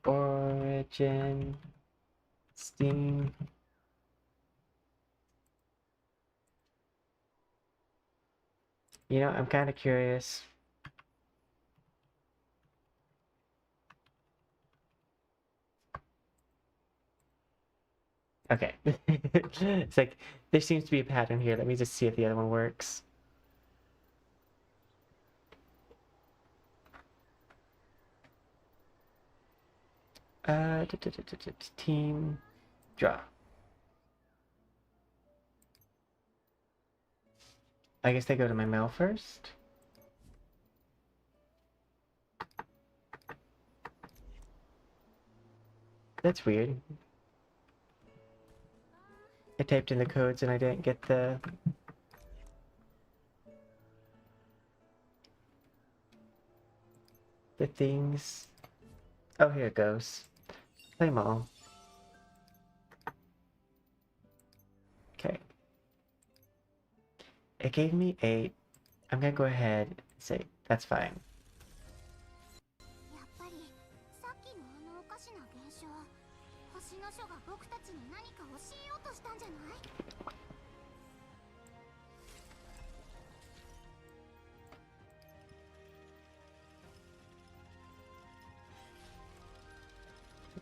Origin Steam. You know, I'm kind of curious. Okay. It's like, there seems to be a pattern here. Let me just see if the other one works. Team draw. I guess they go to my mail first. That's weird. I typed in the codes and I didn't get the things. Oh, here it goes. Play them all. Okay. It gave me 8. I'm gonna go ahead and say that's fine. やっぱりさっきのあのおかしな現象、星の書が僕たちに何か教えようとしたんじゃない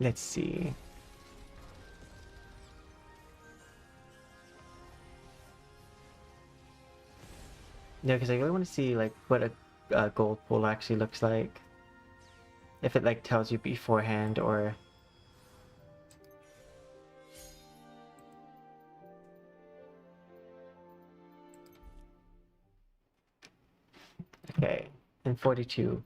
Let's see. No, because I really want to see like what a gold pool actually looks like. If it like tells you beforehand or... Okay, and 42.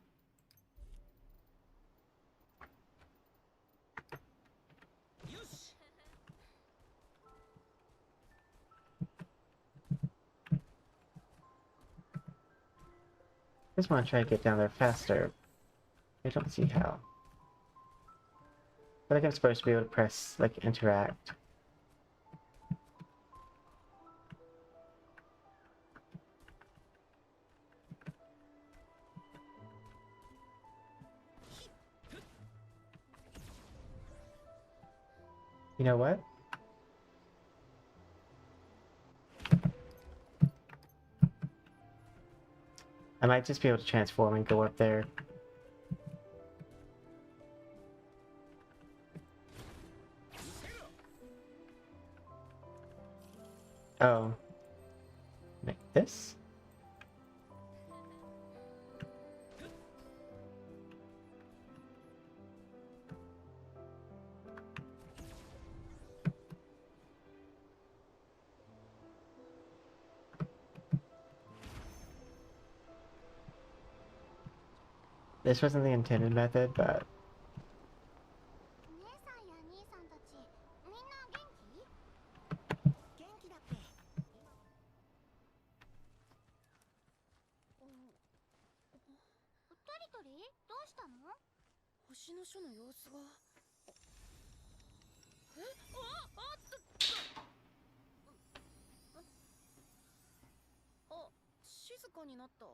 Just want to try to get down there faster. I don't see how. I think I'm supposed to be able to press, like, interact. You know what? I might just be able to transform and go up there. Oh. Like this? This wasn't the intended method, but 姉さんや兄さんたちみんな元気？元気だって。トリトリどうしたの？星の書の様子が。え、あ、静かになった。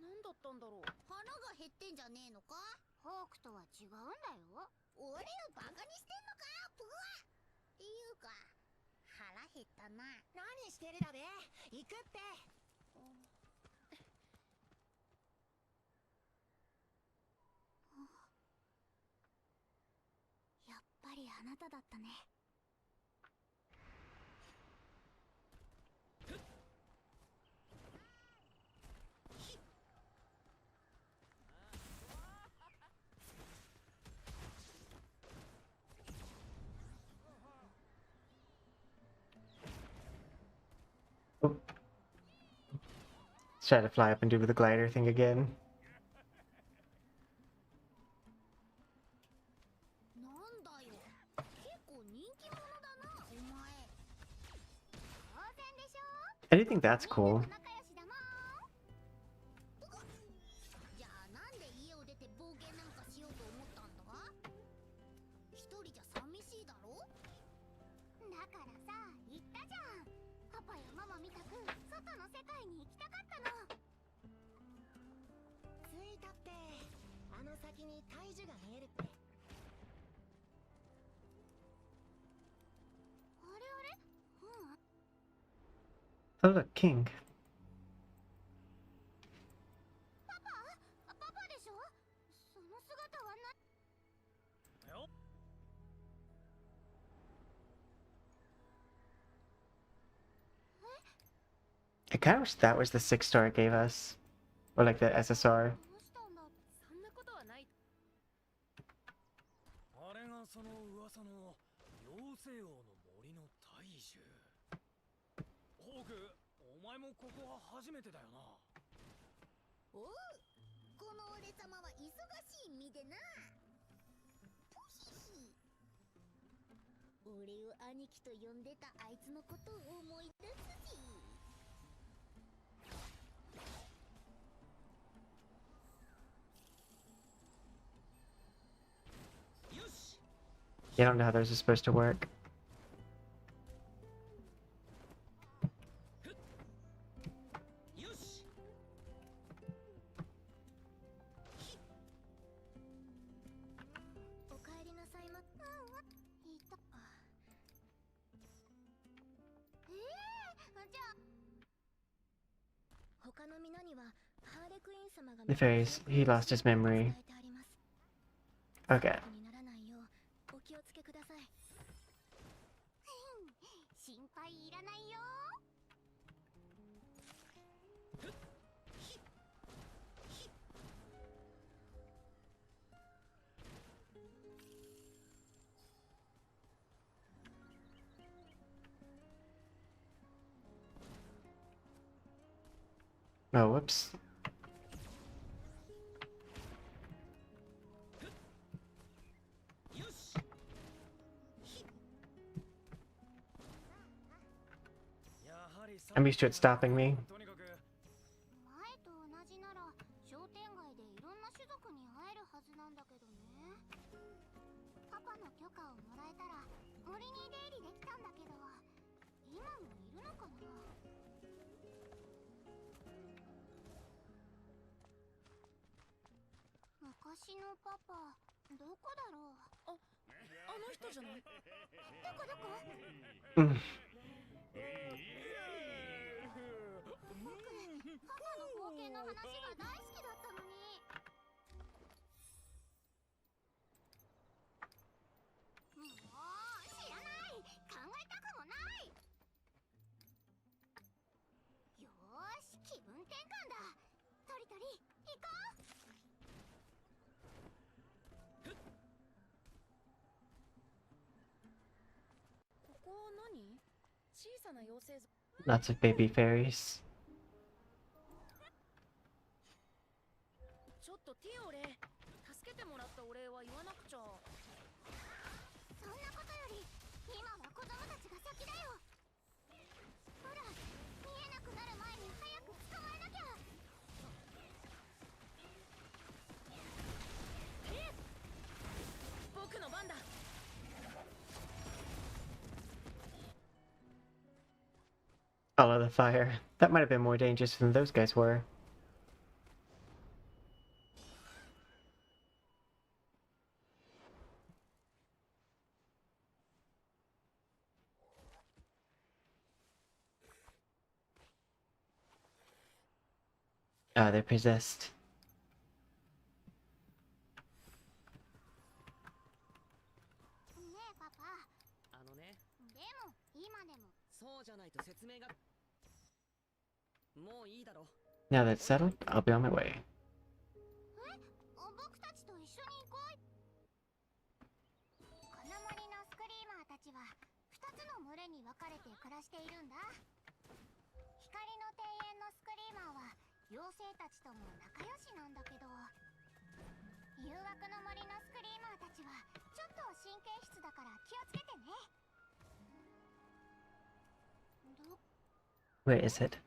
何だったんだろう。腹が減ってんじゃねえのか？ホークとは違うんだよ。俺をバカにしてんのか？ブワっていうか腹減ったな。何してるだべ。行くって。やっぱりあなただったね。let's try to fly up and do the glider thing again. なんだよ、結構人気者だなお前。当然でしょ。 I do think that's みん cool. なと仲良しだもん。じゃあなんで家を出て冒険なんかしようと思ったんだ？一人じゃ寂しいだろ？だからさ、言ったじゃん。パパやママみたく外の世界に行きたかったの。着いたって。あの先に大樹が見えるって。あれあれ？うん。 Oh look, King. パパでしょ？その姿はな。よ I kind of wish that was the 6-star it gave us. Or like the SSR. どうしたんだ？そんなことはない。あれがその噂の妖精王の森の大樹。ホーク、お前もここは初めてだよな。おう、この俺様は忙しい身でな。ポヒヒ。俺を兄貴と呼んでたあいつのことを思い出すし。よし。 Yeah, I don't know how those are supposed to work. よし。おかえりなさいま。いた。じゃあ他の皆にはハーレクイーン様が The fairies, he lost his memory. 伝えてあります。 Okay. にならないようお気をつけください。心配いらないよ。Oh, whoops. よし。 やはり I'm used to it stopping me. とにかく前と同じなら商店街でいろんな種族に会えるはずなんだけどね。パパの許可をもらえたら森に出入りできたんだけど、今もいるのかな。昔のパパどこだろう。あの人じゃない？どこどこ？ Mm. パパの冒険の話が大好きだったのに。もう知らない、考えたくもない。よーし、気分転換だ。トリトリ行こう。ここは何？小さな妖精像。 Lots of baby fairies. ちょっとティオレ。Follow the fire. That might have been more dangerous than those guys were. Ah, they're possessed. ねえパパ、あのね、でも今でもそうじゃないと説明が。もういいだろ。 Now that's settled, I'll be on my way. 僕たちと一緒に行こう。この森のスクリーマーたちは2つの群れに分かれて暮らしているんだ。光の庭園のスクリーマーは妖精たちとも仲良しなんだけど、誘惑の森のスクリーマーたちはちょっと神経質だから気をつけてね。Where is it?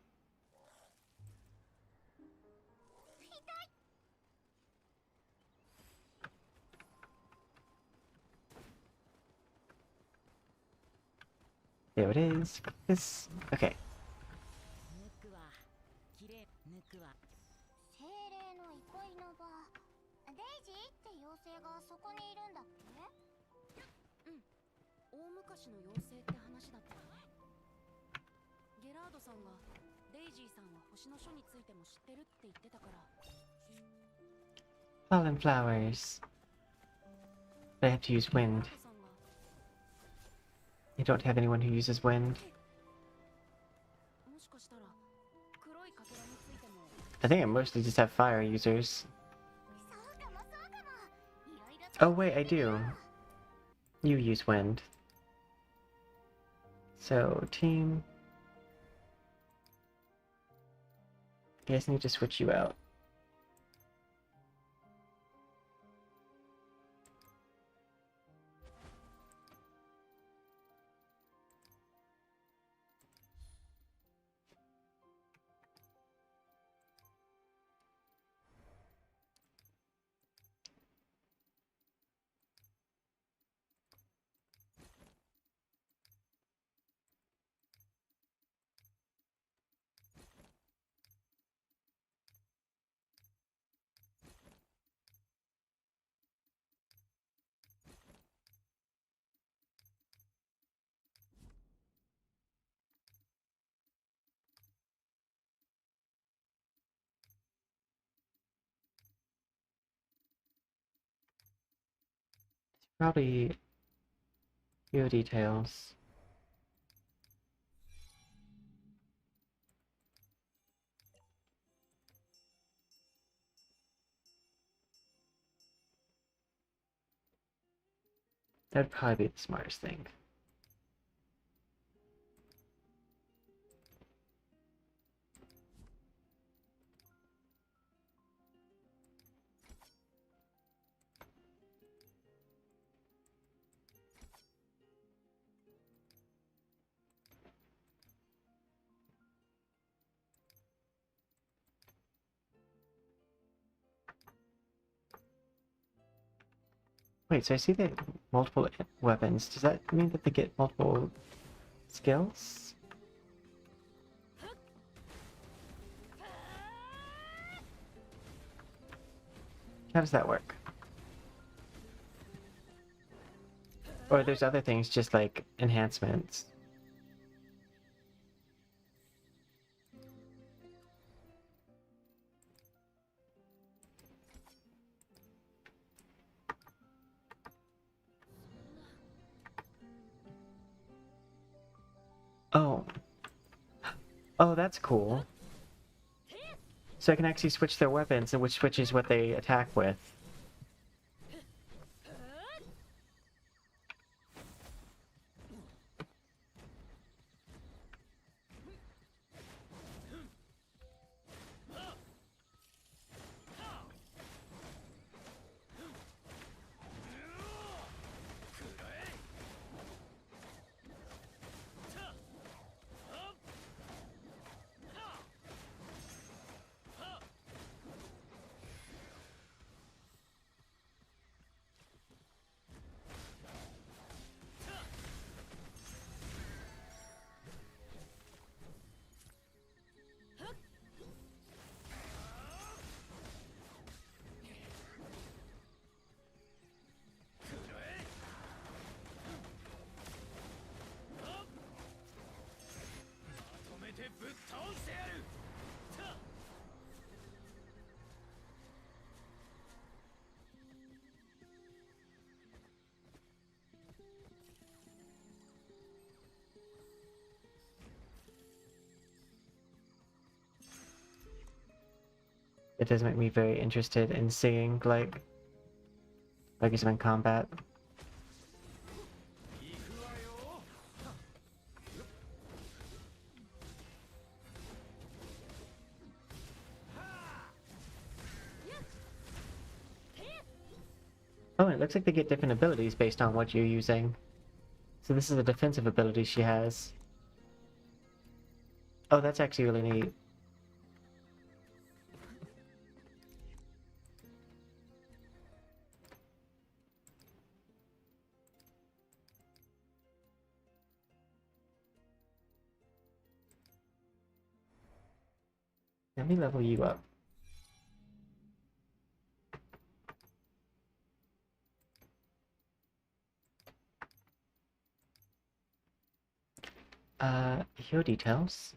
There it is. This. Okay. ぬくわ、きれい、ぬくわ。精霊の憩いの場。デイジーって妖精がそこにいるんだっけ？大昔の妖精って話だったよね。ゲラードさんがデイジーさんは星の書についても知ってるって言ってたから。 Fallen flowers. But I have to use ゲラー wind. ドさんが You don't have anyone who uses wind. もしかしたら黒いかけらについても。 I think I mostly just have fire users. そうかもそうかも。いろいろと Oh wait, I do. You use wind. So, team. I guess I need to switch you out. Probably few details. That'd probably be the smartest thing. Wait, so I see they have multiple weapons. Does that mean that they get multiple skills? How does that work? Or there's other things, just like enhancements. Oh. Oh, that's cool. So I can actually switch their weapons, and which switches what they attack with. it does make me very interested in seeing like some in combat. Oh, and it looks like they get different abilities based on what you're using. So this is a defensive ability she has. Oh, that's actually really neat. Let me level you up. Hero details.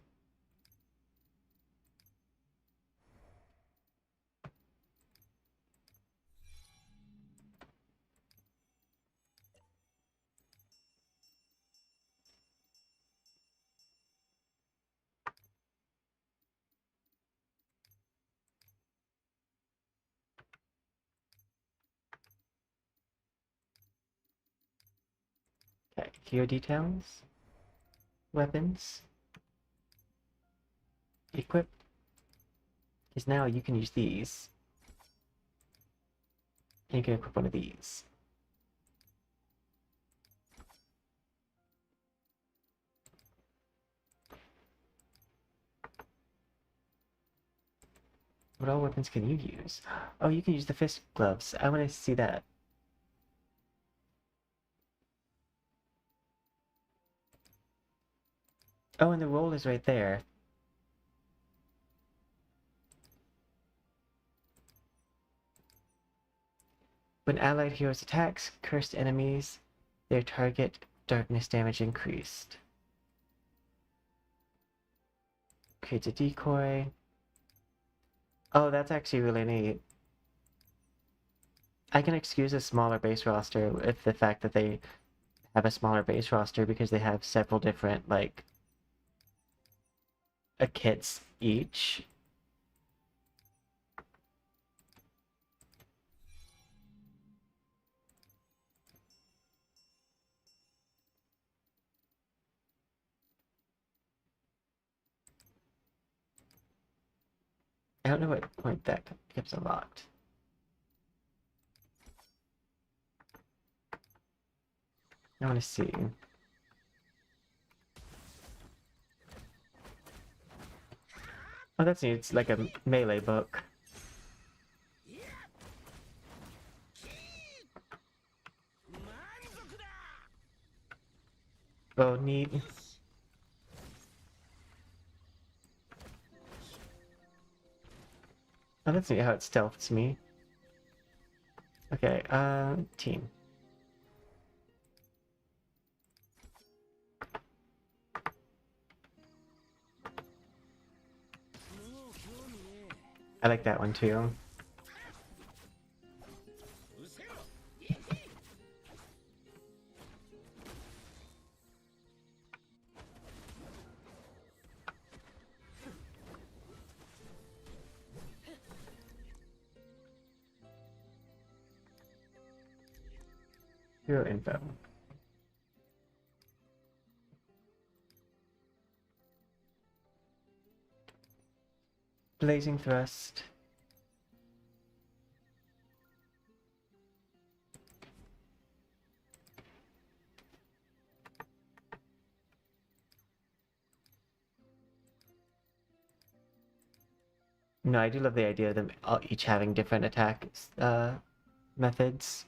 Okay, hero details. Weapons. Equip. Because now you can use these. And you can equip one of these. What all weapons can you use? Oh, you can use the fist gloves. I want to see that. Oh, and the roll is right there. When allied heroes attacks cursed enemies, their target darkness damage increased. Creates a decoy. Oh, that's actually really neat. I can excuse a smaller base roster with the fact that they have a smaller base roster because they have several different, like, kits each. I don't know what point that gets unlocked. I want to see. Oh, that's neat. It's like a melee book. Oh, neat. Oh, that's neat how it stealths me. Okay, team. I like that one too. Hero info. Blazing thrust. No, I do love the idea of them all each having different attack methods.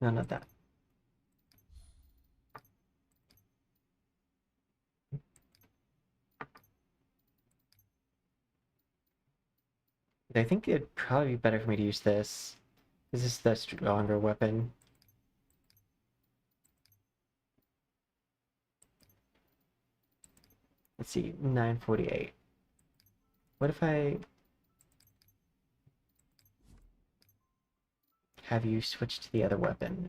No, not that. I think it'd probably be better for me to use this. This is the stronger weapon. Let's see, 948. What if I have you switch to the other weapon?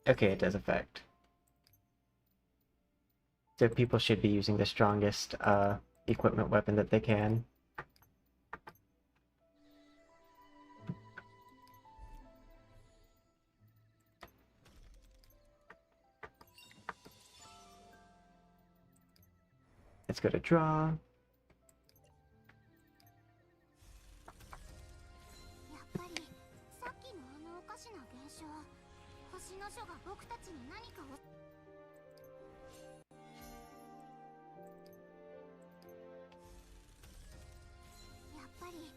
Okay, it does affect. So people should be using the strongest equipment weapon that they can. Let's go to draw. やっぱりさっきのあのおかしな現象、星の書が僕たちに何かを。やっぱり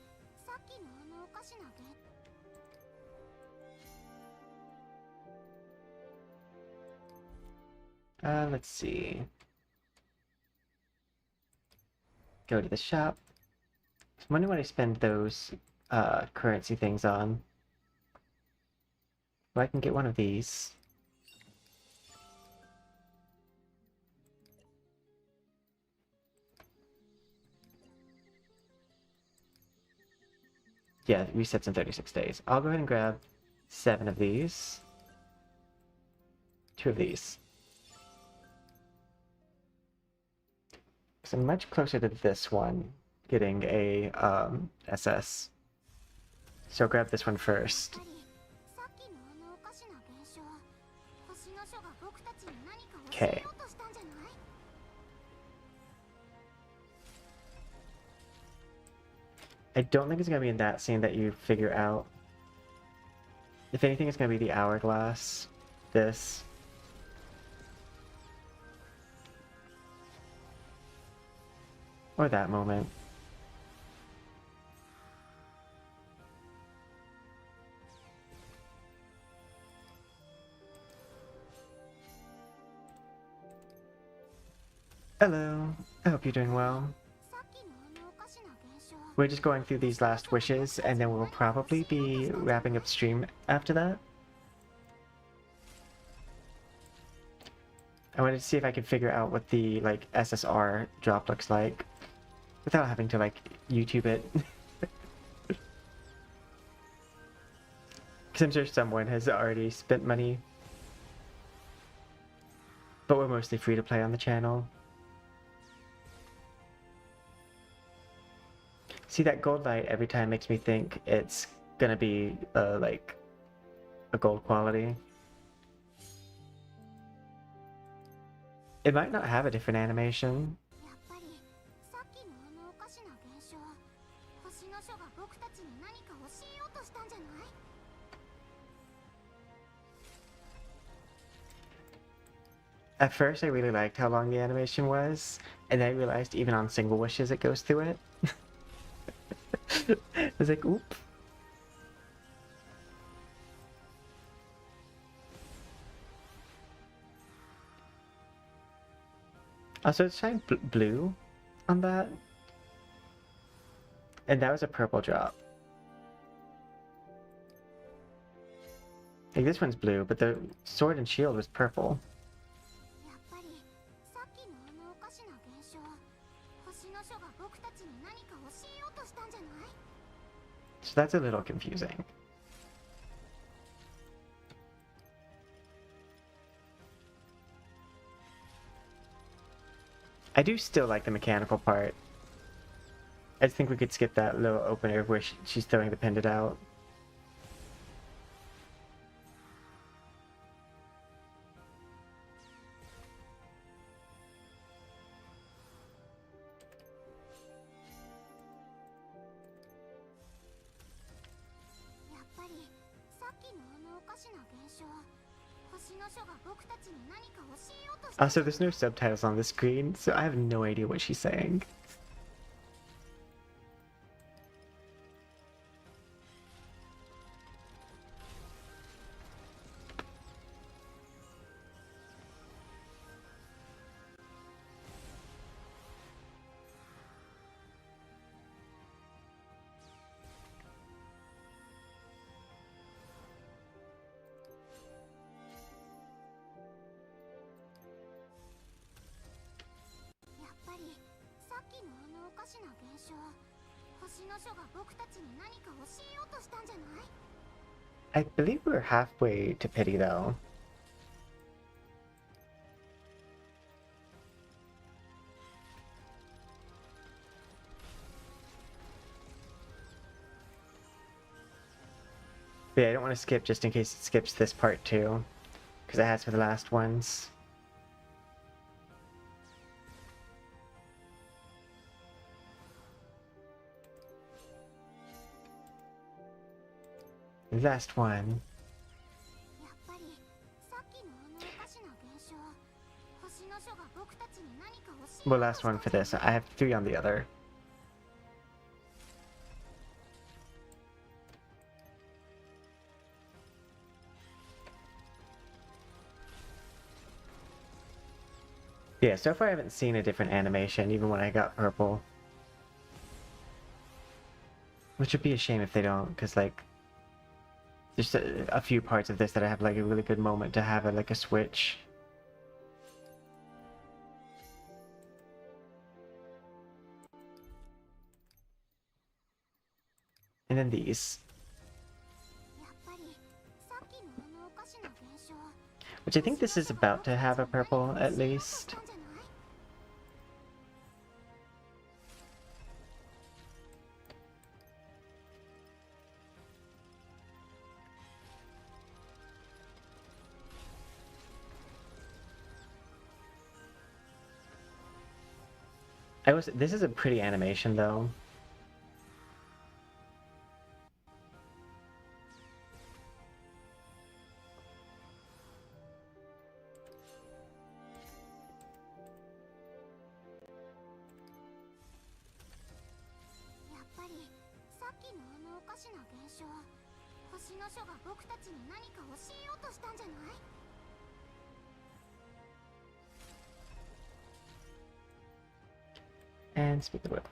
さっきのあのおかしな現象。 Let's see. Go to the shop. I wonder what I spend those currency things on. Well, I can get one of these. Yeah, it resets in 36 days. I'll go ahead and grab 7 of these. 2 of these. So I'm much closer to this one, getting a SS. So I'll grab this one first. さっきのあのおかしな現象、星の書が僕たちに何かを教 Okay. えようとしたんじゃない？ I don't think it's going to be in that scene that you figure out. If anything, it's going to be the hourglass. This. Or that moment. Hello. I hope you're doing well. さっきのあのおかしな現象。 We're just going through these last wishes, and then we'll probably be wrapping up stream after that. I wanted to see if I could figure out what the, like, SSR drop looks like without having to, like, YouTube it. Because I'm sure someone has already spent money. But we're mostly free to play on the channel. See, that gold light every time makes me think it's gonna be, like, a gold quality. It might not have a different animation. やっぱりさっきのあのおかしな現象、星の書が僕たちに何か教えようとしたんじゃない？ At first, I really liked how long the animation was, and then I realized even on single wishes it goes through it. I was like, oop. Also, it shined blue on that. And that was a purple drop. Like, this one's blue, but the sword and shield was purple. やっぱりさっきのあのおかしな現象、星の書が僕たちに何か教えようとしたんじゃない？ So that's a little confusing. I do still like the mechanical part. I just think we could skip that little opener where she's throwing the pendant out. Also, there's no subtitles on the screen, so I have no idea what she's saying. 象、星の書が僕たちに何か教えようとしたんじゃない？ I believe we're halfway to pity though. But yeah, I don't want to skip just in case it skips this part too, because it has for the last ones. Last one. やっぱりさっきのあのおかしな現象、星の書が僕たちに何か教え Well, ようと last した one ん for じゃ this. ない？ I have 3 on the other. Yeah, so far I haven't seen a different animation, even when I got purple. Which would be a shame if they don't, because, like, there's a few parts of this that I have, like, a really good moment to have, like, a switch. And then these. やっぱりさっきのあのおかしな現象、 Which I think this is about to have a purple, at least. This is a pretty animation, though. And speak the whip.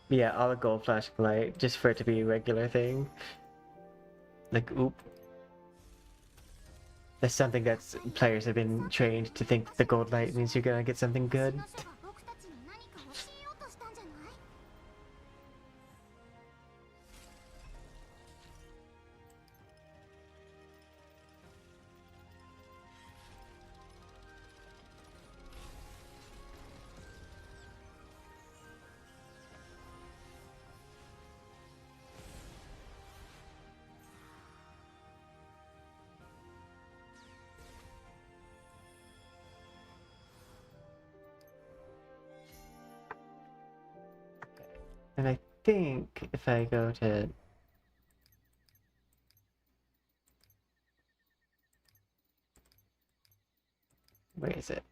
Yeah, all the gold flashing light, just for it to be a regular thing. Like, oop. That's something that's players have been trained to think the gold light means you're gonna get something good. And I think if I go to... Where is it?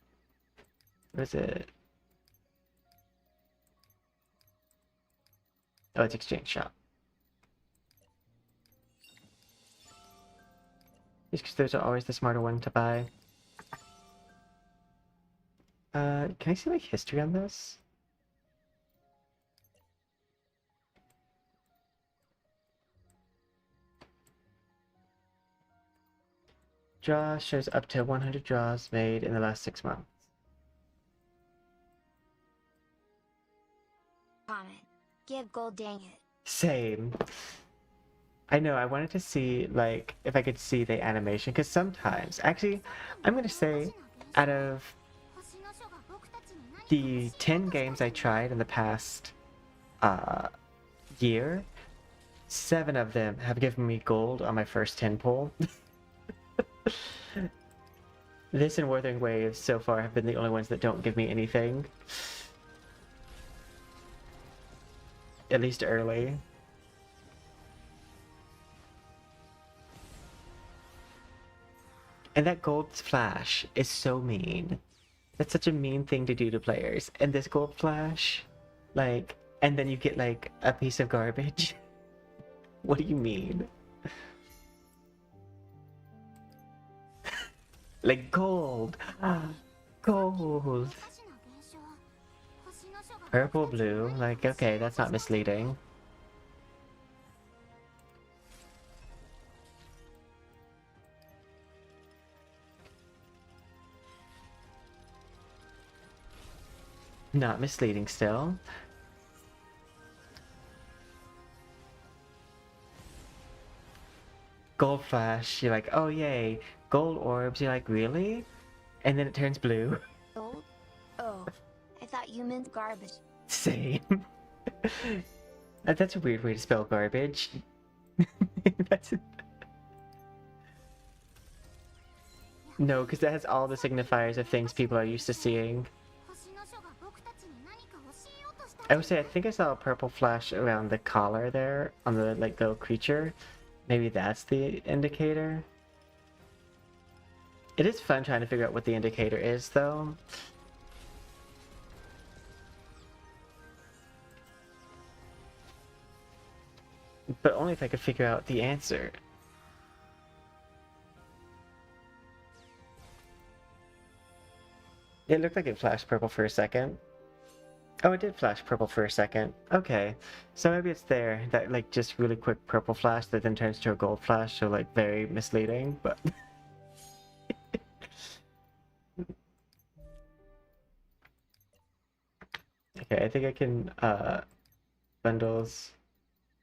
Where's it? Oh, it's exchange shop. Just because those are always the smarter one to buy. Can I see my history on this? Draw shows up to 100 draws made in the last 6 months. Comment. Give gold, dang it. Same. I know, I wanted to see, like, if I could see the animation, because sometimes, actually, I'm gonna say, out of the 10 games I tried in the past, year, 7 of them have given me gold on my first 10 pull. This and Wuthering Waves so far have been the only ones that don't give me anything. At least early. And that gold flash is so mean. That's such a mean thing to do to players. And this gold flash, like, and then you get like a piece of garbage. What do you mean? Like gold. Gold. Purple, blue. Like, okay, that's not misleading. Not misleading still. Gold flash, you're like, oh yay. Gold orbs, you're like, really? And then it turns blue. Gold? Oh, I thought you meant garbage. Same. That's a weird way to spell garbage. That's... No, because that has all the signifiers of things people are used to seeing. 星の書が僕たちに何か教えようとしたん I だ would say I think I saw a purple flash around the collar there on the like little creature. Maybe that's the indicator. It is fun trying to figure out what the indicator is though. But only if I could figure out the answer. It looked like it flashed purple for a second. Oh, it did flash purple for a second. Okay, so maybe it's there, that like just really quick purple flash that then turns to a gold flash, so like very misleading, but... Okay, I think I can, bundles...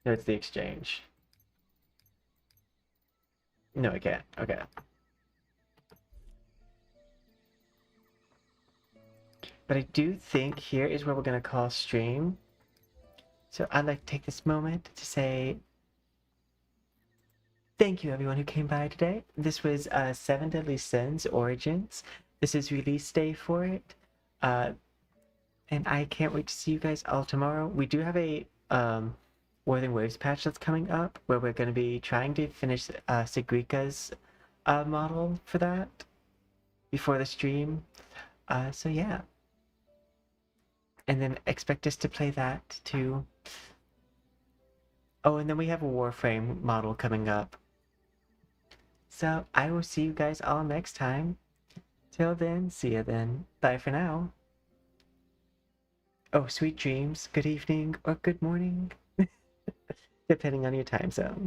No, it's the exchange. No, I can't. Okay. But I do think here is where we're going to call stream. So I'd like to take this moment to say thank you everyone who came by today. This was 7 Deadly Sins Origins. This is release day for it. And I can't wait to see you guys all tomorrow. We do have a Wuthering Waves patch that's coming up where we're going to be trying to finish Sigrika's model for that before the stream. So yeah. And then expect us to play that too. Oh, and then we have a Warframe model coming up. So I will see you guys all next time. Till then, see ya then. Bye for now. Oh, sweet dreams, good evening, or good morning. Depending on your time zone.